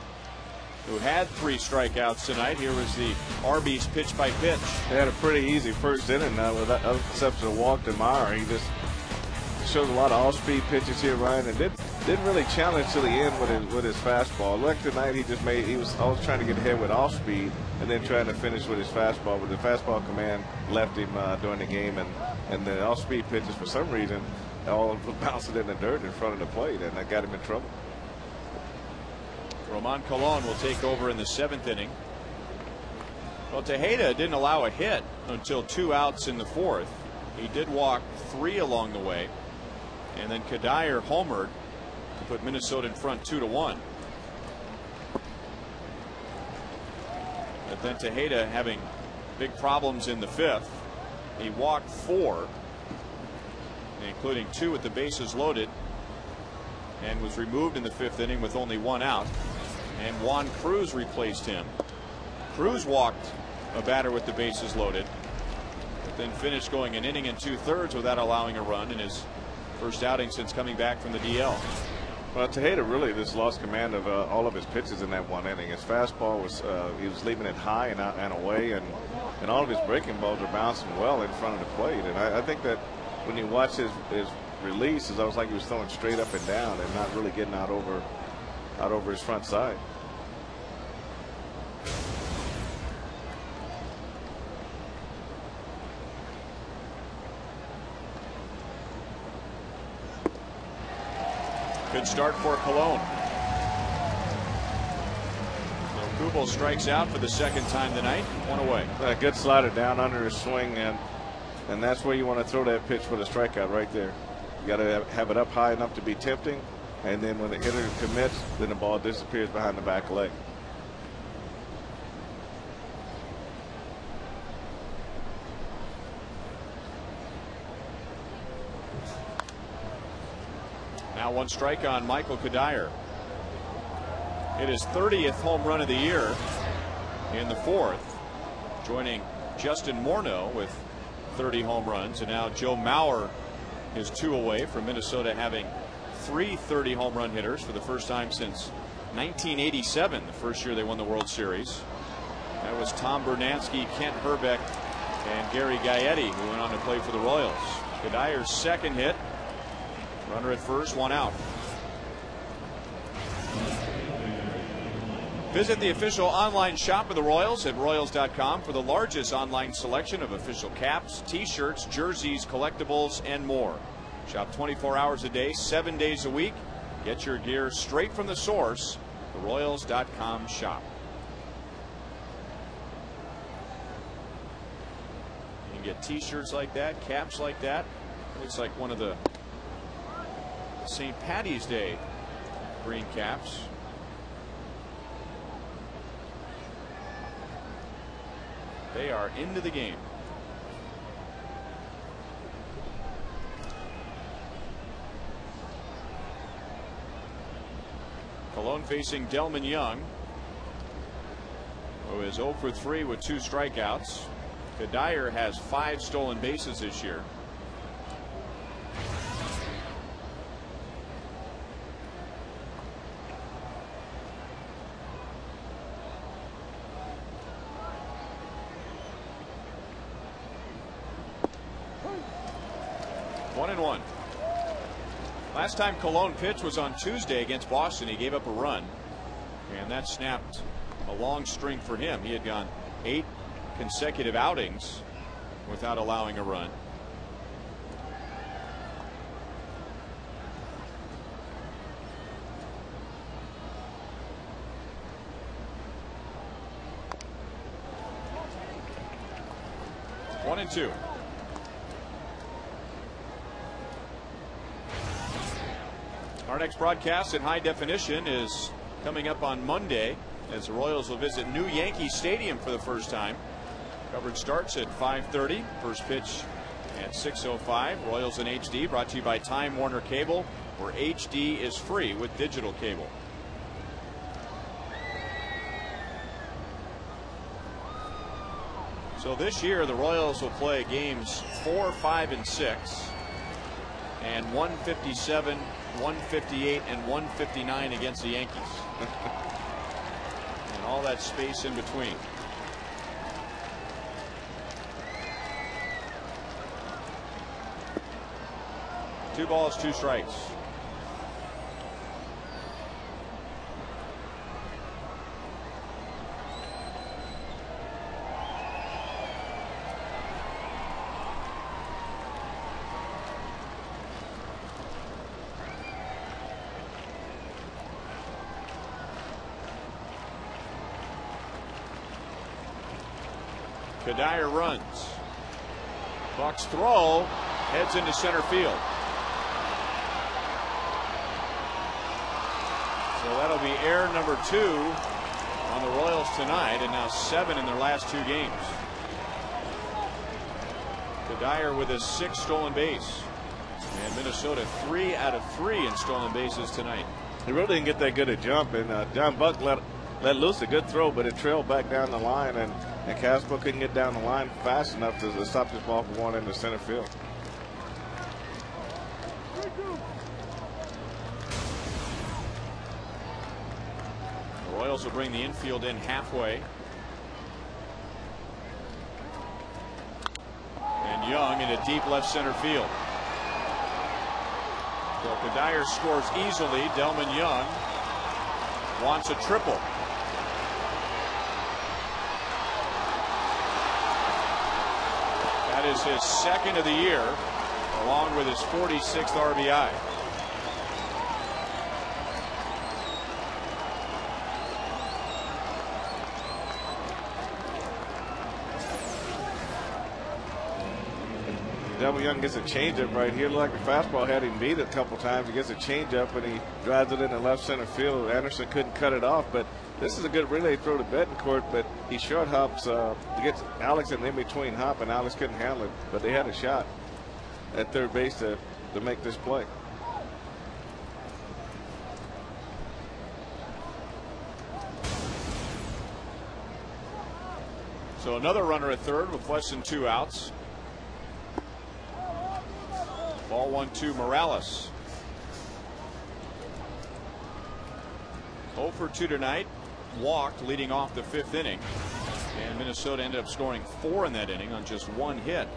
who had 3 strikeouts tonight. Here was the Arby's pitch by pitch. They had a pretty easy first inning with that exception of Walker Meyer. He just showed a lot of off-speed pitches here, Ryan, and didn't really challenge to the end with his fastball. Like tonight, he was always trying to get ahead with off-speed and then trying to finish with his fastball. But the fastball command left him during the game, and the off-speed pitches for some reason all bounced in the dirt in front of the plate, and that got him in trouble. Roman Colon will take over in the 7th inning. Well, Tejeda didn't allow a hit until 2 outs in the 4th. He did walk 3 along the way, and then Kadire homered to put Minnesota in front 2-1. But then Tejeda having big problems in the 5th. He walked 4, including 2 with the bases loaded, and was removed in the 5th inning with only 1 out. And Juan Cruz replaced him. Cruz walked a batter with the bases loaded, but then finished going an inning and 2/3 without allowing a run in his first outing since coming back from the DL. Well, Tejeda really just lost command of all of his pitches in that 1 inning. His fastball was he was leaving it high and away, and all of his breaking balls are bouncing well in front of the plate. And I think that when you watch his release, it's almost like he was throwing straight up and down and not really getting out over his front side. Good start for Colon. So Kubel strikes out for the 2nd time tonight. 1 away. A good slider down under his swing, and that's where you want to throw that pitch for the strikeout right there. You got to have it up high enough to be tempting, and then when the hitter commits, then the ball disappears behind the back leg. Now 1 strike on Michael Kadire. Hit his 30th home run of the year in the 4th, joining Justin Morneau with 30 home runs, and now Joe Mauer is 2 away from Minnesota having 3 30 home run hitters for the first time since 1987, the first year they won the World Series. That was Tom Bernansky, Kent Herbeck, and Gary Gaetti, who went on to play for the Royals. Kadire's 2nd hit. Runner at first, 1 out. Visit the official online shop of the Royals at Royals.com for the largest online selection of official caps, t-shirts, jerseys, collectibles, and more. Shop 24 hours a day, 7 days a week. Get your gear straight from the source, the Royals.com shop. You can get t-shirts like that, caps like that. Looks like one of the St. Patty's Day green caps. They are into the game. Colon facing Delman Young, who is 0 for 3 with 2 strikeouts. Kadire has 5 stolen bases this year. Last time Colon pitched was on Tuesday against Boston. He gave up a run, and that snapped a long string for him. He had gone 8 consecutive outings without allowing a run. One and 2. Our next broadcast in high definition is coming up on Monday as the Royals will visit New Yankee Stadium for the first time. Coverage starts at 5:30. First pitch at 6:05. Royals in HD brought to you by Time Warner Cable, where HD is free with digital cable. So this year the Royals will play games 4, 5, and 6, and 157, 158, and 159 against the Yankees. And all that space in between. Two balls, two strikes. Kadire runs. Buck's throw heads into center field. So that'll be error number 2 on the Royals tonight, and now 7 in their last 2 games. Kadire with his 6th stolen base. And Minnesota 3 out of 3 in stolen bases tonight. He really didn't get that good a jump, and John Buck let loose a good throw, but it trailed back down the line, and Casper couldn't get down the line fast enough to stop this ball from going into center field. The Royals will bring the infield in halfway. And Young into deep left center field. So Kadire scores easily. Delman Young wants a triple. That is his 2nd of the year, along with his 46th RBI. Delman Young gets a changeup right here. Looked like the fastball had him beat it a couple times. He gets a changeup and he drives it into left center field. Anderson couldn't cut it off, but this is a good relay throw to Betancourt, but he short hops. He gets Alex in between hop, and Alex couldn't handle it, but they had a shot at third base to make this play. So another runner at third with less than 2 outs. Ball 1-2 Morales. 0 for 2 tonight. Walked leading off the 5th inning. And Minnesota ended up scoring 4 in that inning on just 1 hit.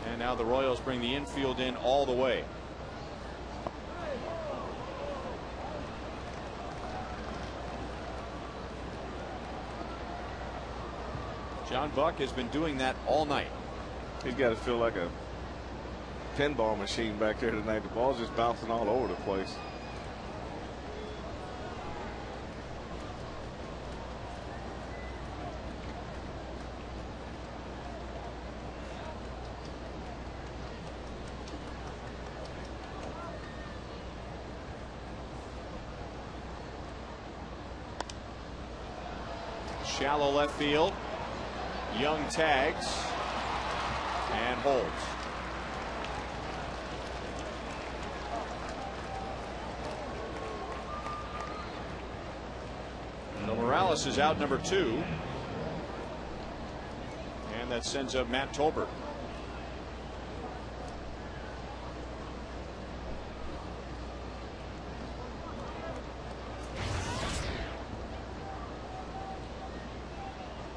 And now the Royals bring the infield in all the way. John Buck has been doing that all night. He's got to feel like a pinball machine back there tonight. The ball's just bouncing all over the place. Shallow left field. Young tags and holds. So Morales is out number 2. And that sends up Matt Tolbert.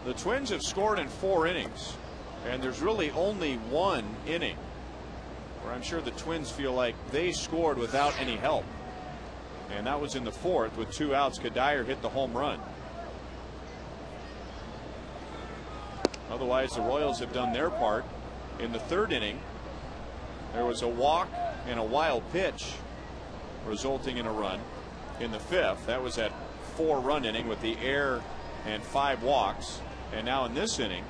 The Twins have scored in 4 innings, and there's really only 1 inning where I'm sure the Twins feel like they scored without any help, and that was in the 4th with 2 outs. Kadire hit the home run. Otherwise, the Royals have done their part. In the 3rd inning, there was a walk and a wild pitch resulting in a run. In the 5th, that was that 4-run inning with the error and 5 walks. And now in this inning,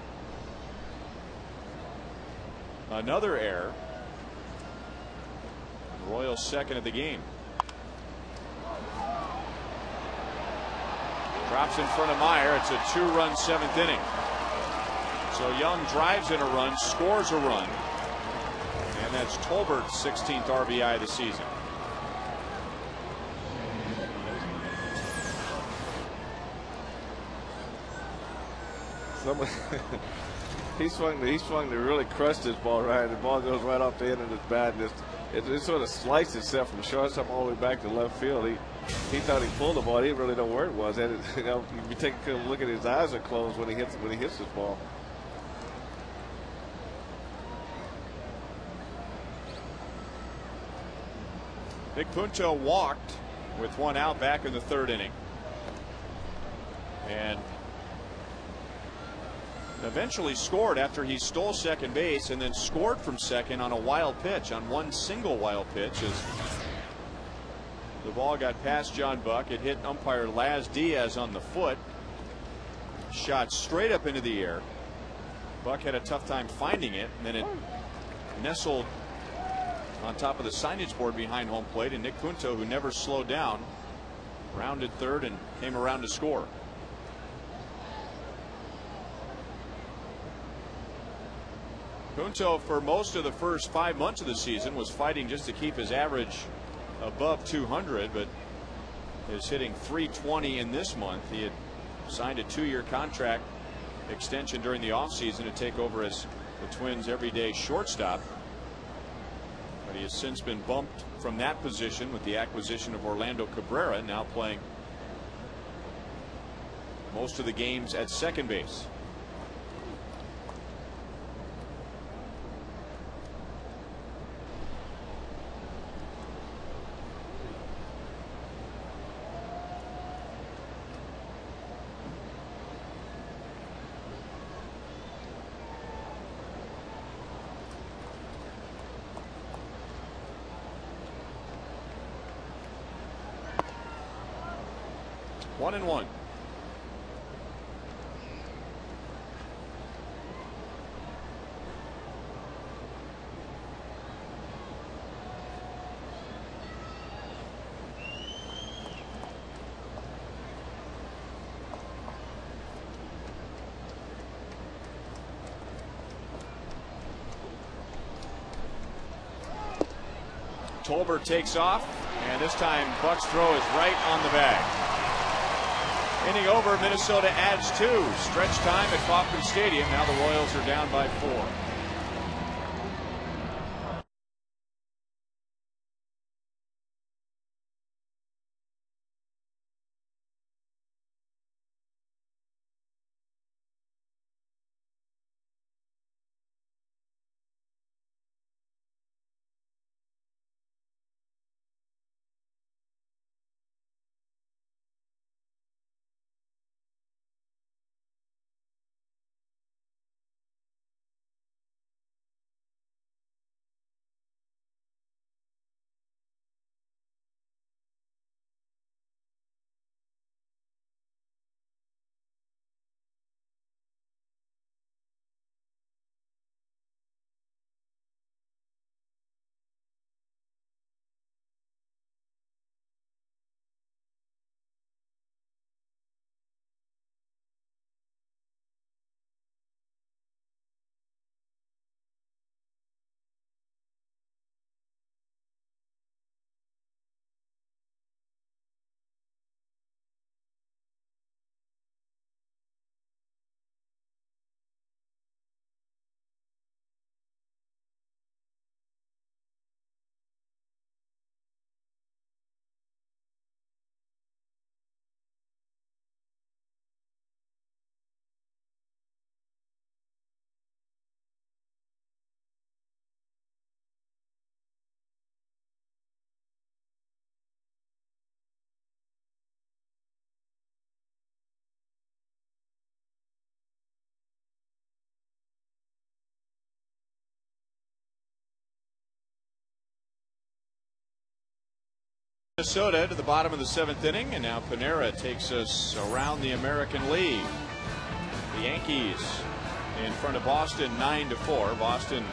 another error. The Royals' 2nd of the game. Drops in front of Meyer. It's a 2-run 7th inning. So Young drives in a run, scores a run, and that's Tolbert's 16th RBI of the season. He swung to really crush this ball right. The ball goes right off the end of his bat. it sort of sliced itself from shortstop all the way back to left field. He thought he pulled the ball. He didn't really know where it was. And you take a look at his eyes are closed when he hits this ball. Nick Punto walked with one out back in the third inning. And eventually scored after he stole second base and then scored from second on a wild pitch, on one single wild pitch, as the ball got past John Buck. It hit umpire Laz Diaz on the foot. Shot straight up into the air. Buck had a tough time finding it, and then it nestled on top of the signage board behind home plate, and Nick Punto, who never slowed down, rounded third and came around to score. Punto, for most of the first 5 months of the season, was fighting just to keep his average above 200, but is hitting .320 in this month. He had signed a 2-year contract extension during the offseason to take over as the Twins' everyday shortstop. But he has since been bumped from that position with the acquisition of Orlando Cabrera, now playing most of the games at second base. One and one. Tolbert takes off, and this time Buck's throw is right on the bag. Inning over, Minnesota adds 2. Stretch time at Kauffman Stadium. Now the Royals are down by 4. Minnesota to the bottom of the 7th inning, and now Panera takes us around the American League. The Yankees in front of Boston 9-4. Boston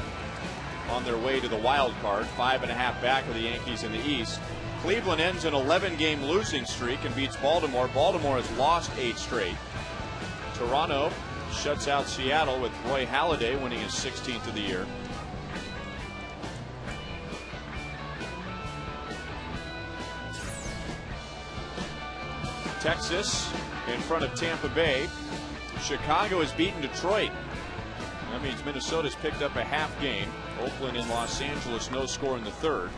on their way to the wild card, 5.5 back of the Yankees in the East. Cleveland ends an 11-game losing streak and beats Baltimore. Baltimore has lost 8 straight. Toronto shuts out Seattle with Roy Halladay winning his 16th of the year. Texas in front of Tampa Bay. Chicago has beaten Detroit. That means Minnesota's picked up a half game Oakland and Los Angeles, no score in the third.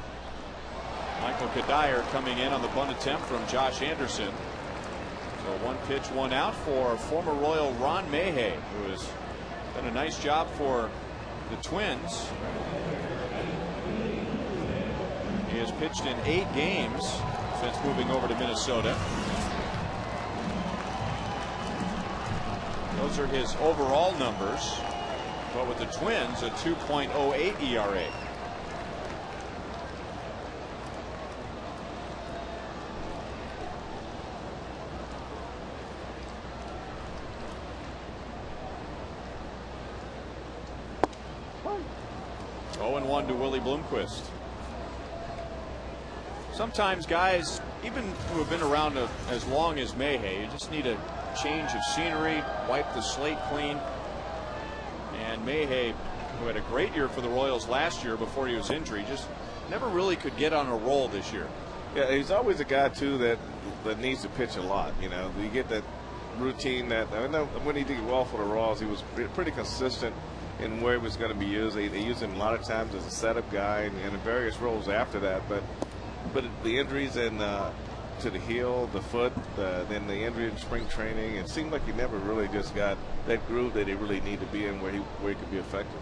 Michael Kadire coming in on the bunt attempt from Josh Anderson. So 1 pitch, 1 out for former Royal Ron Mayhay, who has done a nice job for the Twins. He has pitched in 8 games since moving over to Minnesota. Those are his overall numbers, but with the Twins, a 2.08 ERA. Oh, and 1 to Willie Bloomquist. Sometimes guys, even who have been around as long as Mayhay, you just need a change of scenery, wipe the slate clean. And Mayhay, who had a great year for the Royals last year before he was injured, just never really could get on a roll this year. Yeah, he's always a guy too that needs to pitch a lot. You know, you get that routine that I know when he did well for the Royals, he was pretty consistent in where he was going to be used. They used him a lot of times as a setup guy and in various roles after that. But the injuries and to the heel, the foot, then the injury in spring training, it seemed like he never really just got that groove that he really needed to be in where he could be effective.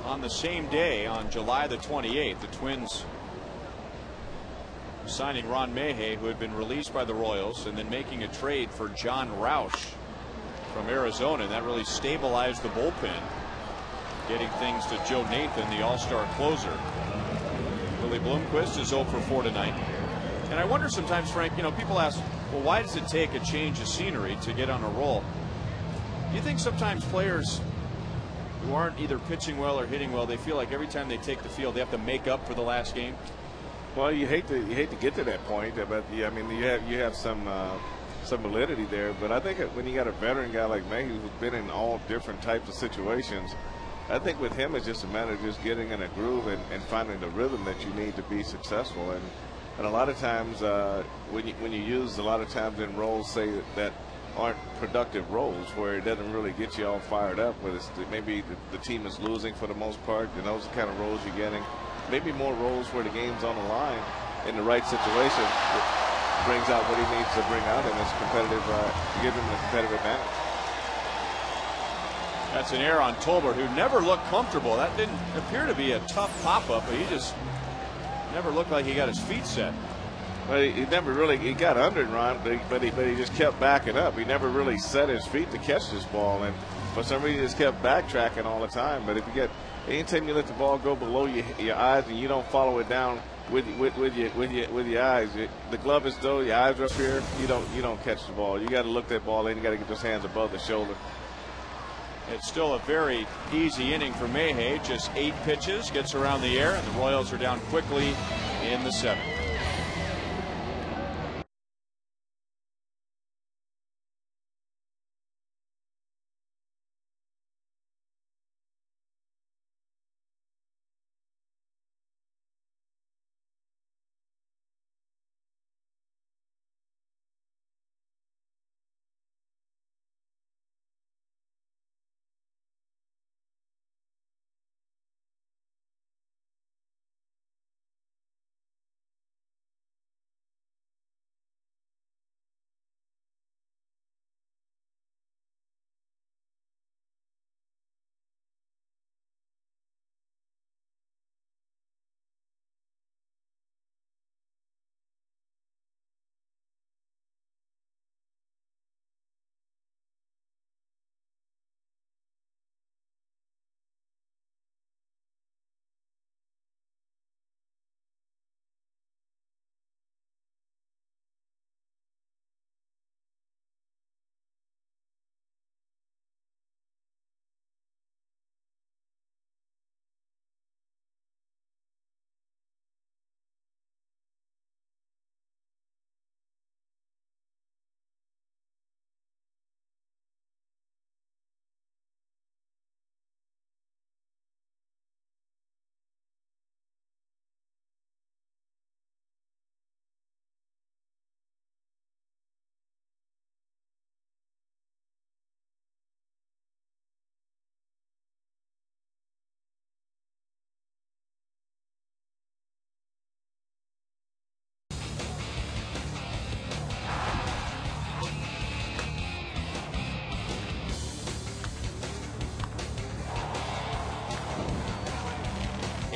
On the same day, on July the 28th, the Twins signing Ron Mayhay, who had been released by the Royals, and then making a trade for John Roush from Arizona. And that really stabilized the bullpen, getting things to Joe Nathan, the all-star closer. Willie Bloomquist is 0 for 4 tonight. And I wonder sometimes, Frank, you know, people ask, well, why does it take a change of scenery to get on a roll? Do you think sometimes players who aren't either pitching well or hitting well, they feel like every time they take the field, they have to make up for the last game? Well, you hate to get to that point, but yeah, I mean, you have some validity there. But I think when you got a veteran guy like Mayhew who's been in all different types of situations, I think with him it's just a matter of just getting in a groove and finding the rhythm that you need to be successful. And a lot of times when you use a lot of times in roles, say that aren't productive roles, where it doesn't really get you all fired up, where maybe the team is losing for the most part, and those are the kind of roles you're getting. Maybe more roles where the game's on the line in the right situation brings out what he needs to bring out in this competitive, give him a competitive advantage. That's an error on Tolbert, who never looked comfortable. That didn't appear to be a tough pop-up, but he just never looked like he got his feet set. Well, he never really got under it, Ron, but he just kept backing up. He never really set his feet to catch this ball, and for some reason he just kept backtracking all the time. But if you get anytime you let the ball go below your eyes and you don't follow it down with your eyes, the glove is low, your eyes are up here, you don't catch the ball. You got to look that ball in. You got to get those hands above the shoulder. It's still a very easy inning for Mayhay. Just 8 pitches, gets around the air, and the Royals are down quickly in the 7th.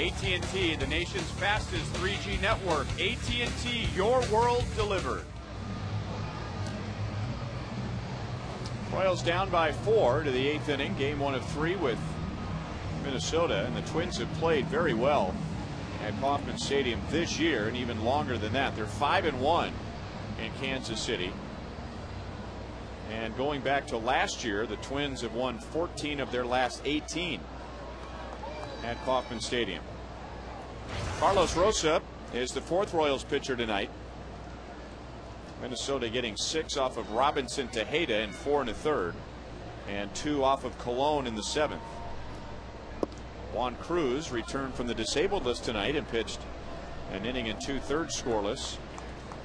AT&T, the nation's fastest 3G network. AT&T, your world delivered. Royals down by 4 to the 8th inning. Game 1 of 3 with Minnesota, and the Twins have played very well at Kauffman Stadium this year, and even longer than that. They're 5-1 in Kansas City. And going back to last year, the Twins have won 14 of their last 18 at Kauffman Stadium. Carlos Rosa is the 4th Royals pitcher tonight. Minnesota getting 6 off of Robinson Tejeda in 4 1/3, and 2 off of Colon in the 7th. Juan Cruz returned from the disabled list tonight and pitched an inning and 2/3 scoreless.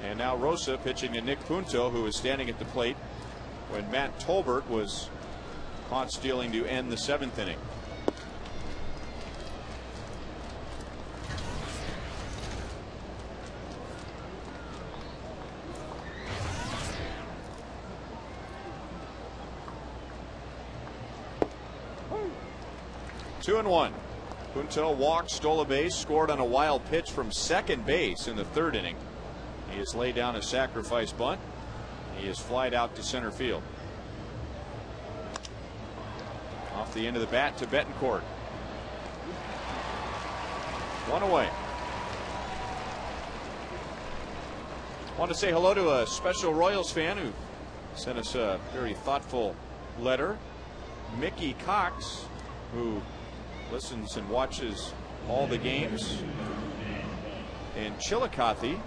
And now Rosa pitching to Nick Punto, who is standing at the plate when Matt Tolbert was caught stealing to end the 7th inning. Two and one. Punto walked, stole a base, scored on a wild pitch from second base in the 3rd inning. He has laid down a sacrifice bunt. He is flied out to center field. Off the end of the bat to Betancourt. 1 away. Want to say hello to a special Royals fan who sent us a very thoughtful letter. Mickey Cox, who listens and watches all the games in Chillicothe,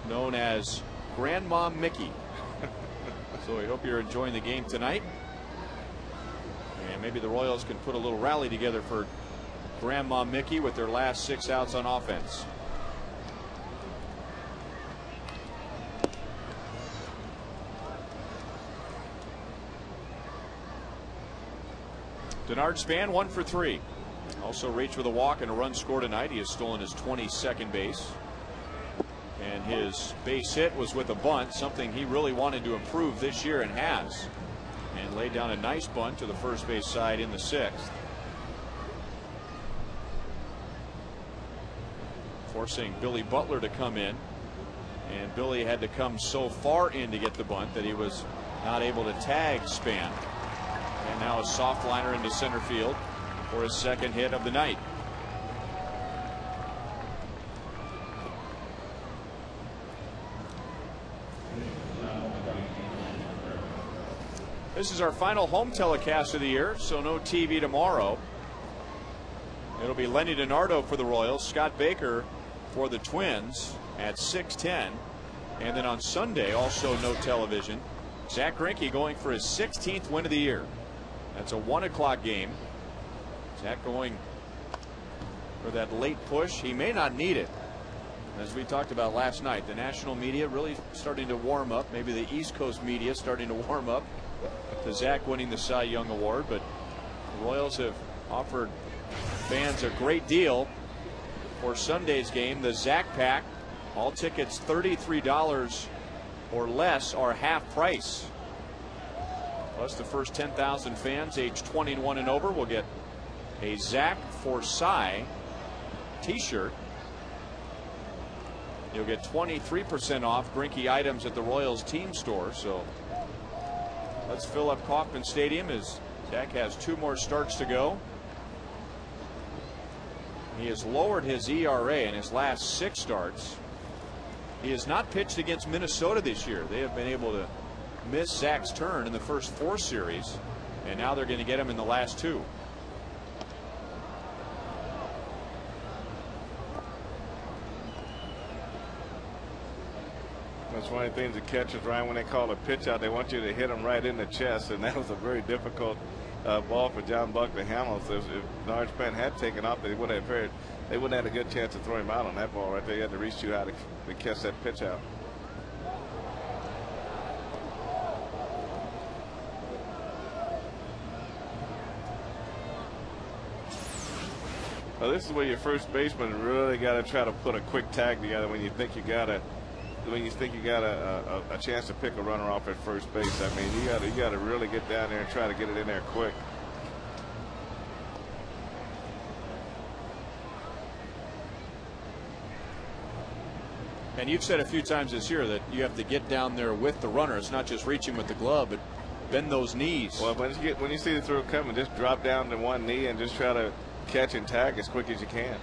known as Grandma Mickey. So I hope you're enjoying the game tonight, and maybe the Royals can put a little rally together for Grandma Mickey with their last 6 outs on offense. Denard Span 1 for 3. Also reached with a walk and a run scored tonight. He has stolen his 22nd base. And his base hit was with a bunt, something he really wanted to improve this year and has. And laid down a nice bunt to the first base side in the 6th. Forcing Billy Butler to come in. And Billy had to come so far in to get the bunt that he was not able to tag Span. And now a soft liner into center field for his 2nd hit of the night. This is our final home telecast of the year, so no TV tomorrow. It'll be Lenny DiNardo for the Royals, Scott Baker for the Twins at 6:10, and then on Sunday also no television. Zach Greinke going for his 16th win of the year. That's a 1 o'clock game. Zach going for that late push. He may not need it. As we talked about last night, the national media really starting to warm up. Maybe the East Coast media starting to warm up to Zach winning the Cy Young Award. But the Royals have offered fans a great deal for Sunday's game. The Zach Pack. All tickets $33 or less are half price. Plus the first 10,000 fans aged 21 and over will get a Zach for Cy t-shirt. You'll get 23% off Greinke items at the Royals team store. So let's fill up Kauffman Stadium as Zach has 2 more starts to go. He has lowered his ERA in his last 6 starts. He has not pitched against Minnesota this year. They have been able to miss Zach's turn in the first 4 series, and now they're going to get him in the last 2. That's one of the things the catchers, Ryan, when they call a pitch out, they want you to hit them right in the chest, and that was a very difficult ball for John Buck to handle. So if Denard Span had taken off, they wouldn't have had a good chance to throw him out on that ball right there. He had to reach too high to catch that pitch out. Well, this is where your first baseman really got to try to put a quick tag together when you think you got a chance to pick a runner off at first base. I mean, you got to really get down there and try to get it in there quick. And you've said a few times this year that you have to get down there with the runner. It's not just reaching with the glove, but bend those knees. Well, when you see the throw coming, just drop down to one knee and just try to catch and tag as quick as you can.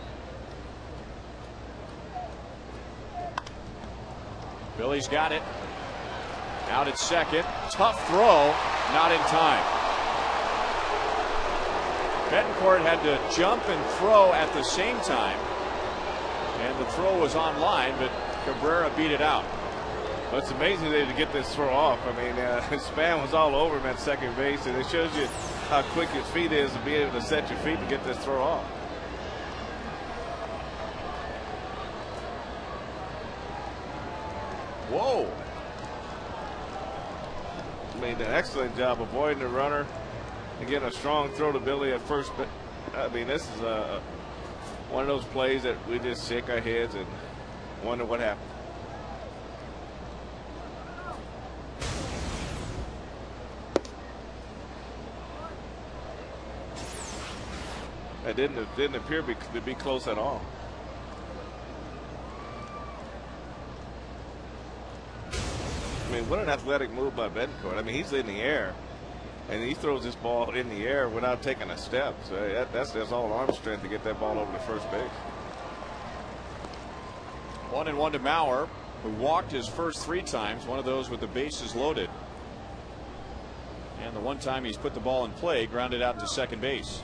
Billy's got it. Out at second. Tough throw. Not in time. Betancourt had to jump and throw at the same time. And the throw was on line, but Cabrera beat it out. Well, it's amazing to get this throw off. I mean, Span was all over him at second base, and it shows you how quick his feet is to be able to set your feet to get this throw off. Whoa. Made an excellent job avoiding the runner and getting a strong throw to Billy at first. But I mean, this is one of those plays that we just shake our heads and wonder what happened. It didn't appear to be close at all. I mean, what an athletic move by Betancourt. I mean, he's in the air, and he throws this ball in the air without taking a step. So that's all arm strength to get that ball over to first base. 1-1 to Mauer, who walked his first 3 times, one of those with the bases loaded. And the one time he's put the ball in play, grounded out to second base.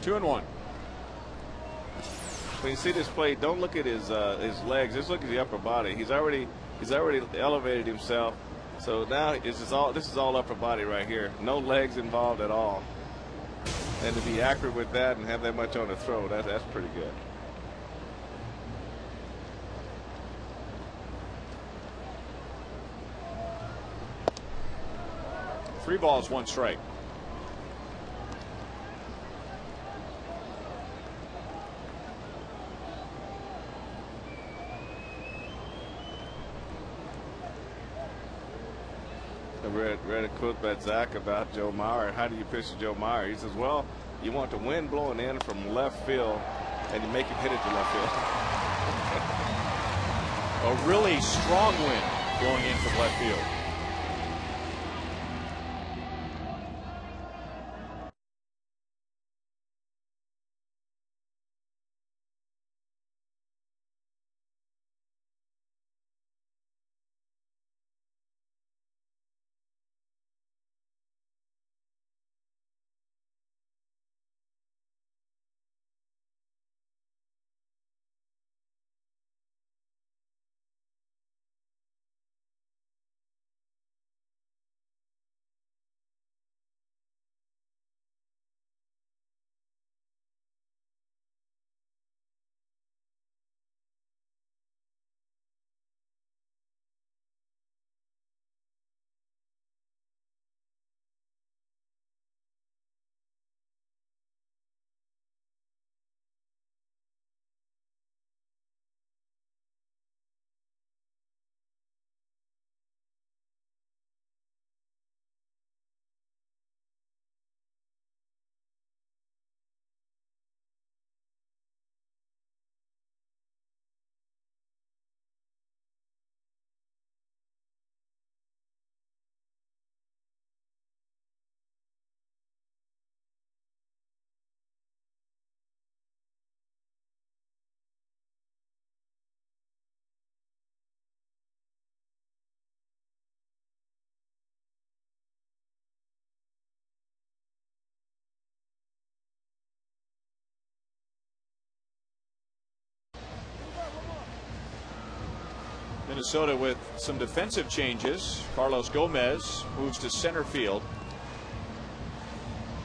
Two and one. When you see this play, don't look at his legs. Just look at the upper body. He's already elevated himself. So now this is all upper body right here. No legs involved at all. And to be accurate with that and have that much on the throw, that's pretty good. Three balls, one strike. I read a quote by Zach about Joe Mauer. How do you pitch to Joe Mauer? He says, well, you want the wind blowing in from left field, and you make him hit it to left field. A really strong wind blowing in from left field. Minnesota with some defensive changes. Carlos Gomez moves to center field.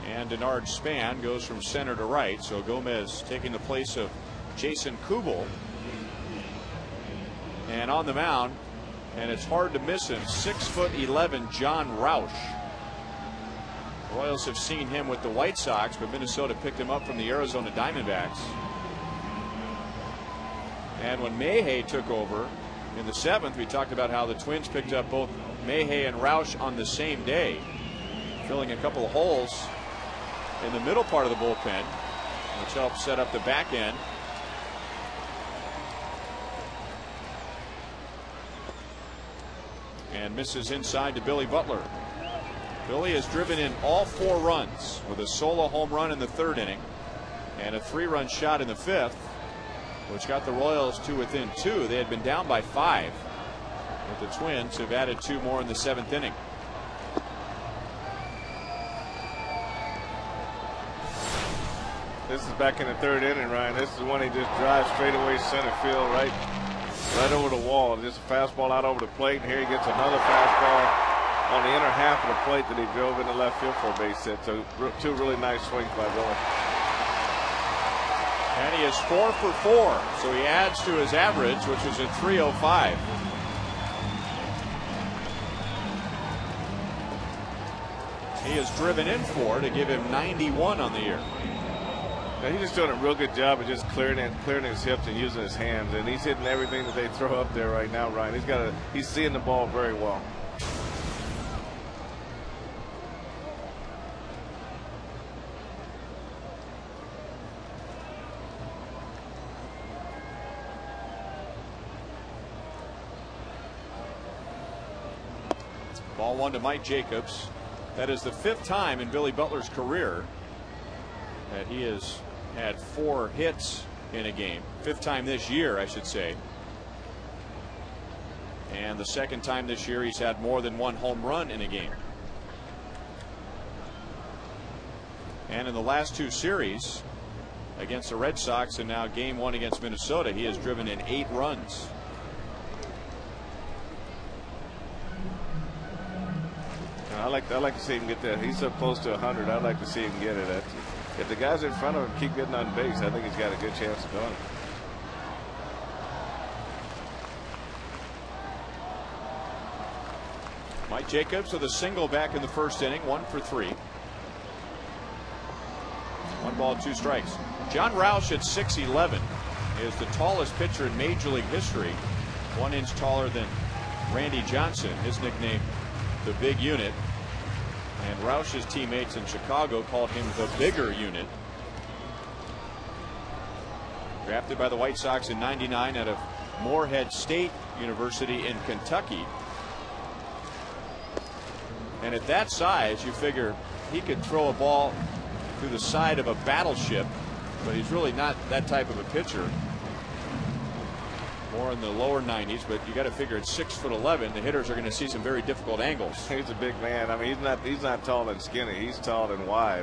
And Denard Span goes from center to right. So Gomez taking the place of Jason Kubel. And on the mound, and it's hard to miss him, 6'11" John Roush. The Royals have seen him with the White Sox, but Minnesota picked him up from the Arizona Diamondbacks. And when Mayhay took over, In the 7th, we talked about how the Twins picked up both Mayhay and Roush on the same day, filling a couple of holes in the middle part of the bullpen, which helped set up the back end. And misses inside to Billy Butler. Billy has driven in all 4 runs with a solo home run in the 3rd inning and a 3-run shot in the 5th, which got the Royals to within 2. They had been down by 5, but the Twins have added 2 more in the 7th inning. This is back in the 3rd inning, Ryan. This is when he just drives straight away center field, right over the wall. Just a fastball out over the plate, and here he gets another fastball on the inner half of the plate that he drove into left field for a base hit. So 2 really nice swings by Billy. And he is 4 for 4, so he adds to his average, which is at 305. He has driven in 4 to give him 91 on the year. Now, he's just doing a real good job of just clearing his hips and using his hands, and he's hitting everything that they throw up there right now, Ryan. He's seeing the ball very well. Ball 1 to Mike Jacobs. That is the 5th time in Billy Butler's career that he has had 4 hits in a game. 5th time this year, I should say. And the 2nd time this year he's had more than 1 home run in a game. And in the last 2 series against the Red Sox and now game 1 against Minnesota, he has driven in 8 runs. I like to see him get that. He's so close to 100. I'd like to see him get it. If the guys in front of him keep getting on base, I think he's got a good chance of doing it. Mike Jacobs with a single back in the 1st inning, 1 for 3. 1 ball, 2 strikes. John Roush at 6'11" is the tallest pitcher in Major League history, 1 inch taller than Randy Johnson, his nickname the Big Unit. And Roush's teammates in Chicago called him the Bigger Unit. Drafted by the White Sox in '99 out of Morehead State University in Kentucky. And at that size, you figure he could throw a ball through the side of a battleship, but he's really not that type of a pitcher. More in the lower 90s, but you got to figure at 6'11", the hitters are going to see some very difficult angles. He's a big man. I mean, he's not tall and skinny. He's tall and wide,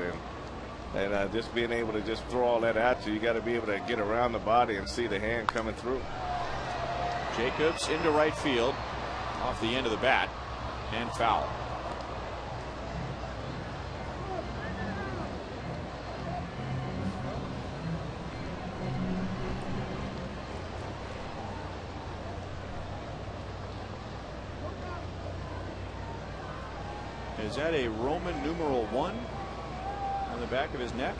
and just being able to just throw all that at you, you got to be able to get around the body and see the hand coming through. Jacobs into right field, off the end of the bat, and foul. Is that a Roman numeral 1 on the back of his neck?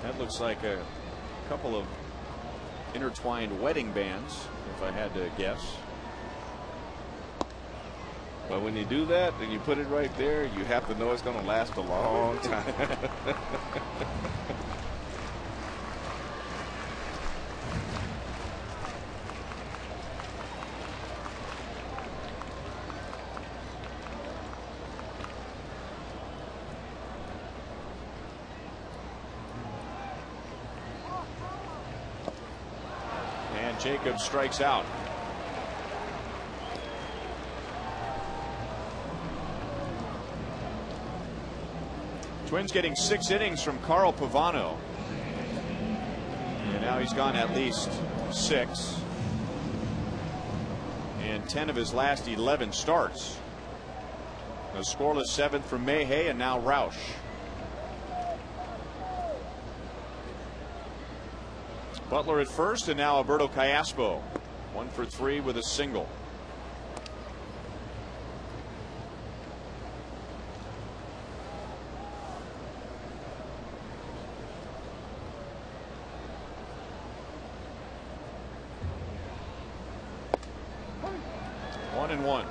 That looks like a couple of intertwined wedding bands, if I had to guess. But when you do that and you put it right there, you have to know it's going to last a long time. Jacobs strikes out. Twins getting 6 innings from Carl Pavano. And now he's gone at least 6 in 10 of his last 11 starts. A scoreless 7th from Mayhay and now Roush. Butler at first, and now Alberto Callaspo, 1 for 3 with a single. 1-1.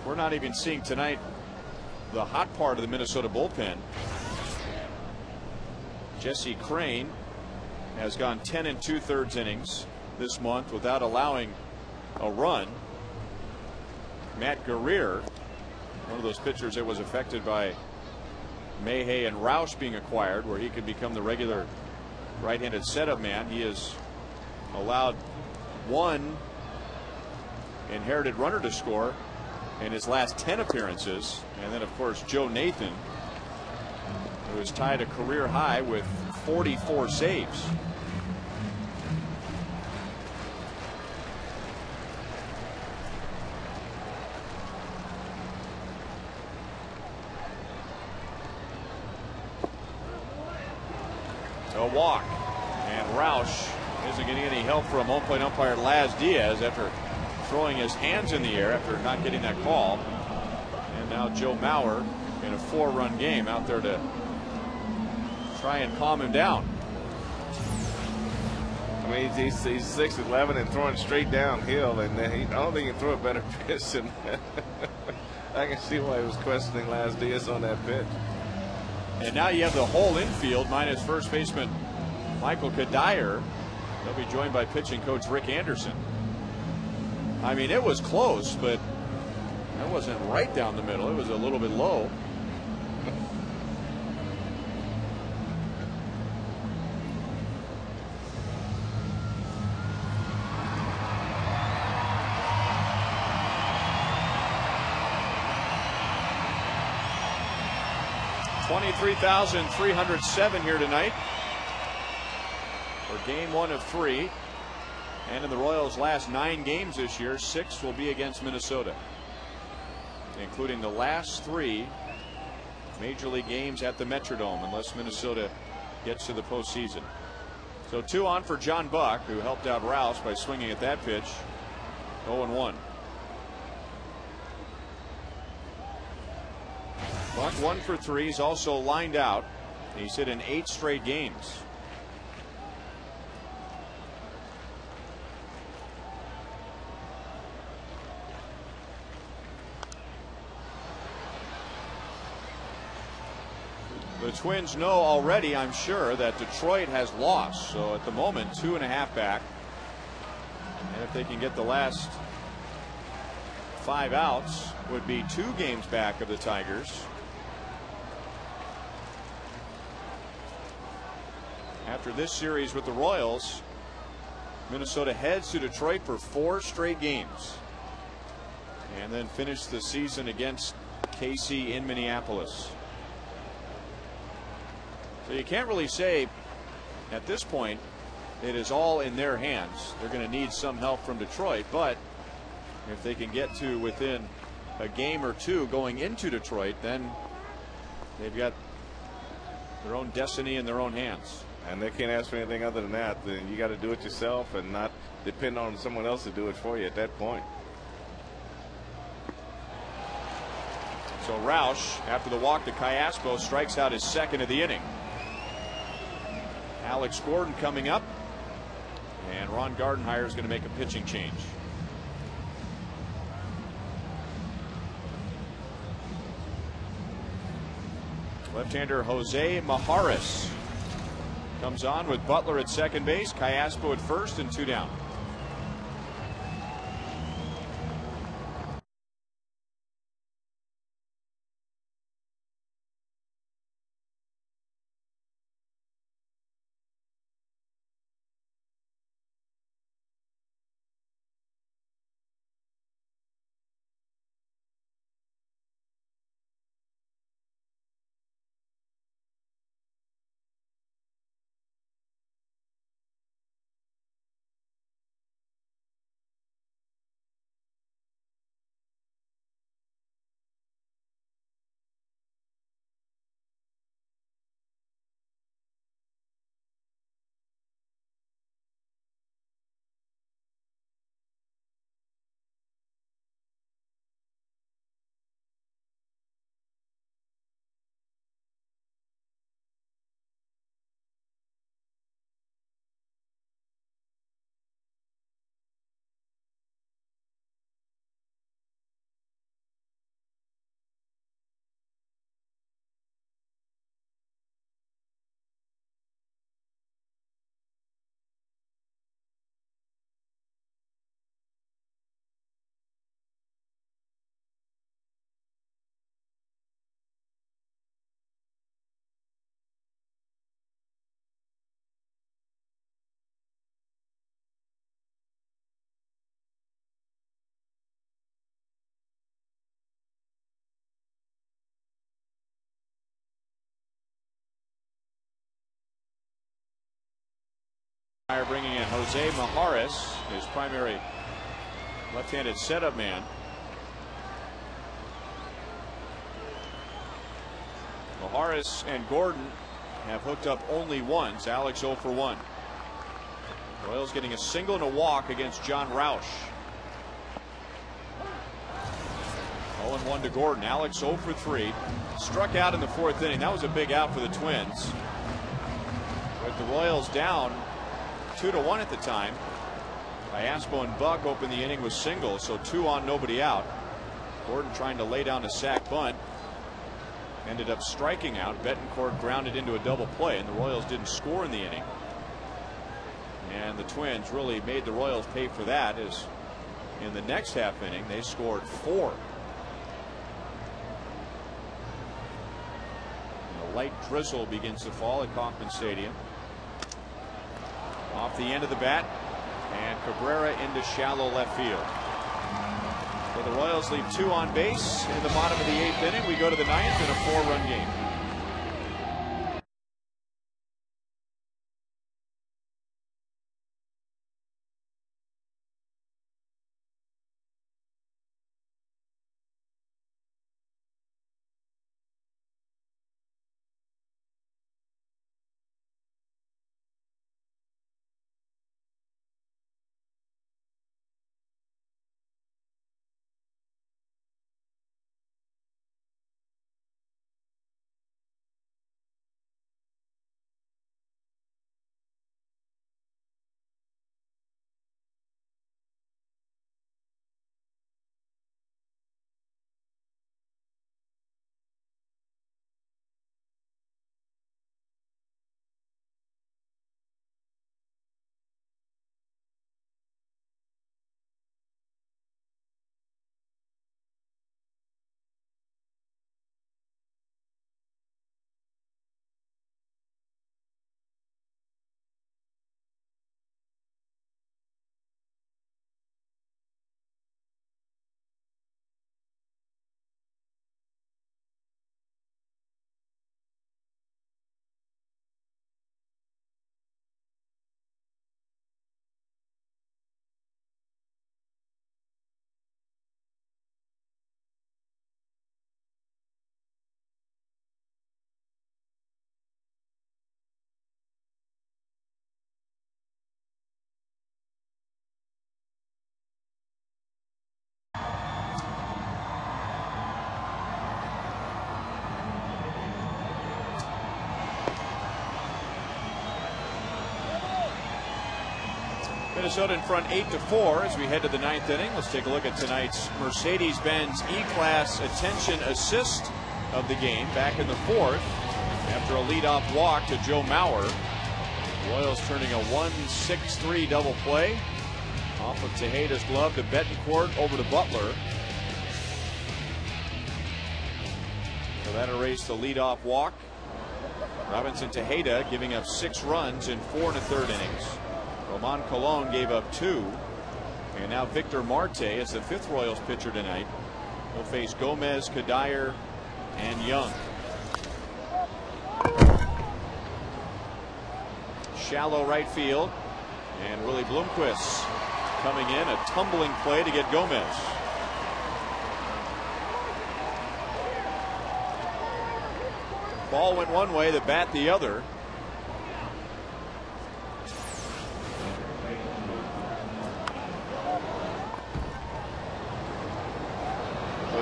We're not even seeing tonight the hot part of the Minnesota bullpen. Jesse Crane has gone 10 2/3 innings this month without allowing a run. Matt Guerrier, one of those pitchers that was affected by Mayhay and Roush being acquired, where he could become the regular right-handed setup man. He has allowed one inherited runner to score in his last 10 appearances. And then, of course, Joe Nathan, who has tied a career high with 44 saves. A walk, and Roush isn't getting any help from home plate umpire Laz Diaz after throwing his hands in the air after not getting that call. And now Joe Mauer in a 4-run game out there to try and calm him down. I mean, he's 6'11" and throwing straight downhill, and I don't think he can throw a better pitch than that. I can see why he was questioning Laz Diaz on that pitch. And now you have the whole infield minus first baseman Michael Kadire. They'll be joined by pitching coach Rick Anderson. I mean, it was close, but that wasn't right down the middle. It was a little bit low. $23,307 here tonight for game 1 of 3. And in the Royals' last 9 games this year, 6 will be against Minnesota, including the last 3 major league games at the Metrodome, unless Minnesota gets to the postseason. So 2 on for John Buck, who helped out Rouse by swinging at that pitch. 0-1. Buck 1 for 3. He's also lined out. He's hit in 8 straight games. The Twins know already, I'm sure, that Detroit has lost. So at the moment, 2.5 back. And if they can get the last 5 outs, would be 2 games back of the Tigers. After this series with the Royals, Minnesota heads to Detroit for 4 straight games and then finish the season against KC in Minneapolis. So you can't really say at this point it is all in their hands. They're going to need some help from Detroit, but if they can get to within a game or 2 going into Detroit, then they've got their own destiny in their own hands. And they can't ask for anything other than that. Then you got to do it yourself and not depend on someone else to do it for you at that point. So Roush, after the walk to Cayaspo, strikes out his 2nd of the inning. Alex Gordon coming up, and Ron Gardenhire is going to make a pitching change. Left-hander Jose Majares comes on with Butler at second base, Cayaspo at first, and 2 down. Bringing in Jose Majares, his primary left-handed setup man. Majares and Gordon have hooked up only once. Alex 0 for 1. Royals getting a single and a walk against John Roush. 0-1 to Gordon. Alex 0 for 3. Struck out in the 4th inning. That was a big out for the Twins. With the Royals down 2-1 at the time. Iaspo and Buck opened the inning with singles, so 2 on, nobody out. Gordon trying to lay down a sac bunt. Ended up striking out. Betancourt grounded into a double play, and the Royals didn't score in the inning. And the Twins really made the Royals pay for that, as in the next half inning they scored 4. And a light drizzle begins to fall at Kauffman Stadium. Off the end of the bat, and Cabrera into shallow left field. So the Royals leave 2 on base in the bottom of the 8th inning. We go to the 9th in a 4-run game. Minnesota in front 8-4 as we head to the 9th inning. Let's take a look at tonight's Mercedes-Benz E-Class attention assist of the game. Back in the 4th, after a leadoff walk to Joe Mauer. Royals turning a 1-6-3 double play off of Tejeda's glove to Betancourt over to Butler. So that erased the leadoff walk. Robinson Tejeda giving up 6 runs in 4 1/3 innings. Roman Colon gave up 2. And now Victor Marte is the 5th Royals pitcher tonight. He'll face Gomez, Kadire, and Young. Shallow right field. And Willie Bloomquist coming in. A tumbling play to get Gomez. Ball went one way, the bat the other.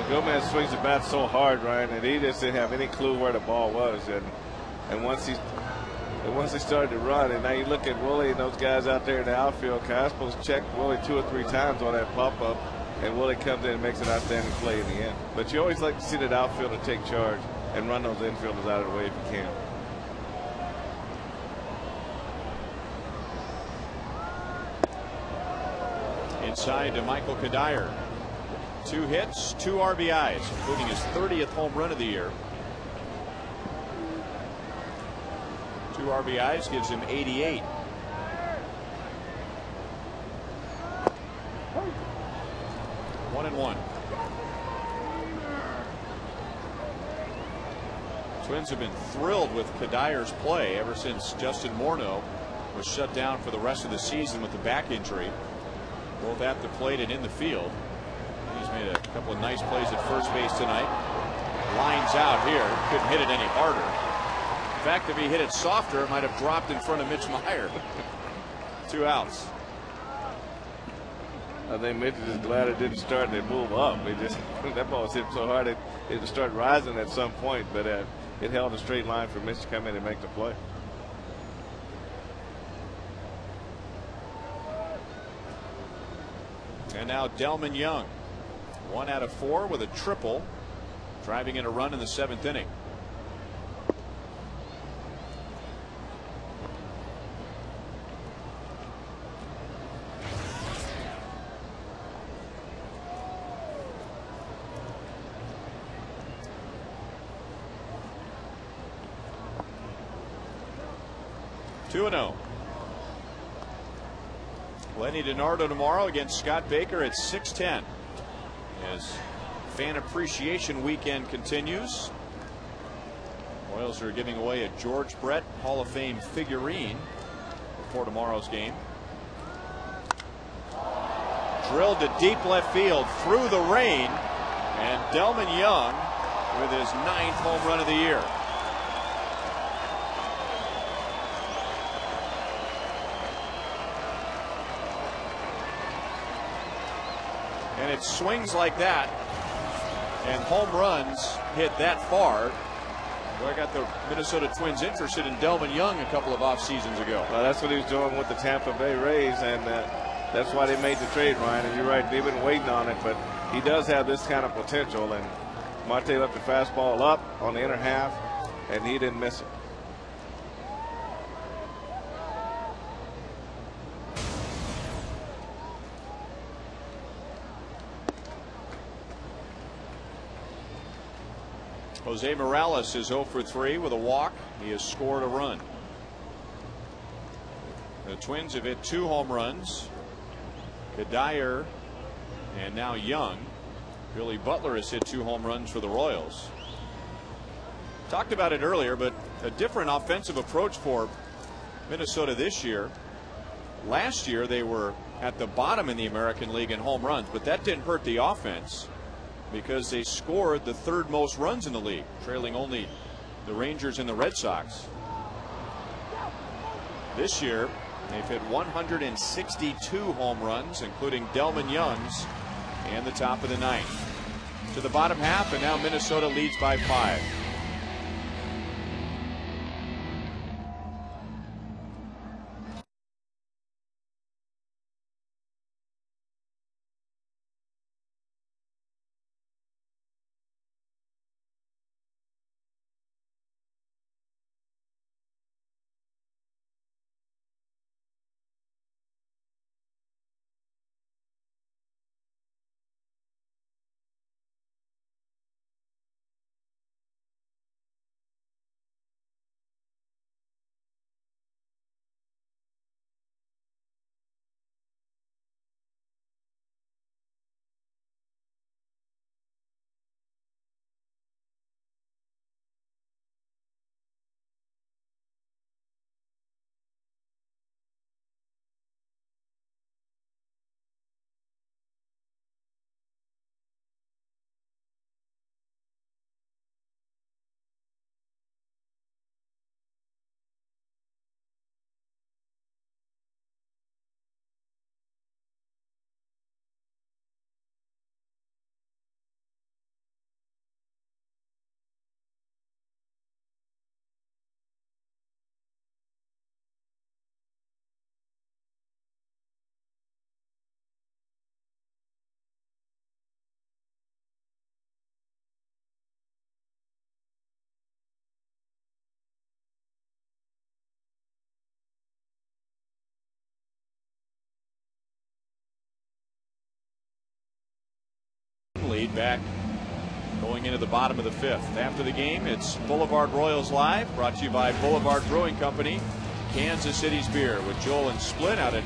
Gomez swings the bat so hard, Ryan, and he just didn't have any clue where the ball was. And once he started to run, and now you look at Willie and those guys out there in the outfield. Caspo's checked Willie 2 or 3 times on that pop up, and Willie comes in and makes an outstanding play in the end. But you always like to see that outfielder take charge and run those infielders out of the way if you can. Inside to Michael Kadire. 2 hits, 2 RBIs, including his 30th home run of the year. 2 RBIs gives him 88. One and one. Twins have been thrilled with Kadire's play ever since Justin Morneau was shut down for the rest of the season with the back injury. Both at the plate and in the field. He's made a couple of nice plays at first base tonight. Lines out here. Couldn't hit it any harder. In fact, if he hit it softer, it might have dropped in front of Mitch Meyer. 2 outs. I think Mitch is just glad it didn't start to move up. It just that ball was hit so hard it would start rising at some point, but it held a straight line for Mitch to come in and make the play. And now Delman Young, 1 out of 4 with a triple, driving in a run in the 7th inning. Two and 0. Lenny DiNardo tomorrow against Scott Baker at 6:10 as fan appreciation weekend continues. Royals are giving away a George Brett Hall of Fame figurine before tomorrow's game. Drilled to deep left field through the rain, and Delman Young with his 9th home run of the year. And it swings like that, and home runs hit that far. Well, I got the Minnesota Twins interested in Delman Young a couple of off seasons ago. Well, that's what he was doing with the Tampa Bay Rays, and that's why they made the trade, Ryan. And you're right, they've been waiting on it, but he does have this kind of potential. And Marte left the fastball up on the inner half, and he didn't miss it. Jose Morales is 0 for 3 with a walk. He has scored a run. The Twins have hit 2 home runs. Kadire and now Young. Billy Butler has hit 2 home runs for the Royals. Talked about it earlier, but a different offensive approach for Minnesota this year. Last year they were at the bottom in the American League in home runs, but that didn't hurt the offense, because they scored the 3rd most runs in the league, trailing only the Rangers and the Red Sox. This year, they've hit 162 home runs, including Delman Young's, and the top of the 9th. To the bottom half, and now Minnesota leads by 5. Lead back going into the bottom of the 5th. After the game, it's Boulevard Royals Live, brought to you by Boulevard Brewing Company, Kansas City's beer, with Joel and Split out at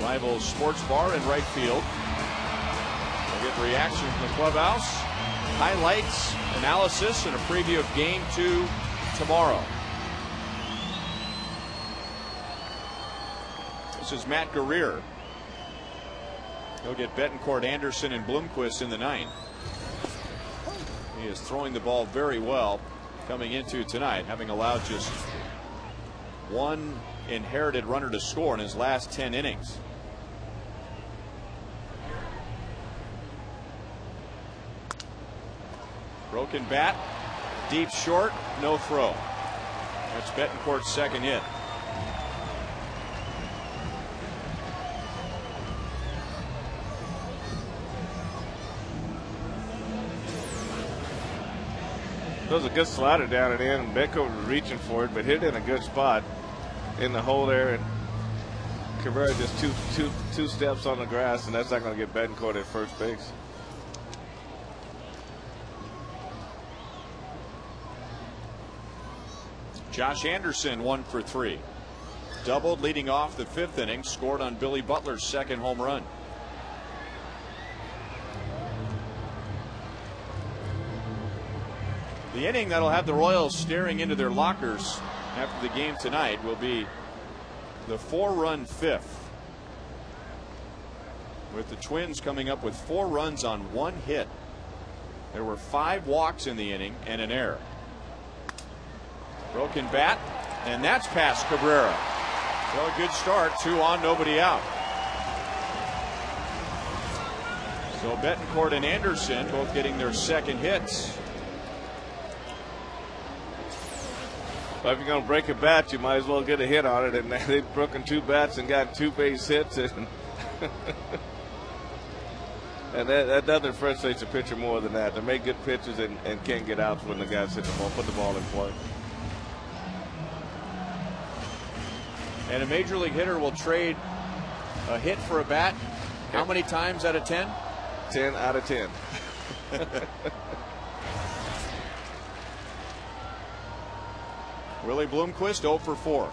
Rivals Sports Bar in right field. We'll get reaction from the clubhouse, highlights, analysis, and a preview of Game 2 tomorrow. This is Matt Guerrier. He'll get Betancourt, Anderson, and Bloomquist in the ninth. He is throwing the ball very well coming into tonight, having allowed just one inherited runner to score in his last 10 innings. Broken bat, deep short, no throw. That's Betancourt's second hit. That was a good slider down and in. Betancourt was reaching for it, but hit it in a good spot in the hole there. And Cabrera just two steps on the grass, and that's not going to get Betancourt at first base. Josh Anderson 1 for 3. Doubled leading off the 5th inning, scored on Billy Butler's second home run. The inning that'll have the Royals staring into their lockers after the game tonight will be the 4-run 5th, with the Twins coming up with 4 runs on 1 hit. There were 5 walks in the inning and an error. Broken bat, and that's past Cabrera. So a good start, 2 on, nobody out. So Betancourt and Anderson both getting their second hits. Well, if you're going to break a bat, you might as well get a hit on it. And they've broken 2 bats and got 2 base hits. And, and that nothing frustrates a pitcher more than that. They make good pitches and can't get outs when the guys hit the ball, put the ball in play. And a major league hitter will trade a hit for a bat how many times out of 10? 10 out of 10. Willie Bloomquist 0 for 4.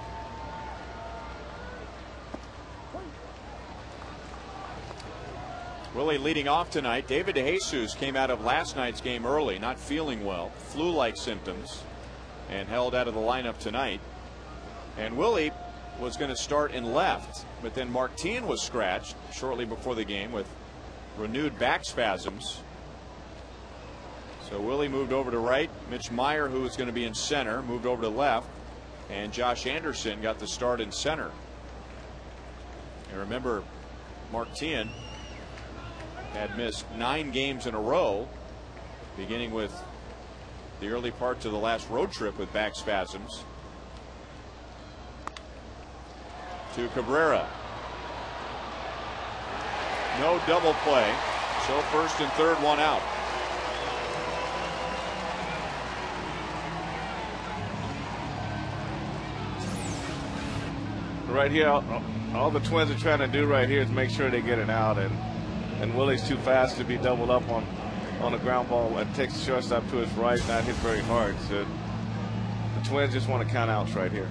Willie leading off tonight. David DeJesus came out of last night's game early, not feeling well, flu-like symptoms, and held out of the lineup tonight. And Willie was going to start in left, but then Martin was scratched shortly before the game with renewed back spasms. So Willie moved over to right. Mitch Meyer, who was going to be in center, moved over to left, and Josh Anderson got the start in center. And remember, Martin had missed 9 games in a row, beginning with the early parts of the last road trip with back spasms. To Cabrera. No double play. So first and third, 1 out. Right here, all the Twins are trying to do right here is make sure they get it out, and Willie's too fast to be doubled up on a ground ball and takes the shortstop to his right, not hit very hard. So the Twins just want to count outs right here.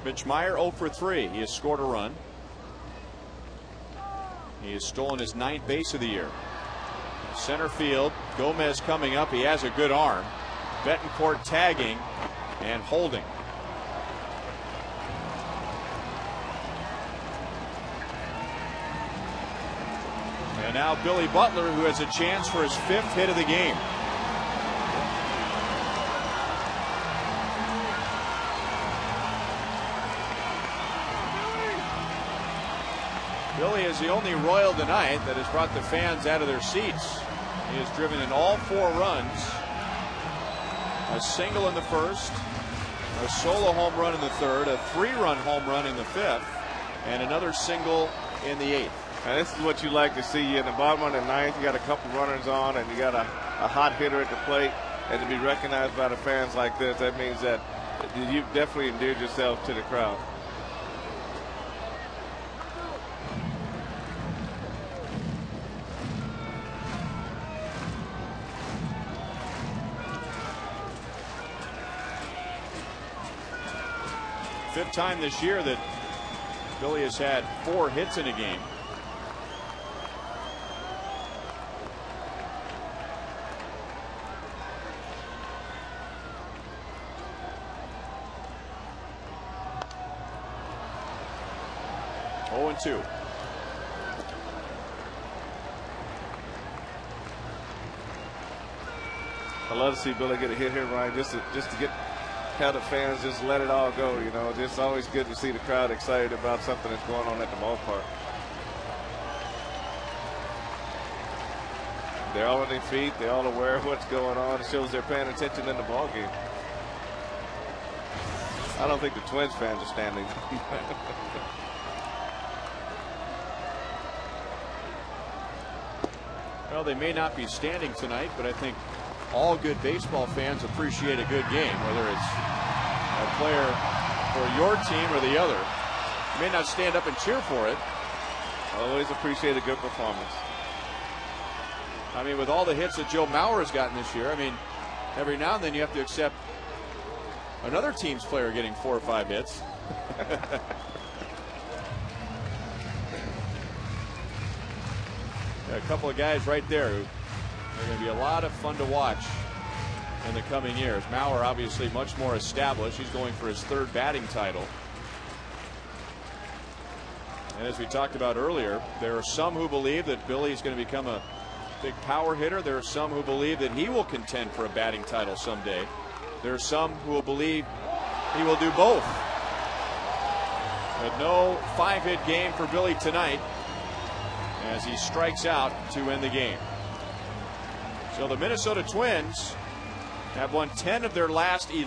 Mitch Meyer 0 for 3. He has scored a run. He has stolen his 9th base of the year. Center field, Gomez coming up. He has a good arm. Betancourt tagging and holding. And now Billy Butler, who has a chance for his 5th hit of the game. Billy is the only Royal tonight that has brought the fans out of their seats. He has driven in all 4 runs. A single in the first, a solo home run in the third, a 3-run home run in the 5th, and another single in the 8th. And this is what you like to see. In the bottom of the 9th, you got a couple runners on, and you got a hot hitter at the plate, and to be recognized by the fans like this, that means that you've definitely endeared yourself to the crowd. Fifth time this year that Billy has had 4 hits in a game. 0-2. I love to see Billy get a hit here, Ryan, just to get how the fans just let it all go. You know, just always good to see the crowd excited about something that's going on at the ballpark. They're all on their feet. They're all aware of what's going on. It shows they're paying attention in the ball game. I don't think the Twins fans are standing. Well, they may not be standing tonight, but I think all good baseball fans appreciate a good game, whether it's a player for your team or the other. You may not stand up and cheer for it. Always appreciate a good performance. I mean, with all the hits that Joe Mauer has gotten this year, I mean, every now and then you have to accept another team's player getting 4 or 5 hits. A couple of guys right there who are going to be a lot of fun to watch in the coming years. Mauer obviously much more established. He's going for his 3rd batting title. And as we talked about earlier, there are some who believe that Billy is going to become a big power hitter. There are some who believe that he will contend for a batting title someday. There are some who will believe he will do both. But no 5-hit game for Billy tonight as he strikes out to end the game. So the Minnesota Twins have won 10 of their last 11.